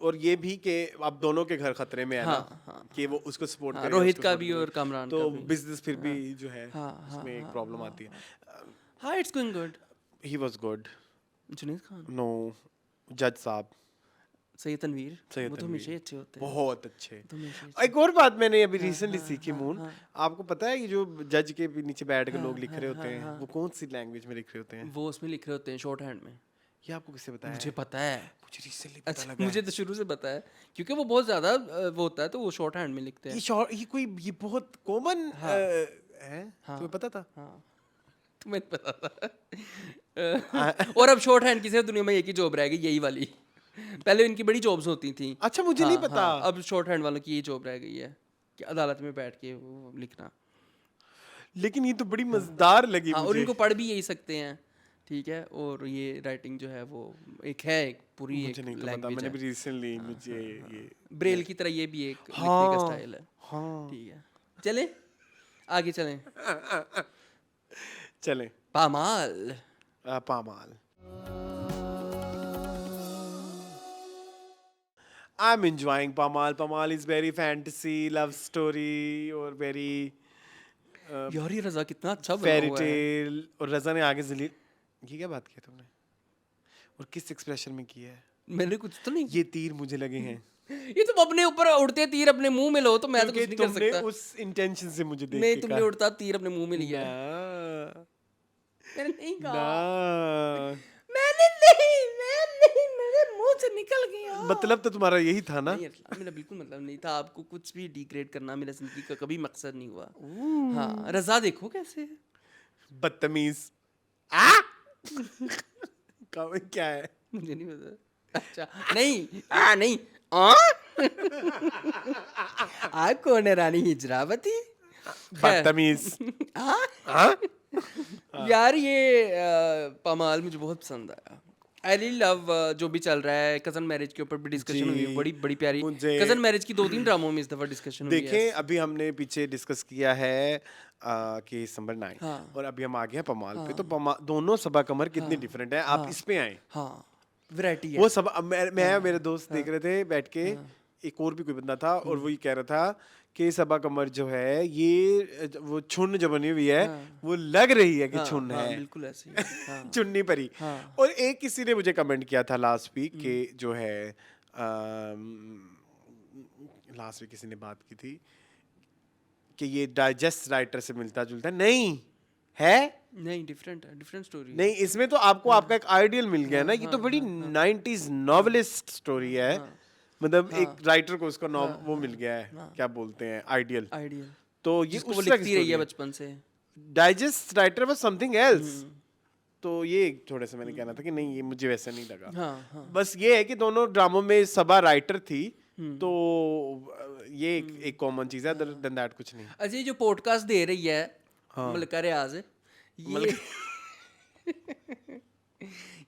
और ये भी कि अब दोनों के घर खतरे में है हाँ, ना, हाँ, कि वो उसको सपोर्ट हाँ, करेगा, रोहित उसको का support भी करेगा। और कामरान तो का भी। बिजनेस फिर भी जो है हाँ, उसमें एक प्रॉब्लम आती है। हाँ it's going good. He was good. Junaid Khan, no, जज साहब सैयद तनवीर, सैयद वो तो तनवीर। हमेशा ही अच्छे होते हैं। बहुत अच्छे। तो हमेशा ही एक और बात मैंने अभी रिसेंटली सीखी मून, आपको पता है ये जो जज के भी नीचे बैठ के लोग लिख रहे होते हैं, वो कौन सी लैंग्वेज में लिख रहे होते हैं? वो उसमें लिख रहे होते हैं शॉर्ट हैंड में। ये आपको किससे बताया? मुझे पता है। मुझे रिसेंटली पता अच्छा लगा। मुझे तो शुरू से पता है, क्योंकि वो बहुत ज्यादा वो होता है, तो वो शॉर्ट हैंड में लिखते हैं। ये बहुत कॉमन है, तुम्हें पता था? हाँ तुम्हें पता था। और अब शॉर्ट हैंड की सिर्फ दुनिया में एक ही जॉब रह गई, यही वाली। पहले इनकी बड़ी जॉब्स होती थी। अच्छा, मुझे नहीं पता। अब शॉर्ट हैंड वालों की ये जॉब रह गई है कि अदालत में बैठ के वो लिखना। लेकिन ये तो बड़ी मजेदार लगी हाँ, और मुझे। इनको पढ़ भी यही सकते हैं, ठीक है। और ये राइटिंग जो है वो एक है, एक पूरी एक मुझे नहीं तो पता, लैंग्वेज मैंने है। भी रिसेंटली मुझे ये ब्रेल की तरह ये भी एक लिखने का हाँ, स्टाइल है, हाँ। ठीक है। चले आगे चलें। चलें। पामाल। पामाल। I'm enjoying Pamal. Pamal is very fantasy, love story और very यार ये रजा कितना अच्छा बना fairy हुआ है। tale। और रजा ने आगे जलील, ये क्या बात की है तुमने? और किस एक्सप्रेशन में की है? मैंने कुछ तो नहीं ये तीर मुझे लगे हैं ये तुम अपने ऊपर उड़ते तीर अपने मुंह में लो तो मैं तो कुछ क्योंकि नहीं कर तुमने सकता उस इंटेंशन से मुझे देख नहीं के तुमने कहा उड़ता तीर अपने मुंह में लिया है ना मैंने नहीं कहा ना मैंने नहीं मेरे मुंह से निकल गया मतलब तो तुम्हारा यही था ना नहीं अरसलान, मेरा बिल्कुल मतलब नहीं था आपको कुछ भी डिग्रेड करना मेरा जिंदगी का कभी मकसद नहीं हुआ हाँ रजा देखो कैसे है बदतमीज क्या है मुझे नहीं पता अच्छा नहीं आ कौन है रानी हिजरावती बदतमीज यार ये पमाल मुझे बहुत पसंद आया आई रियली लव जो भी चल रहा है कजन मैरिज के ऊपर भी डिस्कशन हुई है बड़ी बड़ी प्यारी मुझे- कजन मैरिज की 2-3 ड्रामों में इस दफा डिस्कशन हुई है देखें अभी हमने पीछे डिस्कस किया है कि नंबर 9 हाँ। और अभी हम आ गए हैं पमाल पे तो दोनों सबा कमर कितनी डिफरेंट है आप इस पे आए हाँ वैरायटी है वो सब अब मैं मेरे दोस्त देख रहे थे बैठ के एक और भी कोई बंदा था और वो ये कह रहा था कि सबा कमर जो है ये वो चुन जो बनी हुई है वो लग रही है कि चुन हाँ, है बिल्कुल ऐसे ही हाँ। चुन्नी परी हाँ। और एक किसी ने मुझे कमेंट किया था लास्ट वीक कि जो है लास्ट वीक किसी ने बात की थी कि ये डाइजेस्ट राइटर से मिलता जुलता नहीं है नहीं डिफरेंट स्टोरी नहीं इसमें तो आपको आपका एक आइडियल मिल गया ना ये तो बड़ी 90s नॉवेलिस्ट स्टोरी है मतलब एक राइटर को उसका वो मिल गया है क्या बोलते हैं आइडियल आइडियल तो ये जिसको उस वो तरह की लिखती रही है story बचपन से digest writer was something else तो ये थोड़ा सा मैंने कहना था कि नहीं ये मुझे वैसा नहीं लगा हाँ बस ये है कि दोनों ड्रामों में सबा राइटर थी तो ये एक कॉमन चीज है अदर देन दैट कुछ नहीं अच्छा ये जो पॉडकास्ट दे रही है मलका रियाज ये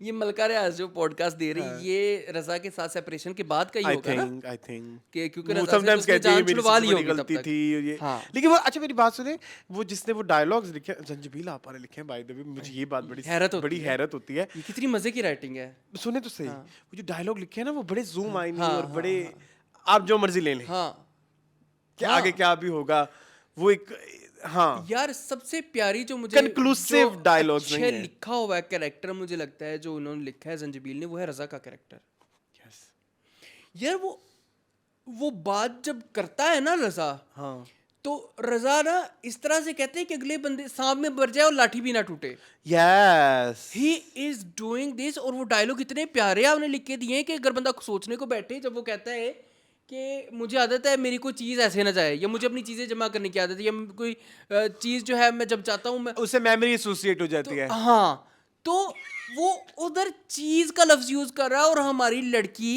ये मलका रियाज जो पॉडकास्ट दे रही है ये रजा के साथ सेपरेशन के बाद का ही आई होगा ना थिंक आई थिंक कि क्योंकि वो रजा से sometimes उसने कहती है जान मेरी छुड़वा ली सबसे बड़ी होगी तब गलती तक थी और ये हाँ। लेकिन वो अच्छा मेरी बात सुने वो जिसने वो डायलॉग्स लिखे जंजीबील आप वाले लिखे हैं बाय द वे मुझे ये बात बड़ी हैरत होती बड़ी है। हैरत होती है ये कितनी मजे की राइटिंग है सुने तो सही वो जो डायलॉग लिखे हैं ना वो बड़े जूम आइन हाँ, और हाँ, बड़े आप जो मर्जी ले लें हाँ कि आगे क्या भी होगा वो एक हाँ यार सबसे प्यारी जो मुझे Conclusive जो dialogues अच्छे नहीं है। लिखा हुआ है कैरेक्टर मुझे लगता है जो उन्होंने लिखा है जंजीबील ने वो है रजा का कैरेक्टर यार वो बात जब करता है ना रजा हाँ तो रजा ना इस तरह से कहते हैं कि अगले बंदे सांप में मर जाए और लाठी भी ना टूटे yes he is doing this और वो डायलॉग इतने प्यारे आपने लिख के दिए हैं कि अगर बंदा सोचने को बैठे जब वो कहता है कि मुझे आदत है मेरी कोई चीज़ ऐसे ना जाए या मुझे अपनी चीज़ें जमा करने की आदत है या कोई चीज़ जो है मैं जब चाहता हूँ मैं उससे मेमोरी एसोसिएट हो जाती है हाँ तो वो उधर चीज़ का लफ्ज यूज कर रहा है और हमारी लड़की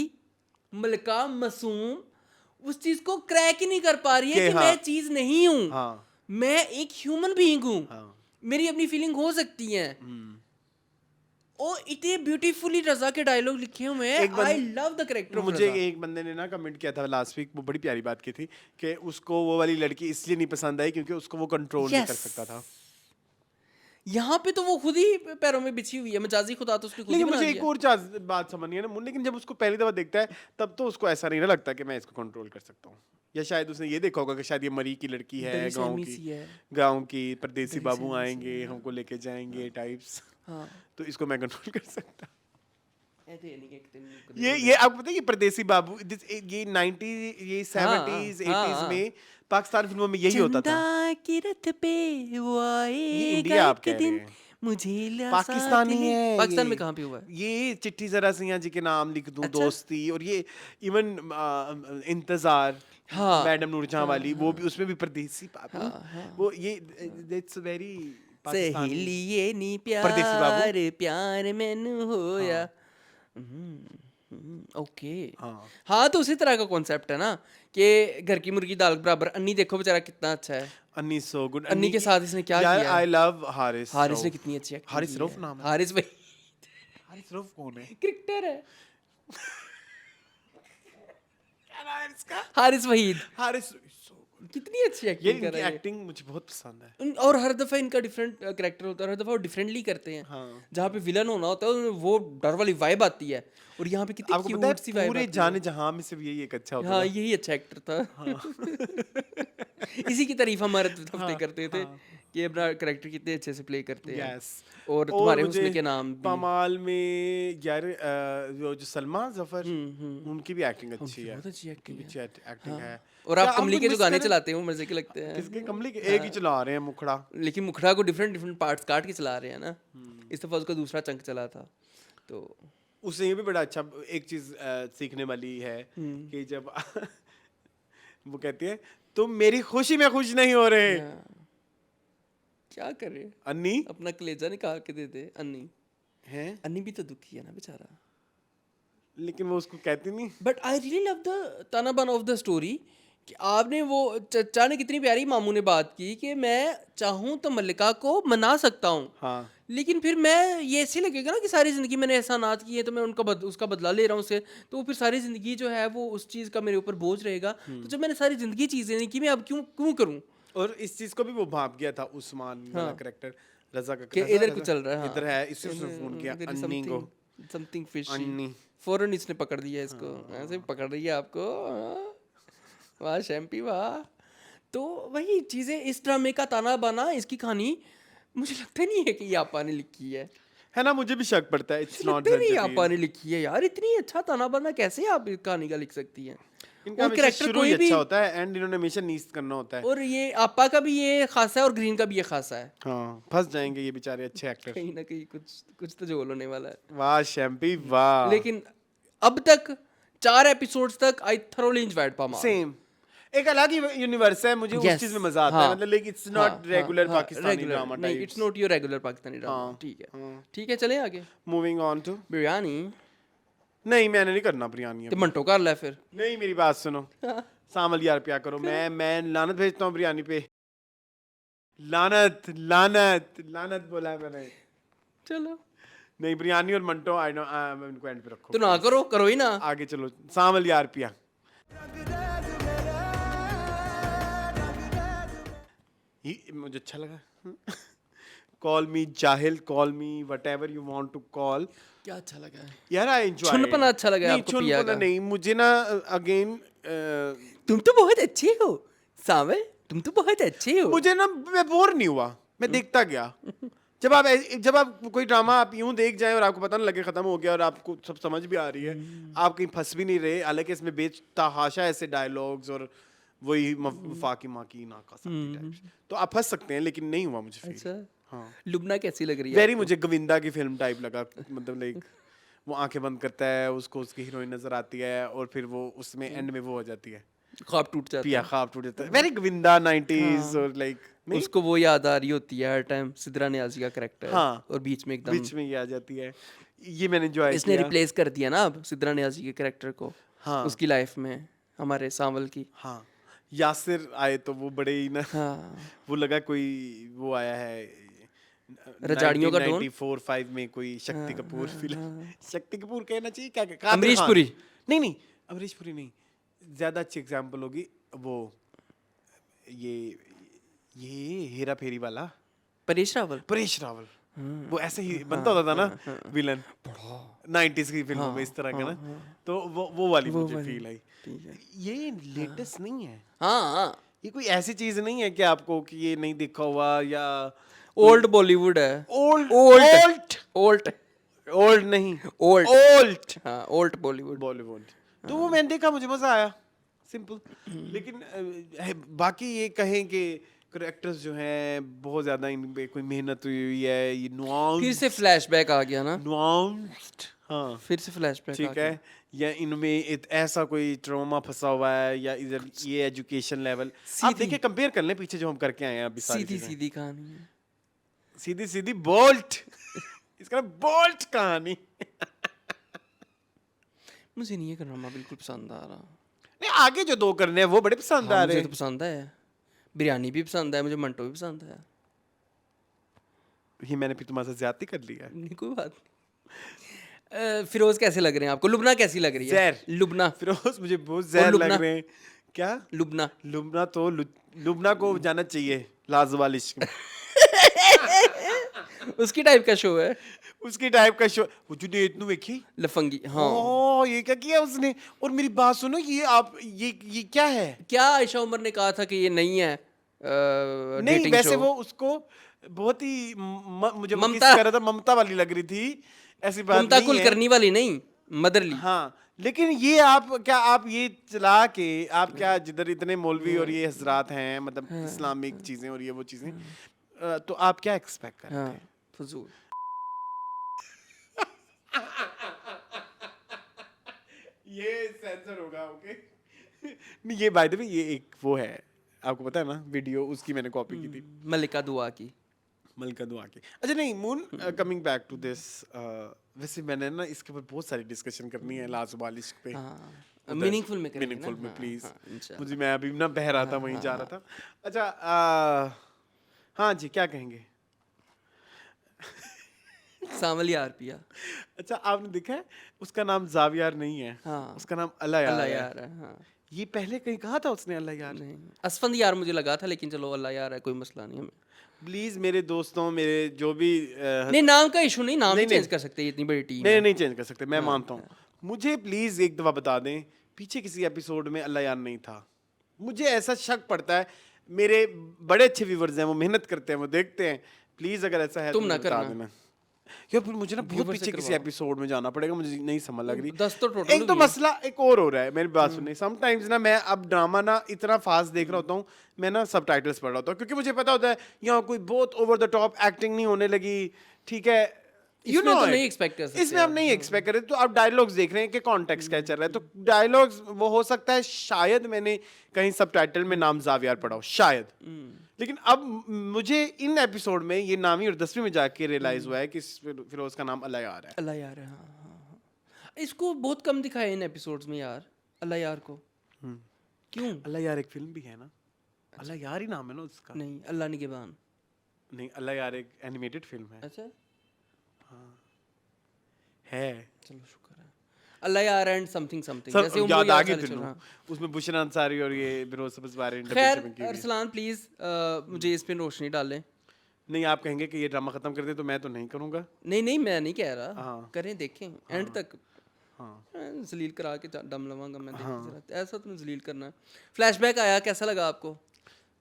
मलका मासूम उस चीज़ को क्रैक ही नहीं कर पा रही है कि हाँ। मैं चीज़ नहीं हूँ हाँ मैं एक ह्यूमन बीइंग हूँ हाँ मेरी अपनी फीलिंग हो सकती है और इतने ब्यूटीफुली रजा के डायलॉग लिखे हुए हैं आई लव द कैरेक्टर मुझे एक बंदे ने ना कमेंट किया था लास्ट वीक वो बड़ी प्यारी बात की थी कि उसको वो वाली लड़की इसलिए नहीं पसंद आई क्योंकि उसको वो कंट्रोल नहीं कर Yes. सकता था यहाँ पे तो वो खुद ही पैरों में बिछी हुई है मजाजी खुदा तो उसने खुद ही लेकिन बना मुझे दिया। एक और बात समझ नहीं है ना लेकिन जब उसको पहली दफा देखता है तब तो उसको ऐसा नहीं ना लगता कि मैं इसको कंट्रोल कर सकता हूँ या शायद उसने ये देखा होगा कि शायद ये मरी की लड़की है बड़ी गांव सहमी की सी है। गांव की परदेसी बड़ी बाबू सहमी सी आएंगे हमको लेके जाएंगे टाइप्स हाँ तो इसको मैं कंट्रोल कर सकता ऐसे नहीं कि एक दिन ये आपको पता है ये परदेसी बाबू ये 90 ये 70s 80s में पाकिस्तान फिल्मों में यही होता था चंदा की रथ पे वो ये आएगा इंडिया आप एक कह रहे दिन हैं मुझे ला पाकिस्तानी साथ ले। है पाकिस्तान ये। में कहाँ पे हुआ है ये चिट्ठी जरा सिंह जी के नाम लिख दूं अच्छा। दोस्ती और ये इवन इंतजार हाँ। मैडम नूरजहां वाली वो भी उसमें भी परदेसी बाबू वो ये इट्स वेरी पाकिस्तानी सहेलिए नी परदेसी बाबू। प्यार प्यार मैनू होया ओके हाँ तो उसी तरह का कॉन्सेप्ट है ना कि घर की मुर्गी दाल के बराबर अन्नी देखो बेचारा कितना अच्छा है अन्नी सो गुड अन्नी के साथ इसने क्या किया आई लव हारिस हारिस ने रऊफ। कितनी अच्छी एक्टिंग हारिस की रऊफ है। नाम है हारिस भाई हारिस रऊफ कौन है क्रिकेटर है हारिस वहीद हारिस कितनी अच्छी ये एक्टिंग कर इनकी रहा है एक्टिंग मुझे बहुत पसंद है और हर दफा इनका डिफरेंट कैरेक्टर होता है हर दफा वो डिफरेंटली करते हैं जहाँ पे विलन होना होता है उसमें वो डर वाली वाइब आती है और यहाँ पे कितनी आपको पता क्यूट सी है वाइब पूरे जाने जहां में सिर्फ यही एक अच्छा होता हाँ है यही अच्छा एक्टर था इसी की तारीफ हमारे हफ्ते करते थे कि अपना कैरेक्टर कितने अच्छे से प्ले करते हैं यस और तुम्हारे हुस्न के नाम भी पमाल में यार वो जो सलमा जफर उनकी भी एक्टिंग अच्छी है, बहुत अच्छी एक्टिंग है अच्छी एक्टिंग है। और क्या आप हम कमली कुछ के जो miss गाने करें? चलाते हैं वो मजे के लगते हैं किसके कमली के एक ही चला रहे हैं मुखड़ा। लेकिन मुखड़ा को डिफरेंट डिफरेंट पार्ट्स काट के चला रहे हैं ना। इस दफा उसका दूसरा चंक चला था तो उससे ये भी बड़ा अच्छा एक चीज सीखने वाली है कि जब वो कहती है तुम मेरी खुशी में खुश नहीं हो रहे। क्या करे अन्नी अपना कलेजा निकाल के दे दे अन्नी। है अन्नी भी तो दुखी है ना बेचारा। लेकिन वो उसको कहती नहीं। But I really love the तानाबाना ऑफ द स्टोरी कि आपने वो चचा ने कितनी प्यारी मामू ने बात की कि मैं चाहूँ तो मल्लिका को मना सकता हूँ हाँ लेकिन फिर मैं ये ऐसे लगेगा ना कि सारी ज़िंदगी मैंने एहसानात किए तो मैं उनका उसका बदला ले रहा हूँ उससे, तो फिर सारी ज़िंदगी जो है वो उस चीज़ का मेरे ऊपर बोझ रहेगा। तो जब मैंने सारी ज़िंदगी चीज़ें नहीं की मैं अब क्यों क्यों करूँ। और इस चीज को भी वो भाप गया था उस्मान वाला कैरेक्टर रजा का कि रजा- इधर रजा- कुछ चल रहा है इधर है इससे उसने फोन किया अन्नी को। समथिंग फिश अन्नी फौरन इसने पकड़ लिया इसको ऐसे पकड़ रही है आपको। हाँ। वाह शैम्पी वाह। तो वही चीज़ें इस ड्रामे का ताना बाना इसकी कहानी मुझे लगता नहीं है कि ये आपा ने लिखी है ना, मुझे भी शक पड़ता है। इट्स नॉट लगता नहीं आपा ने लिखी है यार। इतनी अच्छा ताना बाना कैसे आप इस कहानी का लिख सकती हैं। इनका और हमेशा कैरेक्टर शुरू ही कोई भी अच्छा होता है एंड इन्होंने हमेशा नीस करना होता है। और ये आपा का भी ये खासा है और ग्रीन का भी ये खासा है। हाँ फंस जाएंगे ये बेचारे अच्छे एक्टर। कहीं ना कहीं कुछ कुछ तो झोल होने वाला है। वाह शैम्पी वाह। लेकिन अब तक 4 एपिसोड्स तक आई थरोली एंजॉयड पामा। सेम एक अलग ही यूनिवर्स है, मुझे उस Yes, चीज में मजा आता है। हाँ, मतलब like it's not regular Pakistani drama नहीं type. It's not your regular Pakistani drama. हाँ, ठीक है हाँ। ठीक है चलें आगे। मूविंग ऑन टू बिरयानी नहीं मैंने नहीं करना बिरयानी तो अभी। मंटो कर ले फिर। नहीं मेरी बात सुनो सामल यार प्यार करो। मैं लानत भेजता हूँ बिरयानी पे। लानत लानत लानत बोला है मैंने। चलो नहीं बिरयानी और मंटो आई नो इनको एंड पे रखो। तो ना करो करो ही ना। आगे चलो सामल यार पिया। ये मुझे अच्छा लगा। कॉल मी जाहिल call me whatever you want to call. क्या अच्छा लगा है यार आई एंजॉय। छुनपना अच्छा लगा है आपको पिया का? नहीं मुझे ना अगेन तुम तो बहुत अच्छे हो सावल तुम तो बहुत अच्छे हो। मुझे ना मैं बोर नहीं हुआ, मैं देखता गया। जब आप कोई ड्रामा आप यूं देख जाएं और आपको पता ना लगे खत्म हो गया और आपको सब समझ भी आ रही है, आप कहीं फंस भी नहीं रहे। हालांकि इसमें बेतहाशा ऐसे डायलॉग्स और वही वफाकी माँ की नाकासाकी टाइप्स, तो आप फंस सकते हैं, लेकिन नहीं हुआ मुझे फील। अच्छा हाँ लुबना कैसी लग रही है वेरी मुझे गोविंदा की फिल्म टाइप लगा। मतलब लाइक वो आंखें बंद करता है, उसको उसकी हीरोइन नजर आती है और फिर वो उसमें एंड में वो हो जाती है ख्वाब टूट जाता पिया ख्वाब टूट जाता है। वेरी गोविंदा 90s और लाइक है। उसको वो याद आ रही होती है हर टाइम सिद्रा नियाज़ी का कैरेक्टर। हाँ। और बीच में एकदम बीच में ये आ जाती है। ये मैंने एंजॉय इसने किया। रिप्लेस कर दिया ना अब सिद्रा नियाज़ी के कैरेक्टर को। हाँ। उसकी लाइफ में हमारे सांवल की। हाँ यासिर आए तो वो बड़े ही ना हाँ वो लगा कोई वो आया है रजाड़ियों का टोन। 1994-5 में कोई शक्ति कपूर फिल्म। शक्ति कपूर कहना चाहिए क्या कादिर अमरीश खान। पुरी। नहीं अमरीश पुरी नहीं, ज्यादा अच्छी एग्जांपल होगी वो ये हेरा फेरी वाला परेश रावल। परेश रावल। वो ऐसे ही बनता होता था ना विलन 90s की फिल्मों में इस तरह का ना, तो वो वाली मुझे फील आई। ये लेटेस्ट नहीं है। हाँ ये कोई ऐसी चीज नहीं है कि आपको कि ये नहीं देखा हुआ या ओल्ड बॉलीवुड है। ओल्ड ओल्ड ओल्ड नहीं ओल्ड ओल्ड हाँ ओल्ड बॉलीवुड। बॉलीवुड। तो वो मैंने देखा, मुझे मजा आया सिंपल। लेकिन बाकी ये कहें कि करेक्टर्स जो हैं बहुत ज्यादा इन पे कोई मेहनत हुई है, ये फिर से फ्लैशबैक आ गया ना। नुआंस्ड। हाँ फिर से फ्लैशबैक ठीक है, या इनमें ऐसा कोई ट्रॉमा फंसा हुआ है या इधर ये एजुकेशन लेवल आप देखिए कंपेयर कर लें पीछे जो हम करके आए हैं अभी सारी सीधी चीजें। सीधी कहानी है। सीधी सीधी बोल्ट। इसका बोल्ट कहानी। मुझे नहीं ये ड्रामा बिल्कुल पसंद आ रहा। नहीं आगे जो दो करने हैं वो बड़े पसंद आ हाँ, रहे मुझे हैं। तो पसंद है। बिरयानी भी पसंद है मुझे, मंटो भी पसंद है। ये मैंने फिर तुम्हारे साथ ज्यादती कर लिया है। नहीं कोई बात नहीं। फिरोज कैसे लग रहे हैं आपको? लुबना कैसी लग रही है? जहर। लुबना फिरोज मुझे बहुत जहर लुबना? लग रहे हैं। क्या लुबना लुबना तो लुबना को जाना चाहिए लाजवाल इश्क में। उसकी टाइप का शो है। उसकी टाइप का शो वो जुने इतनु देखी। लफंगी हाँ। ओह ये क्या किया उसने। और मेरी बात सुनो, ये आप ये क्या है? क्या आयशा उमर ने कहा था कि ये नहीं है? नहीं डेटिंग वैसे शो। वो उसको बहुत ही मुझे वो किस ममता। कर रहा था, ममता वाली लग रही थी, ऐसी बात ममता नहीं है। कुलकर्णी वाली नहीं, मदरली। हाँ लेकिन ये आप ये चला के आप क्या जिधर इतने मौलवी और ये हजरात हैं, मतलब इस्लामिक चीजें और ये वो चीजें, तो आप क्या एक्सपेक्ट करते हाँ, हैं? फजूल। ये सेंसर होगा, ओके? नहीं ये बाय द वे ये एक वो है, आपको पता है ना, वीडियो उसकी मैंने कॉपी की थी, मल्लिका दुआ की। मलका दुआ की। अच्छा नहीं Moon, coming back to this, वैसे मैंने ना इसके ऊपर बहुत सारी डिस्कशन करनी है लाजुबाल इश्क पे। हाँ, मीनिंगफुल में करेंगे ना। मीनिंगफुल में हाँ, प्लीज। हाँ, इंशाल्लाह। मुझे मैं अभी ना बह रहा था, वहीं जा रहा था। अच्छा हाँ जी, क्या कहेंगे? सांवल यार पिया। अच्छा आपने देखा है उसका नाम जावियार नहीं है, हाँ। उसका नाम अल्लाह यार अल्लाह है। यार है, हाँ। ये पहले कहीं कहा था उसने अल्लाह यार? नहीं, असफंद यार मुझे लगा था, लेकिन चलो अल्लाह यार है, कोई मसला नहीं हमें। प्लीज मेरे दोस्तों, मेरे जो भी नहीं, नाम का इशू नहीं, नाम नहीं, ही चेंज नहीं। कर सकते, इतनी बड़ी टीम नहीं है। नहीं चेंज कर सकते, मैं मानता हूँ। मुझे प्लीज एक दफा बता दें, पीछे किसी एपिसोड में अल्लाह यार नहीं था। मुझे ऐसा शक पड़ता है, मेरे बड़े अच्छे व्यूवर्स हैं, वो मेहनत करते हैं, वो देखते हैं, प्लीज अगर ऐसा है तुम तो ना मुझे बता करना। देना। यार फिर मुझे ना बहुत व्यूवर से पीछे किसी करवाओ। एपिसोड में जाना पड़ेगा, मुझे नहीं समझ लग रही। 10 तो टोटल एक तो हुई है। मसला एक और हो रहा है, मेरी बात सुनिए। समटाइम्स ना मैं अब ड्रामा ना इतना फास्ट देख रहा होता हूँ, मैं ना सबटाइटल्स पढ़ रहा होता हूँ, क्योंकि मुझे पता होता है यहाँ कोई बहुत ओवर द टॉप एक्टिंग नहीं होने लगी, ठीक है? You इसमें know तो it. नहीं expect कर सकते इसमें आप आप। नहीं एक्सपेक्ट कर रहे, तो आप डायलॉग्स देख रहे हैं कि कॉन्टेक्स्ट क्या चल रहा है, तो डायलॉग्स वो हो सकता है शायद मैंने कहीं सबटाइटल में नाम जावियार पढ़ा हो शायद, लेकिन अब मुझे इन एपिसोड में ये 9वीं और 10वीं में जाके रियलाइज हुआ है कि फिरोज का नाम अल्लाह यार है। अल्लाह यार है, हाँ, हाँ, हाँ। इसको बहुत कम दिखाया इन एपिसोड्स में यार, अल्लाह यार को। क्यों? अल्लाह यार एक फिल्म भी है ना, अल्लाह यार ही नाम है ना उसका। नहीं, अल्लाह निगहबान। नहीं अल्लाह यार एक एनिमेटेड फिल्म है। अच्छा, है चलो शुक्र है। अल्लाह यार एंड समथिंग समथिंग, सर, जैसे उम्र याद आ याद गई वाले चल फिल्म, रहा। उसमें बुशरा अंसारी और ये फिरोज सब्ज़वारी ने खैर, डबल की हुई है। अरसलान प्लीज मुझे इस पे रोशनी डालें। नहीं आप कहेंगे कि ये ड्रामा खत्म कर दे तो मैं तो नहीं करूंगा। नहीं नहीं, मैं नहीं कह रहा, हाँ। करें, देखें एंड तक। हाँ जलील करा के दम लवांगा मैं, देखिए जरा, ऐसा तो जलील करना है। फ्लैशबैक आया, कैसा लगा आपको?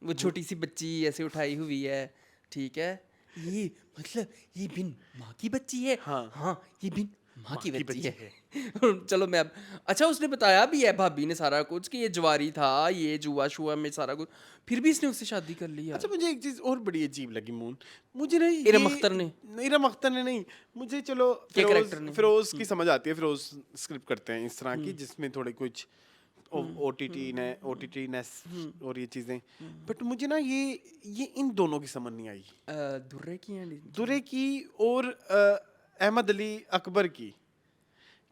वो छोटी सी बच्ची ऐसे उठाई हुई है, ठीक है, ये मतलब ये बिन माँ की बच्ची है। हाँ, ये बिन माँ की बच्ची है। चलो मैं अब, अच्छा उसने बताया भी है भाभी ने सारा कुछ कि ये जवारी था, ये जुआ शुआ में सारा कुछ, फिर भी इसने उससे शादी कर ली यार। अच्छा मुझे एक चीज और बड़ी अजीब लगी मून, मुझे ना इरम अख्तर ने। इरम अख्तर ने नहीं, मुझे चलो character ने? फिरोज की समझ आती है, फिरोज स्क्रिप्ट करते हैं इस तरह की जिसमें थोड़े कुछ ओटीटी नेस और ये चीजें, बट मुझे ना ये इन दोनों की समझ नहीं आई, दुर्रे की हैं दुरे की और अहमद अली अकबर की,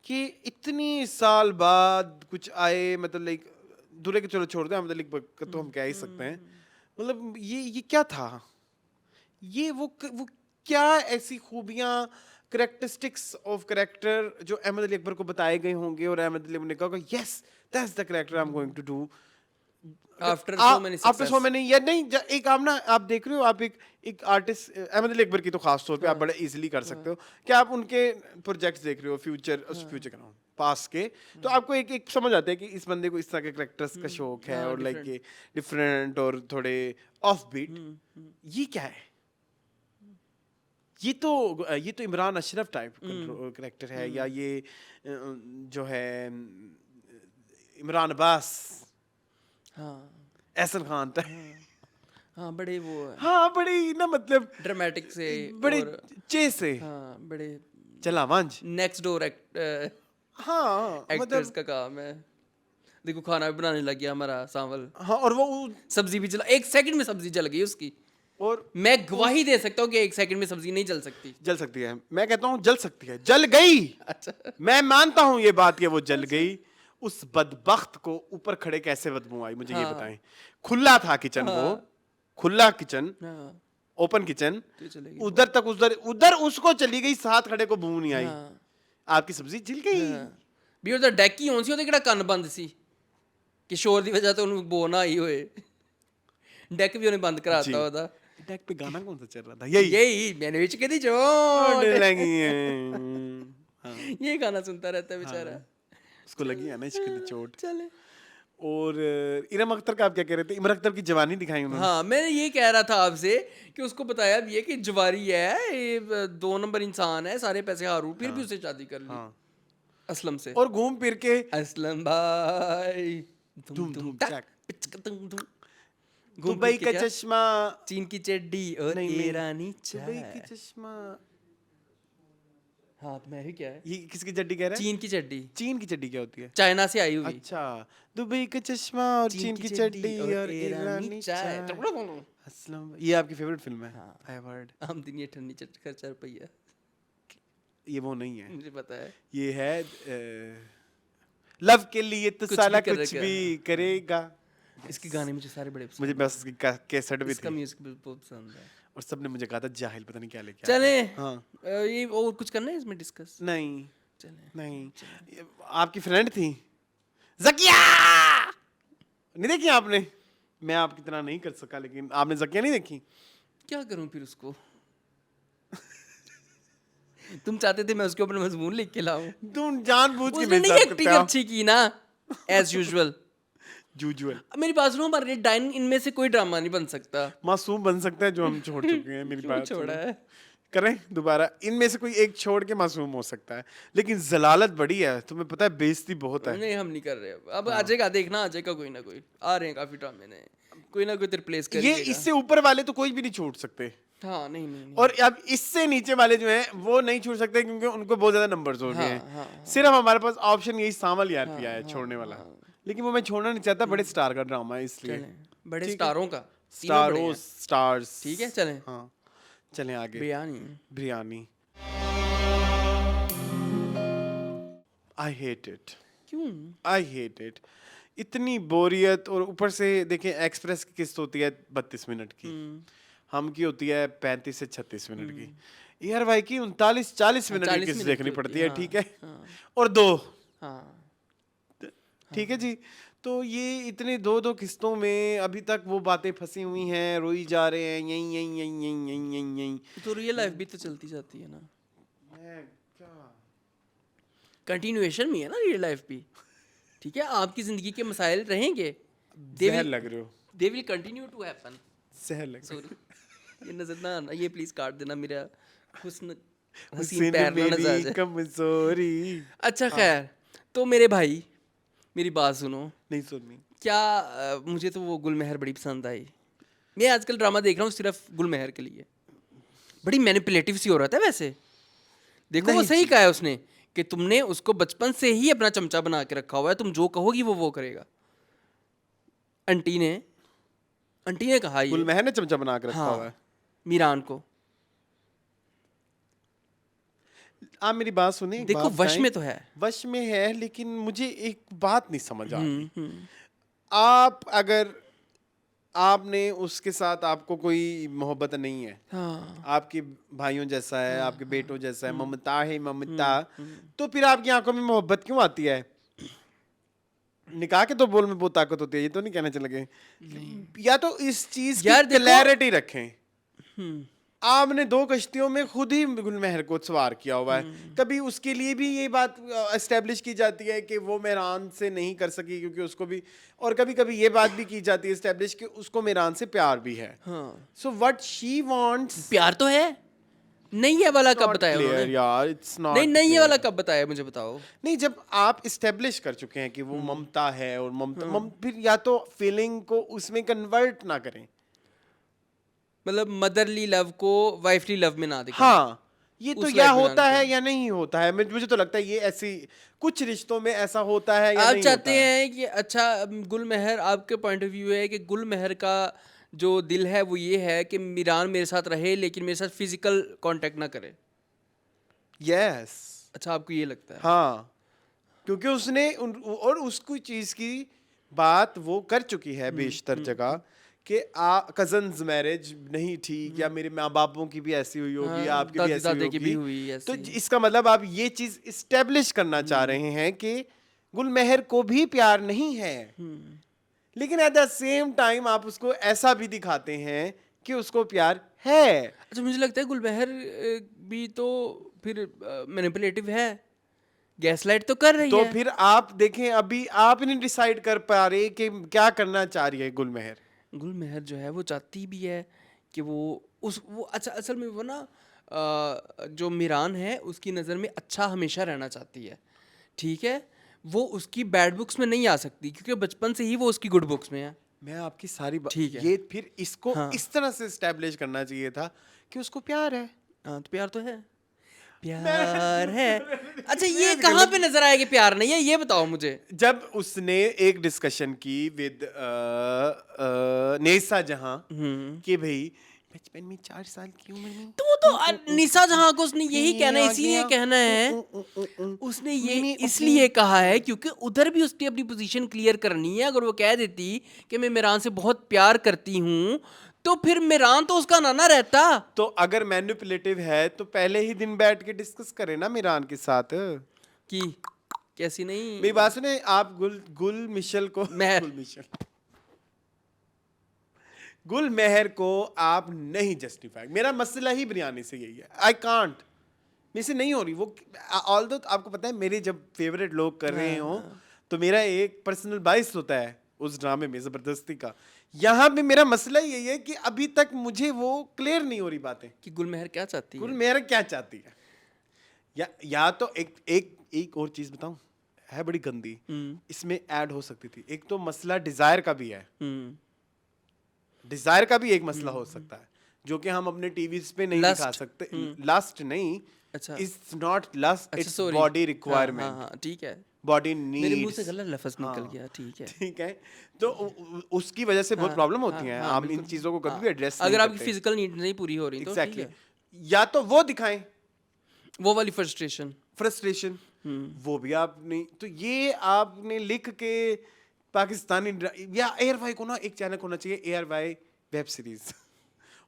कि इतनी साल बाद कुछ आए, मतलब लाइक दुरे के चलो छोड़ दो, अहमद अली अकबर का तो हम कह ही सकते हैं, मतलब ये क्या था, ये वो क्या ऐसी खूबियां, करेक्टरिस्टिक्स ऑफ करेक्टर जो अहमद अली अकबर को बताए गए होंगे और अहमद अली ने कहा yes that's the character I am going to do after so many after so many, या नहीं एक आप ना आप देख रहे हो, आप एक आर्टिस्ट अहमद अली अकबर की तो खास तौर पे आप बड़े इजीली कर सकते हो कि आप उनके प्रोजेक्ट्स देख रहे हो फ्यूचर का पास के, तो आपको एक समझ आता है कि इस बंदे को इस तरह के करेक्टर्स का शौक है और लाइक ये डिफरेंट और थोड़े ऑफ बीट। ये क्या है? ये तो इमरान अशरफ टाइप करेक्टर है, या ये जो है इमरान अब्बास, हाँ एहसन खान टाइप, हाँ, बड़े वो हाँ बड़ी ना मतलब ड्रामेटिक से, बड़े और चेसे हाँ बड़े चला वांझ, नेक्स्ट डोर हाँ एक्टर्स मतलब का काम है। देखो खाना भी बनाने लग गया हमारा सांवल, हाँ, और वो सब्जी भी जला, 1 सेकंड में सब्जी जल गई उसकी, और मैं गवाही दे सकता हूँ कि 1 सेकंड में सब्जी नहीं जल सकती। जल सकती है, मैं कहता हूँ जल सकती है, जल गई। अच्छा, मैं मानता हूँ ये बात कि वो जल गई। उस बदबख्त को ऊपर खड़े कैसे बदबू आई मुझे ये बताएं। खुला था किचन, वो खुला किचन, हाँ ओपन किचन, तो चलेगी उधर तक उधर उसको चली गई, साथ खड़े को बू नहीं आई, हाँ, आपकी सब्जी जल गई। ਵੀ ਉਹਦਾ ਡੈਕ ਹੀ ਹੋਣ ਸੀ, ਉਹਦੇ ਕਿਹੜਾ ਕੰਨ ਬੰਦ ਸੀ ਕਿ ਸ਼ੋਰ ਦੀ ਵਜ੍ਹਾ ਤੋਂ ਉਹਨੂੰ ਬੋ ਨਾ ਆਈ ਹੋਏ। ਡੈਕ ਵੀ ਉਹਨੇ ਬੰਦ ਕਰਾਤਾ ਉਹਦਾ। डेक पे गाना कौन सा चल रहा था? यही मैंने विच के दी चोट लगी है। ये गाना सुनता रहता है बेचारा। उसको लगी है ना इश्क की चोट। चले और इरम अख्तर का आप क्या कह रहे थे? इमरान अख्तर की जवानी दिखाई उन्होंने। हाँ, मैं ये कह रहा था आपसे कि उसको बताया भी है कि जवारी है, ये 2 नंबर इंसान है, सारे पैसे हारू, फिर भी उससे शादी कर ली हाँ। असलम से। और घूम फिर के असलम भाई धूम धूम धूम धूम चक। टक पिचक धूम धूम। घूम दुबई फिर के का क्या? चश्मा। चीन की चड्डी और नहीं, नहीं। ईरानी दुबई की चाय। चश्मा। हाँ, तो मैं भी क्या है? ये किसकी चड्डी कह रहा है? चीन की चड्डी, चीन की चड्डी क्या होती है? चाइना से आई हुई। अच्छा, दुबई का चश्मा और चीन की चड्डी और ईरानी चाय। असलम, ये आपकी फेवरेट फिल्म है? हाँ। I have heard. हम दिन ये ठंडी चट खर्चा रुपया, ये वो नहीं है, मुझे पता है। ये है लव के लिए तो कुछ साला भी कर कुछ रखा भी है। करेगा। इसके गाने मुझे सारे बड़े पसंद मुझे हैं। बस इसकी कैसेट भी इसका थी म्यूजिक भी बहुत पसंद है। और सबने मुझे कहा था जाहिल पता नहीं क्या लेके चले आया है। हाँ। ये और कुछ करना है इसमें डिस्कस? नहीं चले नहीं, ये आपकी फ्रेंड थी जकिया, नहीं देखी आपने? मैं आपकी तरह नहीं कर सका, लेकिन आपने जकिया नहीं देखी? क्या करूं फिर उसको? तुम चाहते थे मैं उसके ऊपर मजमून लिख के लाऊं। तुम जानबूझ के उसने नहीं बेइज्जत एक्टिंग करते हो। अच्छी की ना, एज यूजुअल। यूजुअल मेरी बात सुनो, हमारे डाइन इनमें से कोई ड्रामा नहीं बन सकता। मासूम बन सकता है जो हम छोड़ चुके हैं। मेरी क्यों बात छोड़ा सुनो। है? करें दोबारा, इनमें से कोई एक छोड़ के मासूम हो सकता है, लेकिन जलालत बड़ी है, तुम्हें पता है, बेइज्जती बहुत है। नहीं, हम नहीं कर रहे अब हाँ। आ जाएगा, देखना आ जाएगा कोई ना कोई। आ रहे हैं काफी ड्रामे ने, कोई ना कोई तो रिप्लेस कर ये इससे ऊपर वाले तो कोई भी नहीं छोड़ सकते, हाँ, नहीं नहीं नहीं। और अब इससे नीचे वाले जो हैं वो नहीं छोड़ सकते क्योंकि उनको बहुत ज्यादा नंबर्स हो गए हाँ, हैं। हाँ, सिर्फ हमारे पास ऑप्शन यही सामल यार हाँ, पिया है हाँ, छोड़ने वाला, हाँ। लेकिन वो मैं छोड़ना नहीं चाहता। बड़े स्टार का ड्रामा है इसलिए। चलें, बड़े ठीक है। स्टारों का, तीनों बड़े हैं। स्टार्स। ठीक है, चलें। हाँ, चलें आगे। Biryani. Biryani. I hate it, क्यों? I hate it. इतनी बोरियत, और ऊपर से देखें एक्सप्रेस की किस्त होती है 32 मिनट की, हम की होती है 35 से 36 मिनट की। यार भाई की 39-40 मिनट की 40 किस्त मिनट देखनी की पड़ती होती है, है, ठीक है, हाँ। और 2, हाँ, ठीक है जी। तो ये इतने 2-2 किस्तों में अभी तक वो बातें फंसी हुई हैं, रोई जा रहे हैं, यहीं यहीं यहीं यहीं यहीं यहीं यहीं। तो रियल लाइफ भी तो चलती जाती है ना, मैं क्या, कंटिन्यूएशन में है ना रियल लाइफ भी। ठीक है, आपकी जिंदगी के मसाइल रहेंगे, जहर लग रहे हो, they will continue to happen. जहर लग रहे हो। सॉरी, ये नजर ना आना, ये प्लीज काट देना, मेरा हुस्न हसीन हुस्न पैर ना में नजर आ भी जाए। कमजोरी। अच्छा खैर, तो मेरे भाई मेरी बात सुनो, नहीं सुननी। क्या मुझे तो वो गुलमहर बड़ी पसंद आई। मैं आजकल ड्रामा देख रहा हूँ सिर्फ गुलमहर के लिए। बड़ी मैनिपुलेटिव सी हो रहा था वैसे। देखो वो नहीं सही कहा है उसने कि तुमने उसको बचपन से ही अपना चमचा बना के रखा हुआ है, तुम जो कहोगी वो करेगा। आंटी ने कहा ये, गुलमहर ने चमचा बना के रखा हाँ, हुआ है। मीरान को। आप मेरी बात सुनिए, एक देखो बात वश बताएं। में तो है। वश में है, लेकिन मुझे एक बात नहीं समझ आ रही। हम्म। आप अगर आपने उसके साथ, आपको कोई मोहब्बत नहीं है, हाँ, आपके भाइयों जैसा है, आपके बेटों जैसा है, ममता है ममता, तो फिर आपकी आंखों में मोहब्बत क्यों आती है? निकाह के तो बोल में बहुत ताकत होती है, ये तो नहीं कहना चल लगे। या तो इस चीज की यार देखो- क्लैरिटी रखें। हम्म, आपने 2 कश्तियों में खुद ही गुलमहर को सवार किया हुआ है। कभी उसके लिए भी ये बात एस्टेब्लिश की जाती है कि वो मेहरान से नहीं कर सकी क्योंकि उसको भी, और कभी कभी ये बात भी की जाती है एस्टेब्लिश कि उसको मेहरान से प्यार भी है। हाँ। सो व्हाट शी वांट्स, प्यार तो है। नहीं ये वाला कब बताया उन्होंने? यार, इट्स नॉट नहीं ये वाला कब बताया, मुझे बताओ। नहीं, जब आप इस्टेब्लिश कर चुके हैं कि वो ममता है और फिर या तो फीलिंग को उसमें कन्वर्ट ना करें। मतलब मदरली लव को वाइफली लव में ना दिखाएं। हाँ, ये तो उस या लायक में होता ना है दिखाएं। या नहीं होता है। मुझे तो लगता है ये ऐसी कुछ रिश्तों में ऐसा होता है या आप नहीं चाहते होता है। हैं कि अच्छा गुलमहर, आपके पॉइंट ऑफ व्यू है कि गुलमहर का जो दिल है वो ये है कि मीरान मेरे साथ रहे लेकिन मेरे साथ फिजिकल कांटेक्ट ना करे। यस, अच्छा, आपको ये लगता है? हाँ, क्योंकि उसने और उसकी चीज की बात वो कर चुकी है बेशतर जगह कि कजन्स मैरिज नहीं ठीक, या मेरे माँ बापों की भी ऐसी हुई होगी, हाँ, आपकी भी ऐसी दादी की भी होगी। हुई तो ऐसी। इसका मतलब आप ये चीज इस्टेब्लिश करना चाह रहे हैं कि गुलमहर को भी प्यार नहीं है, लेकिन एट द सेम टाइम आप उसको ऐसा भी दिखाते हैं कि उसको प्यार है। अच्छा, मुझे लगता है गुलमहर भी तो फिर मैनिपुलेटिव है गैसलाइट तो कर रही तो है। फिर आप देखें, अभी आप नहीं डिसाइड कर पा रहे कि क्या करना चाह रही है गुलमहर। गुलमहर जो है वो चाहती भी है कि वो अच्छा, असल में वो ना जो मीरान है उसकी नज़र में अच्छा हमेशा रहना चाहती है, ठीक है। वो उसकी बैड बुक्स में नहीं आ सकती क्योंकि बचपन से ही वो उसकी गुड बुक्स में है। मैं आपकी सारी ठीक है। ये फिर इसको हाँ। इस तरह से एस्टेब्लिश करना चाहिए था कि उसको प्यार है। हाँ तो प्यार तो है, प्यार है। अच्छा ये कहाँ पे नजर आया कि प्यार नहीं है, ये बताओ मुझे। जब उसने एक डिस्कशन की विद नेसा जहां कि भाई बचपन में 4 साल की उम्र में तो निसा जहां को उसने यही कहना है, इसीलिए कहना है, उसने ये इसलिए कहा है क्योंकि उधर भी उसकी अपनी पोजीशन क्लियर करनी है। अगर वो कह देती कि मैं मिरान से बहुत प्यार करती हूँ तो फिर मिरान तो उसका नाना रहता। तो अगर मैनिपुलेटिव है तो पहले ही दिन बैठ के डिस्कस करें ना मिरान के साथ कि कैसी नहीं मेरी बात सुने आप। गुल मिशेल को महर। गुल मेहर को आप नहीं जस्टिफाई। मेरा मसला ही बिरयानी से यही है, आई कांट, मेरे से नहीं हो रही वो। ऑल्दो आपको पता है मेरे जब फेवरेट लोग कर रहे हो तो मेरा एक पर्सनल बाइस होता है उस ड्रामे में जबरदस्ती का। यहाँ पे मेरा मसला यही है कि अभी तक मुझे वो क्लियर नहीं हो रही बातें कि गुलमहर क्या चाहती है। गुलमेहर क्या चाहती है। या तो एक और चीज बताऊं, है बड़ी गंदी, इसमें ऐड हो सकती थी। एक तो मसला डिजायर का भी है, डिजायर का भी एक मसला हो सकता है जो कि हम अपने टीवीज पे नहीं दिखा सकते। लास्ट नहीं, अच्छा it's not last, it's sorry। Body requirement. हाँ, ठीक है, बॉडी मेरे मुंह से नीड्स। गलत लफ्ज निकल गया, ठीक है। ठीक है, तो उसकी वजह से बहुत प्रॉब्लम होती है। हम इन बिल्कुल। चीजों को कभी भी एड्रेस अगर आपकी फिजिकल नीड नहीं पूरी हो रही तो ठीक एग्जैक्टली, है। या तो वो दिखाएं वो वाली फ्रस्ट्रेशन, फ्रस्ट्रेशन, वो भी आपने तो ये आपने लिख के पाकिस्तानी या एयर वाई को ना एक चैनल होना चाहिए, एयर वाई वेब सीरीज,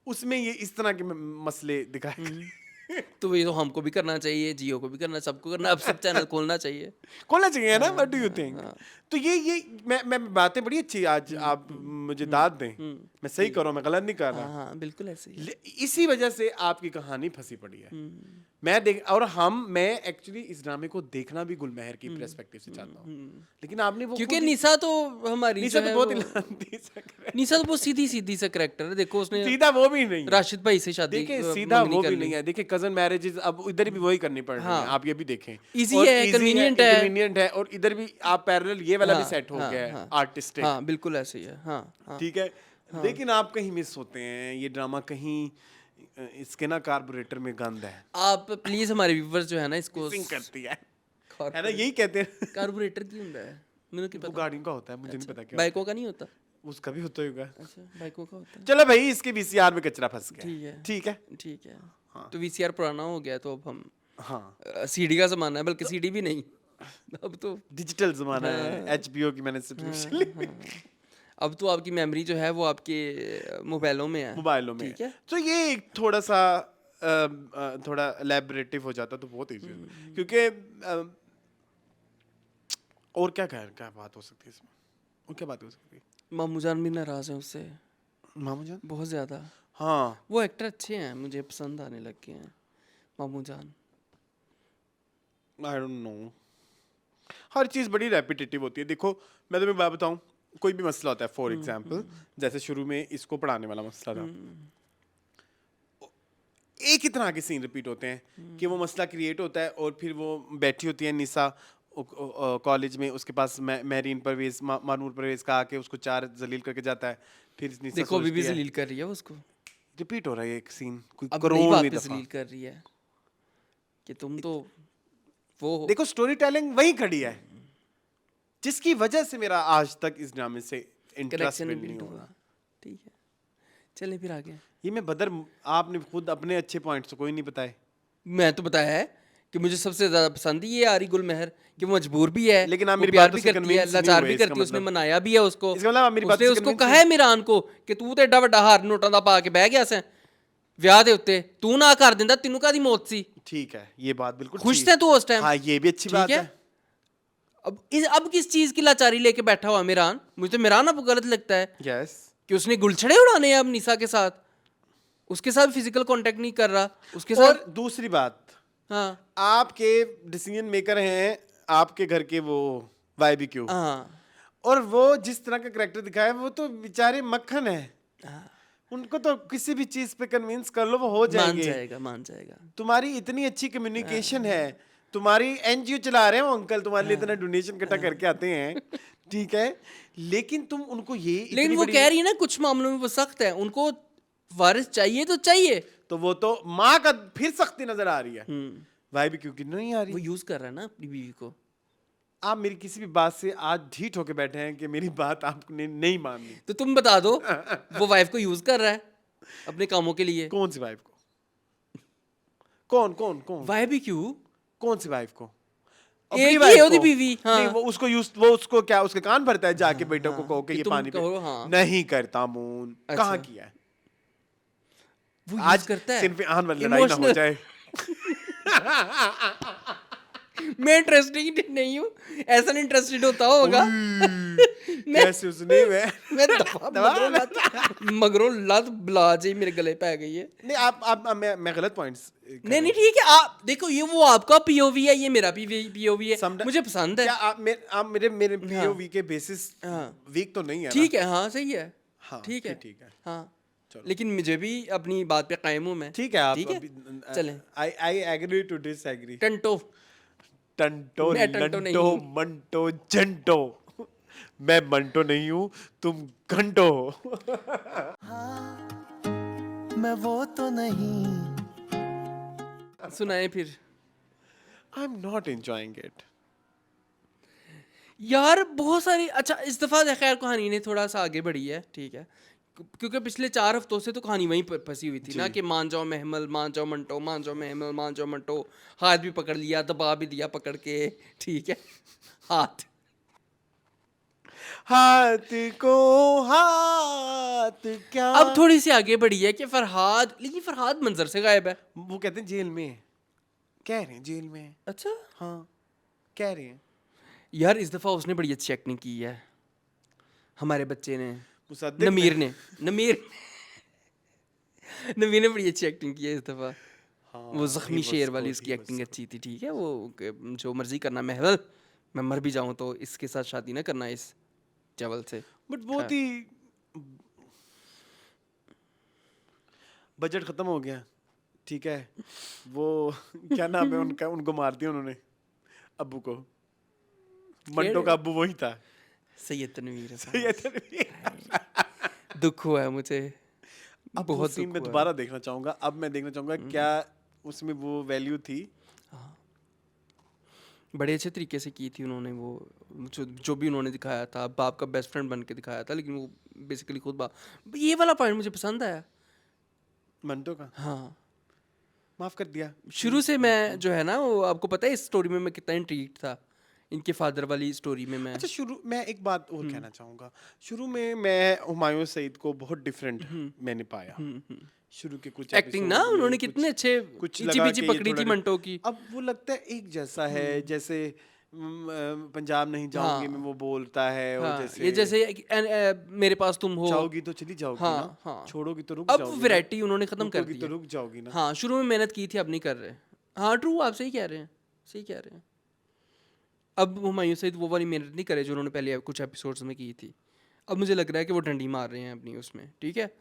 उसमें ये इस तरह के मसले दिखाए। तो ये तो हमको भी करना चाहिए, जियो को भी करना, सबको करना, अब सब चैनल खोलना चाहिए। खोलना चाहिए ना, व्हाट डू यू थिंक? तो ये मैं बातें बड़ी अच्छी, आज आप मुझे दाद दें, मैं सही कर रहा हूँ, मैं गलत नहीं कर रहा। हाँ बिल्कुल ऐसे ही। इसी वजह से आपकी कहानी फंसी पड़ी है। मैं एक्चुअली इस ड्रामे को देखना भी गुलमेहर की पर्सपेक्टिव से चाहता हूँ, लेकिन आपने वो क्योंकि निसा तो हमारी निशा जो तो है बहुत वो- इलांती सा कर- निसा तो बहुत सीधी सा करेक्टर है। देखो उसने सीधा वो भी नहीं है। राशिद भाई से शादी देखिए सीधा मंगनी वो कर भी ली। नहीं है। देखिए कजन मैरिजेस अब इधर भी वही करनी पड़ रही है, आप ये भी देखें। Easy और है, easy convenient है। convenient है, और इधर भी आप पैरेलल ये वाला भी हाँ, सेट हो हाँ, गया है, हाँ। आर्टिस्टिक। हाँ बिल्कुल ऐसे ही है। हाँ ठीक है, लेकिन आप कहीं मिस होते हैं। ये ड्रामा कहीं इसके ना कार्बोरेटर में गंद है, आप प्लीज हमारे व्यूअर्स जो है ना इसको सिंक करती है ना, यही कहते हैं। कार्बोरेटर की ਹੁੰਦਾ है, मैंने क्या वो पता। गाड़ियों का होता है, मुझे नहीं पता क्या बाइकों का नहीं होता। होता है। उसका भी होता होगा। अच्छा बाइकों का होता है। चलो भाई, इसके VCR में कचरा फंस गया। ठीक है। ठीक है, ठीक है, तो VCR पुराना हो गया तो अब हम हाँ CD का ज़माना है, बल्कि CD भी नहीं, अब तो डिजिटल जमाना है। HBO की मैंने सब्सक्रिप्शन ली, अब तो आपकी मेमोरी जो है वो आपके मोबाइलों में है, मोबाइलों में। ठीक है। तो ये एक थोड़ा सा थोड़ा एलैबोरेटिव हो जाता तो बहुत ईजी होता, क्योंकि और क्या बात हो सकती है इसमें, और क्या बात हो सकती है? मामू जान भी नाराज़ हैं उससे मामू जान, बहुत ज़्यादा। हाँ वो एक्टर अच्छे हैं, मुझे पसंद आने लग गए हैं मामू जान। आई डोंट नो, हर चीज़ बड़ी रेपिटेटिव होती है। देखो मैं तुम्हें बात बताऊं, कोई भी मसला होता है, फॉर एग्जांपल जैसे शुरू में इसको पढ़ाने वाला मसला था, एक ही तरह के सीन रिपीट होते हैं कि वो मसला क्रिएट होता है और फिर वो बैठी होती है निशा कॉलेज में, उसके पास महरीन परवेज मानूर परवेज का आके उसको 4 जलील करके जाता है। फिर निशा देखो अभी भी सोचती है, जलील कर रही है वो उसको, रिपीट हो रहा है एक सीन कोई अब नई करोड़वीं बात पे दफा। जलील कर रही है कि तुम तो वो हो। देखो स्टोरी टेलिंग वही खड़ी है जिसकी वजह से मेरा आज तक इस ड्रामे से इंटरेस्ट कनेक्शन नहीं बिल्ड हुआ। हुआ, ठीक है। चलें फिर आगे। ये मैं बदर, आपने खुद अपने अच्छे पॉइंट्स कोई नहीं बताए। मैं तो बताया है कि मुझे सबसे ज्यादा पसंद ही ये आरी गुल मेहर, कि वो मजबूर भी है, लेकिन आप वो मेरी प्यार बातों भी से करती है, convince नहीं लाचार हुए, भी इसका करती है, उसने मतलब। मनाया भी है उसको। इसका मतलब आप मेरी बातों उसने से उसको convince कहा है मीरान को कि तू तो एडा ਵੱਡਾ हार नोटां दा पा के बह गया सैं ਵਿਆਹ ਦੇ ਉੱਤੇ, ਤੂੰ ਨਾ ਕਰ ਦਿੰਦਾ ਤੈਨੂੰ ਕਾਦੀ ਮੌਤ ਸੀ। ठीक है, ये बात बिल्कुल खुश ठीक थे तू उस टाइम? हाँ ये भी अच्छी बात ठीक है। अब किस चीज की लाचारी लेके बैठा हुआ मीरान? मुझे तो मीरान अब गलत लगता है यस, कि उसने गुलछड़े उड़ाने हैं अब निशा के साथ, उसके साथ फिजिकल कांटेक्ट नहीं कर रहा उसके और साथ। दूसरी बात, हाँ आपके डिसीजन मेकर हैं आपके घर के वो YBQ, हाँ और वो जिस तरह का करेक्टर दिखाया है वो तो बेचारे मक्खन है, उनको तो किसी भी चीज पे कन्विंस कर लो वो हो मान जाएंगे। जाएगा मान जाएगा। तुम्हारी इतनी अच्छी कम्युनिकेशन है, तुम्हारी NGO चला रहे हो अंकल, तुम्हारे लिए इतना डोनेशन इकट्ठा करके आते हैं, ठीक है, लेकिन तुम उनको ये लेकिन इतनी वो बड़ी, कह रही है ना कुछ मामलों में वो सख्त है, उनको वारिस चाहिए तो चाहिए। तो वो तो माँ का फिर सख्ती नजर आ रही है, हम्म। YBQ की नहीं आ वो रही। यूज कर रहा है ना अपनी बीवी को। आप मेरी किसी भी बात से आज ढीठ होके बैठे हैं कि मेरी बात आपने नहीं माननी। तो तुम बता दो वो वाइफ को यूज कर रहा है अपने कामों के लिए। कौन सी वाइफ को? कौन कौन कौन वाइफ भी क्यों? कौन सी वाइफ को? एक अपनी ही wife है उसकी को? बीवी, हाँ। नहीं, वो उसको क्या उसके कान भरता है जाके बेटों को कहो कि कि ये तुम पानी पे कहो, हाँ। नहीं करता मून। अच्छा। कहाँ किया है? वो आज यूज करता है। सिर्फ आन वाली लड़ाई ना हो Emotional- जाए। मैं इंटरेस्टिंग नहीं हूँ, ऐसा नहीं इंटरेस्टेड होता होगा। कैसे उसने मैं मगरों लत बुला जी मेरे गले पे गई है। नहीं आप मैं गलत पॉइंट्स नहीं नहीं ठीक है, आप देखो ये वो आपका POV है, ये मेरा POV है, मुझे पसंद है। क्या आप मेरे POV के बेसिस हाँ। वीक तो नहीं है ना? ठीक है, हाँ सही है, हाँ, ठीक है, ठीक है। हाँ। लेकिन मुझे भी अपनी बात पे कायम हूँ मैं। ठीक है, आप ठीक है, चलें। I agree to disagree. टंटो टंटो मैं टंटो नहीं लंटो हूँ। मंटो जंटो, मैं मंटो नहीं हूँ, तुम घंटो हो। मैं वो तो नहीं। सुनाए फिर। I am not enjoying it यार बहुत सारी, अच्छा इस दफ़ा खैर कहानी ने थोड़ा सा आगे बढ़ी है, ठीक है, क्योंकि पिछले 4 हफ्तों से तो कहानी वहीं पर फंसी हुई थी ना कि मान जाओ महमल, मान जाओ मंटो, मान जाओ महमल, मान जाओ मंटो, हाथ भी पकड़ लिया, दबा भी दिया पकड़ के, ठीक है, हाथ को हाथ क्या। अब थोड़ी सी आगे बढ़ी है कि फरहाद, लेकिन फरहाद मंजर से गायब है। वो कहते हैं जेल में है। कह रहे हैं जेल में है। अच्छा हाँ कह रहे हैं। यार इस दफ़ा उसने बड़ी अच्छी एक्टिंग की है, हमारे बच्चे ने, मुसद्दिक नमीर ने बड़ी अच्छी एक्टिंग की है इस दफ़ा। वो जख्मी शेर वाली उसकी एक्टिंग अच्छी थी, ठीक है, वो जो मर्जी करना महवल, मैं मर भी जाऊं तो इसके साथ शादी ना करना इस चावल से। बट बहुत ही बजट खत्म हो गया, ठीक है, वो क्या नाम है उनका, उनको मार दिया उन्होंने, अब्बू को। मंटो का अब्बू वही था, सैयद तनवीर। सैयद। दुख हुआ है मुझे, अब बहुत सीन दुख में हुआ है। दोबारा देखना चाहूंगा। अब मैं देखना चाहूंगा क्या उसमें वो वैल्यू थी। बड़े अच्छे तरीके से की थी उन्होंने वो, जो भी उन्होंने दिखाया था, बाप का बेस्ट फ्रेंड बन के दिखाया था, लेकिन वो बेसिकली खुद बाप, ये वाला पॉइंट मुझे पसंद आया। मंटो का हाँ माफ कर दिया। शुरू से मैं जो है ना, वो आपको पता है इस स्टोरी में मैं कितना इंट्रीग्ड था, इनके फादर वाली स्टोरी में मैं। अच्छा शुरू मैं एक बात और कहना चाहूंगा, शुरू में मैं हुमायूं सईद को बहुत डिफरेंट मैंने पाया। शुरू के कुछ एक्टिंग ना episode में उन्होंने कुछ- कितने अच्छे कुछ इची लगा बिची कि ये पकड़ी थोड़ा थी मंटो की। अब वो लगता है एक जैसा है, जैसे पंजाब नहीं जाऊंगी मैं, वो बोलता है, और हाँ, जैसे ये जैसे मेरे पास तुम हो, जाओगी तो चली जाओगी हाँ, ना, हाँ। छोड़ोगी तो रुक अब जाओगी ना, वैरायटी उन्होंने खत्म कर रुकोगी दी तो है। रुक जाओगी ना। हाँ शुरू में मेहनत की थी, अब नहीं कर रहे। हाँ ट्रू, आप सही कह रहे हैं, सही कह रहे हैं। अब हुमायूं सईद वो वाली मेहनत नहीं करे जो उन्होंने पहले कुछ एपिसोड्स में की थी। अब मुझे लग रहा है कि वो डंडी मार रहे हैं अपनी उसमें, ठीक है।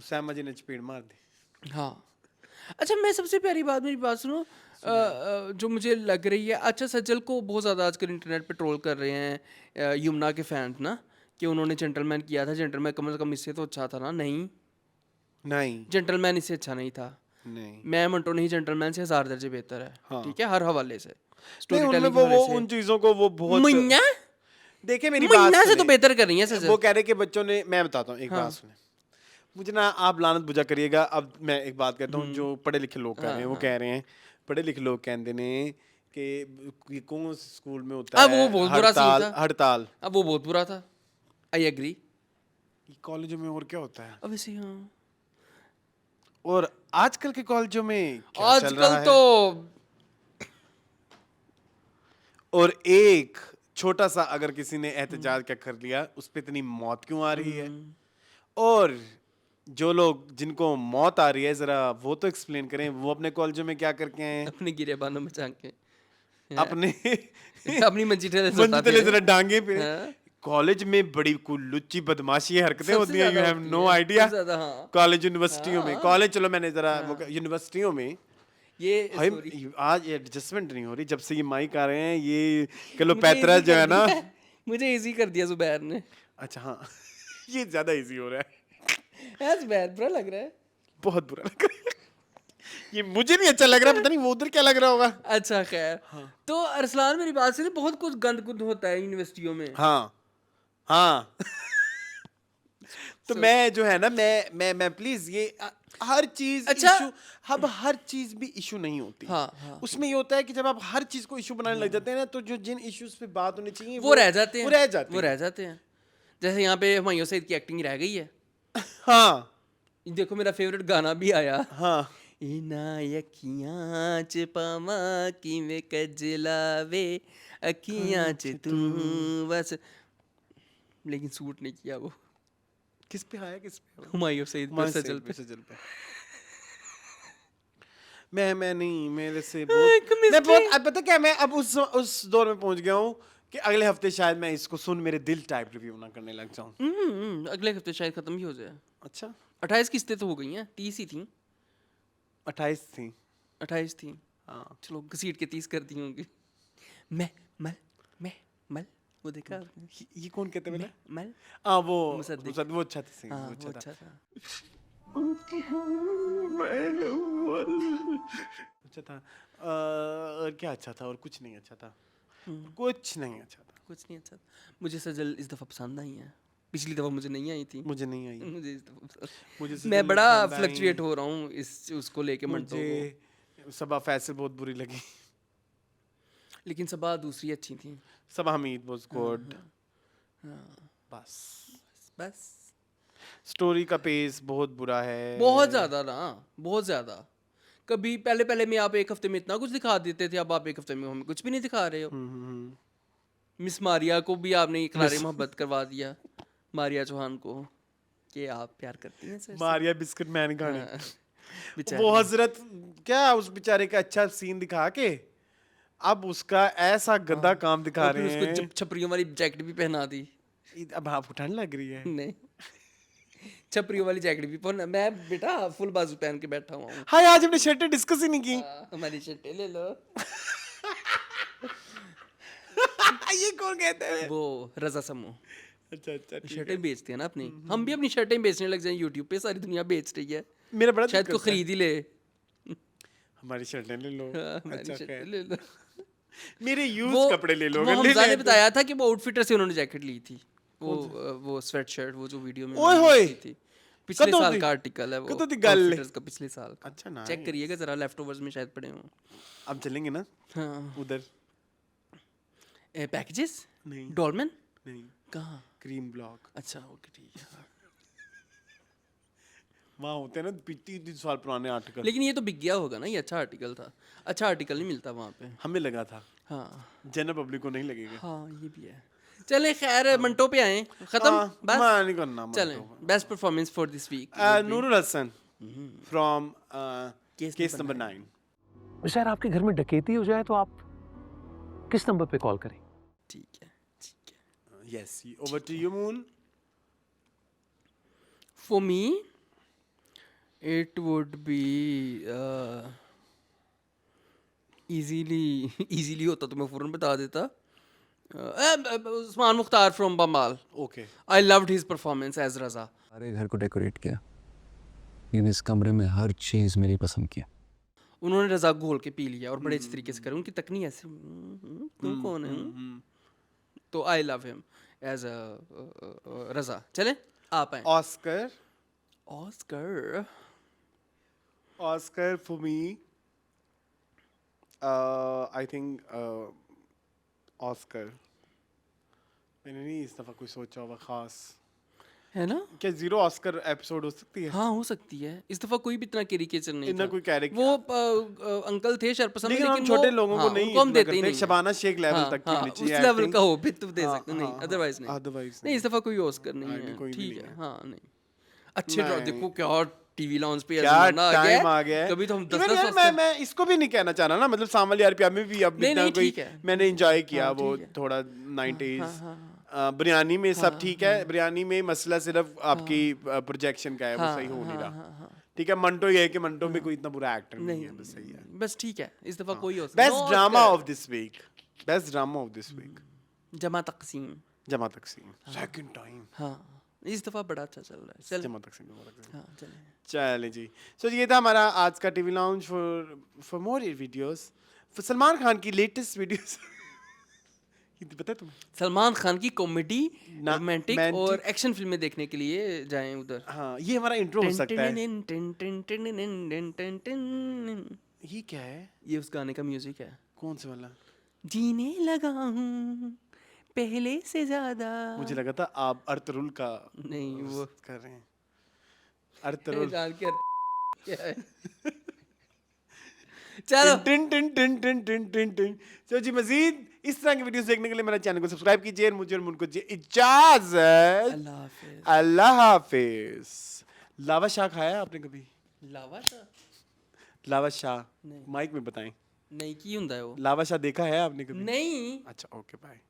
सैम अजय ने चपेट मार दी। हाँ अच्छा, मैं सबसे प्यारी बात, मेरी बात सुनो, जो मुझे लग रही है, अच्छा सज्जल को बहुत ज़्यादा आजकल इंटरनेट पे ट्रोल कर रहे हैं यमुना के फैंस ना, कि उन्होंने जेंटलमैन किया था, जेंटलमैन कम से कम इससे तो अच्छा था ना। नहीं, जेंटलमैन इससे अच्छा नहीं था। नहीं मैं मंटो नहीं, जेंटलमैन से 1000 दर्जे बेहतर है, हाँ। ठीक है, हर हवाले से, नहीं, स्टोरी उनमें टेलिंग वो उन चीजों को वो बहुत मुन्ना देखे मेरी बात मुन्ना से सुने। तो बेहतर कर रही है सज्जल। वो कह रहे कि बच्चों ने, मैं बताता हूँ एक हाँ। बात सुने, मुझे ना आप लानत बुझा करिएगा। अब मैं एक बात कहता हूँ, जो पढ़े लिखे लोग कह रहे हैं, वो कह रहे हैं, पढ़े लिखे लोग कहते ने कि कौन स्कूल में होता अब है वो बहुत बुरा सीन था। हड़ताल। अब वो बहुत बुरा था, आई एग्री। कॉलेजों में और क्या होता है, अब ऐसे हाँ, और आजकल के कॉलेजों में क्या चल रहा आजकल है? तो और एक छोटा सा अगर किसी ने एहतजाज का कर लिया, उस पे इतनी मौत क्यों आ रही है? और जो लोग जिनको मौत आ रही है जरा वो तो एक्सप्लेन करें, वो अपने कॉलेजों में क्या करके आए हैं? अपने गिरेबानों में झांक के अपने अपनी मंजी तले मंजी सोता तले फिर। जरा डांगे पे। हाँ। कॉलेज में बड़ी लुच्ची बदमाशी हरकतें सबसे होती हैं, यू ज्यादा हैव होती नो है, आइडिया। सबसे ज्यादा, हाँ। कॉलेज यूनिवर्सिटियों में, कॉलेज चलो मैंने जरा यूनिवर्सिटियों में ये भाई story आज एडजस्टमेंट नहीं हो रही जब से ये माइक आ रहे हैं, ये क्लोपैत्रा जो है ना। मुझे इजी कर दिया जुबैर ने। अच्छा हाँ ये ज्यादा इजी हो रहा है, है जुबैर, बुरा लग रहा है। बहुत बुरा लग रहा है। ये मुझे नहीं अच्छा लग रहा, पता नहीं वो उधर क्या लग रहा होगा। अच्छा खैर, तो अरसलान मेरी बात से बहुत कुछ गंद गुंद होता है यूनिवर्सिटियों में। हाँ हाँ तो मैं जो है ना, मैं प्लीज ये हर चीज अच्छा। इशू, अब हर चीज भी इशू नहीं होती। हाँ। उसमें ये होता है कि जब आप हर चीज को इशू बनाने लग जाते हैं ना, तो जो जिन इश्यूज पे बात होनी चाहिए वो रह जाते हैं, वो रह जाते वो हैं। रह जाते हैं। जैसे यहाँ पे हुमायूं सईद की एक्टिंग रह गई है। हाँ देखो मेरा फेवरेट गाना भी आया, हाँ इना यखियां च पावा किवें कजलावे अखियां च तू बस, लेकिन सूट नहीं किया वो किस पे आया, किस पे? हुमायूं सईद पर सजल पे। सजल पे। मैं नहीं, मेरे से एक बहुत मैं mystery। बहुत अब पता क्या, मैं अब उस दौर में पहुंच गया हूँ कि अगले हफ्ते शायद मैं इसको सुन मेरे दिल टाइप रिव्यू ना करने लग जाऊं। अगले हफ्ते शायद खत्म भी हो जाए। अच्छा 28 किस्तें तो हो गई हैं, 30 ही थी। 28 थी। 28 थी, हाँ चलो घसीट के 30 कर दी होंगी। मैं मल वो देखा आपने? ये कौन कहते हैं? मल हाँ वो मुसद्दिक। वो अच्छा था सिंग, हाँ वो वो अच्छा था। अच्छा था। अच्छा था। और क्या अच्छा था? और कुछ नहीं अच्छा था, कुछ नहीं अच्छा था। कुछ नहीं अच्छा था। मुझे सजल इस दफ़ा पसंद आई है, पिछली दफ़ा मुझे नहीं आई थी। मुझे नहीं आई। मुझे इस दफ़ा पसंद। मुझे सजल मैं बड़ा पसंद आई। फ्लक्चुएट हो रहा हूँ इस उसको लेके मंटो को, मुझे सबा फैसल बहुत बुरी लगी। लेकिन सबा दूसरी अच्छी थी। सबा हमीद वाज गुड। बस बस स्टोरी का पेस बहुत बुरा है, बहुत ज़्यादा ना, बहुत ज़्यादा। कभी पहले पहले में आप एक हफ्ते में इतना कुछ दिखा देते थे, अब आप एक हफ्ते में हमें कुछ भी नहीं दिखा रहे हो। मिस मारिया को भी आपने इकरार मोहब्बत करवा दिया, मारिया चौहान को, कि आप प्यार करती हैं सर से। मारिया बिस्किट मैन गाने। हाँ, बेचारी। वो हजरत क्या उस बेचारे का अच्छा सीन दिखा के अब उसका ऐसा गंदा काम दिखा और फिर रहे उसको हैं। जब छपरियों वाली जैकेट भी पहना दी। अब आपको ठंड लग रही है? नहीं, छपरियों वाली जैकेट भी पहना। मैं बेटा फुल बाजू पहन के बैठा हुआ हूँ। हाय आज हमने शर्टें डिस्कस ही नहीं की। हमारी शर्टें ले लो। ये कौन कहते हैं? वो रजा समूह अच्छा अच्छा ठीक है। शर्टें बेचते हैं ना अपनी, हम भी अपनी शर्टें बेचने लग जाए। यूट्यूब पे सारी दुनिया बेच रही है, मेरा बड़ा शायद दिल को करता है, खरीद ही ले। हमारी शर्टें ले लो। हमारी अच्छा शर्टें खैर, ले लो। मेरे यूज वो कपड़े ले लो। वो अगर ले हमजा ने लें तो। बताया था कि वो आउटफिटर से उन्होंने जैकेट ली थी। वो स्वेट शर्ट, वो जो वीडियो में ओए उन्होंने होए। ली थी। पिछले कदों साल दी? का आर्टिकल है वो, कदों दी गल? आउटफिटर्स का पिछले साल का। अच्छा ना, चेक करिएगा जरा, लेफ्टओवर्स में शायद पड़े हों। अब चलेंगे ना हाँ, उधर? पैकेजेस नहीं डॉलमेन नहीं, कहाँ? क्रीम ब्लॉक अच्छा ओके ठीक है। वहाँ होते हैं ना 30 साल पुराने आर्टिकल। लेकिन ये तो बिक गया होगा ना, ये अच्छा आर्टिकल था। अच्छा आर्टिकल नहीं मिलता वहाँ पे। हमें लगा था, हाँ जनरल पब्लिक को नहीं लगेगा। हाँ ये भी है। चले खैर मंटो पे आए, खत्म बस। मैं नहीं करना। चलें, best performance for this week. Nurul Hasan from Case case number number 9। Sir आपके घर में डकैती हो जाए तो आप किस नंबर पे कॉल करें? ठीक है ठीक है। Yes, over to you Moon. For me, it would be easily होता तो मैं फौरन बता देता। उस्मान मुख्तार from बमाल। Okay I loved his performance as Raza. सारे घर को डेकोरेट किया, लेकिन इस कमरे में हर चीज मेरी पसंद की। उन्होंने रजा घोल के पी लिया और बड़े अच्छे तरीके से करे। उनकी तकनी ऐसे, तुम कौन है? तो I love him as a Raza. चले आप आए। Oscar. Oscar Oscar for me, I think Oscar. मैंने नहीं इस दफा कोई सोचा होगा खास। है ना? क्या 0 ऑस्कर एपिसोड हो सकती है? हाँ हो सकती है। इस दफा कोई भी इतना कैरिकेचर नहीं इतना था। कोई कैरेक्टर, वो अंकल थे शरपसंद, लेकिन हम छोटे लोगों को नहीं उनको हम इतना देते ही करते। नहीं। शबाना शेख लेवल हाँ, तक की हाँ, होनी उस चाहिए लेवल acting। का हो फिर तो दे हाँ, सकते नहीं, हाँ, अदरवाइज नहीं। otherwise नहीं इस दफा कोई ऑस्कर नहीं नहीं, है। कोई भी ठीक नहीं है, है। हाँ नहीं। अच्छे ड्रॉप नहीं। देखो क्या टीवी लॉन्च पे क्या जमाना आ गया टाइम आ गया है। कभी तो हम Even 10-10 यार मैं इसको भी नहीं कहना चाह रहा ना, मतलब सामल यार प्यार में भी अब नहीं, इतना नहीं, कोई ठीक है। मैंने एंजॉय किया, हाँ, वो ठीक है। थोड़ा 90s हाँ, बिरयानी में सब ठीक है, बिरयानी में मसला सिर्फ आपकी प्रोजेक्शन का है, वो सही हो नहीं रहा। ठीक है, मंटो ये है कि मंटो में कोई इतना बुरा एक्टर नहीं है, बस सही है। बस ठीक है इस दफा कोई हो सकता best drama of this week, best drama of this week, जमा तकसीम। जमा तकसीम, सेकंड टाइम हाँ इस दफा बड़ा अच्छा चल रहा है चल जमा तकसीम, जमा तकसीम। हाँ चले चले जी, सो ये था हमारा आज का TV lounge. For more videos, Salman Khan की लेटेस्ट वीडियोस ये पता है तुम्हें? सलमान खान की कॉमेडी ना- रोमांटिक romantic- और एक्शन फिल्में देखने के लिए जाएं उधर। हाँ, ये हमारा इंट्रो हो सकता है। ये ये क्या है? उस गाने का म्यूजिक है। कौन से वाला? जीने लगा हूँ पहले से ज्यादा। मुझे लगा था आप अर्तुरुल का नहीं वो कर रहे हैं। अर्तुरुल। जान के क्या है चलो टिन टिन टिन टिन टिन टिन टिन। सो जी, मजीद इस तरह की वीडियोस देखने के लिए मेरे चैनल को सब्सक्राइब कीजिए। मुझे और मुनको दीजिए इजाजत। अल्लाह हाफिज। अल्लाह हाफिज। लावा शाह खाया आपने कभी? लावा शाह लावा शाह नहीं। माइक में बताएं। नहीं की हुंदा है वो लावा शाह देखा है आपने कभी? नहीं अच्छा, ओके, बाय।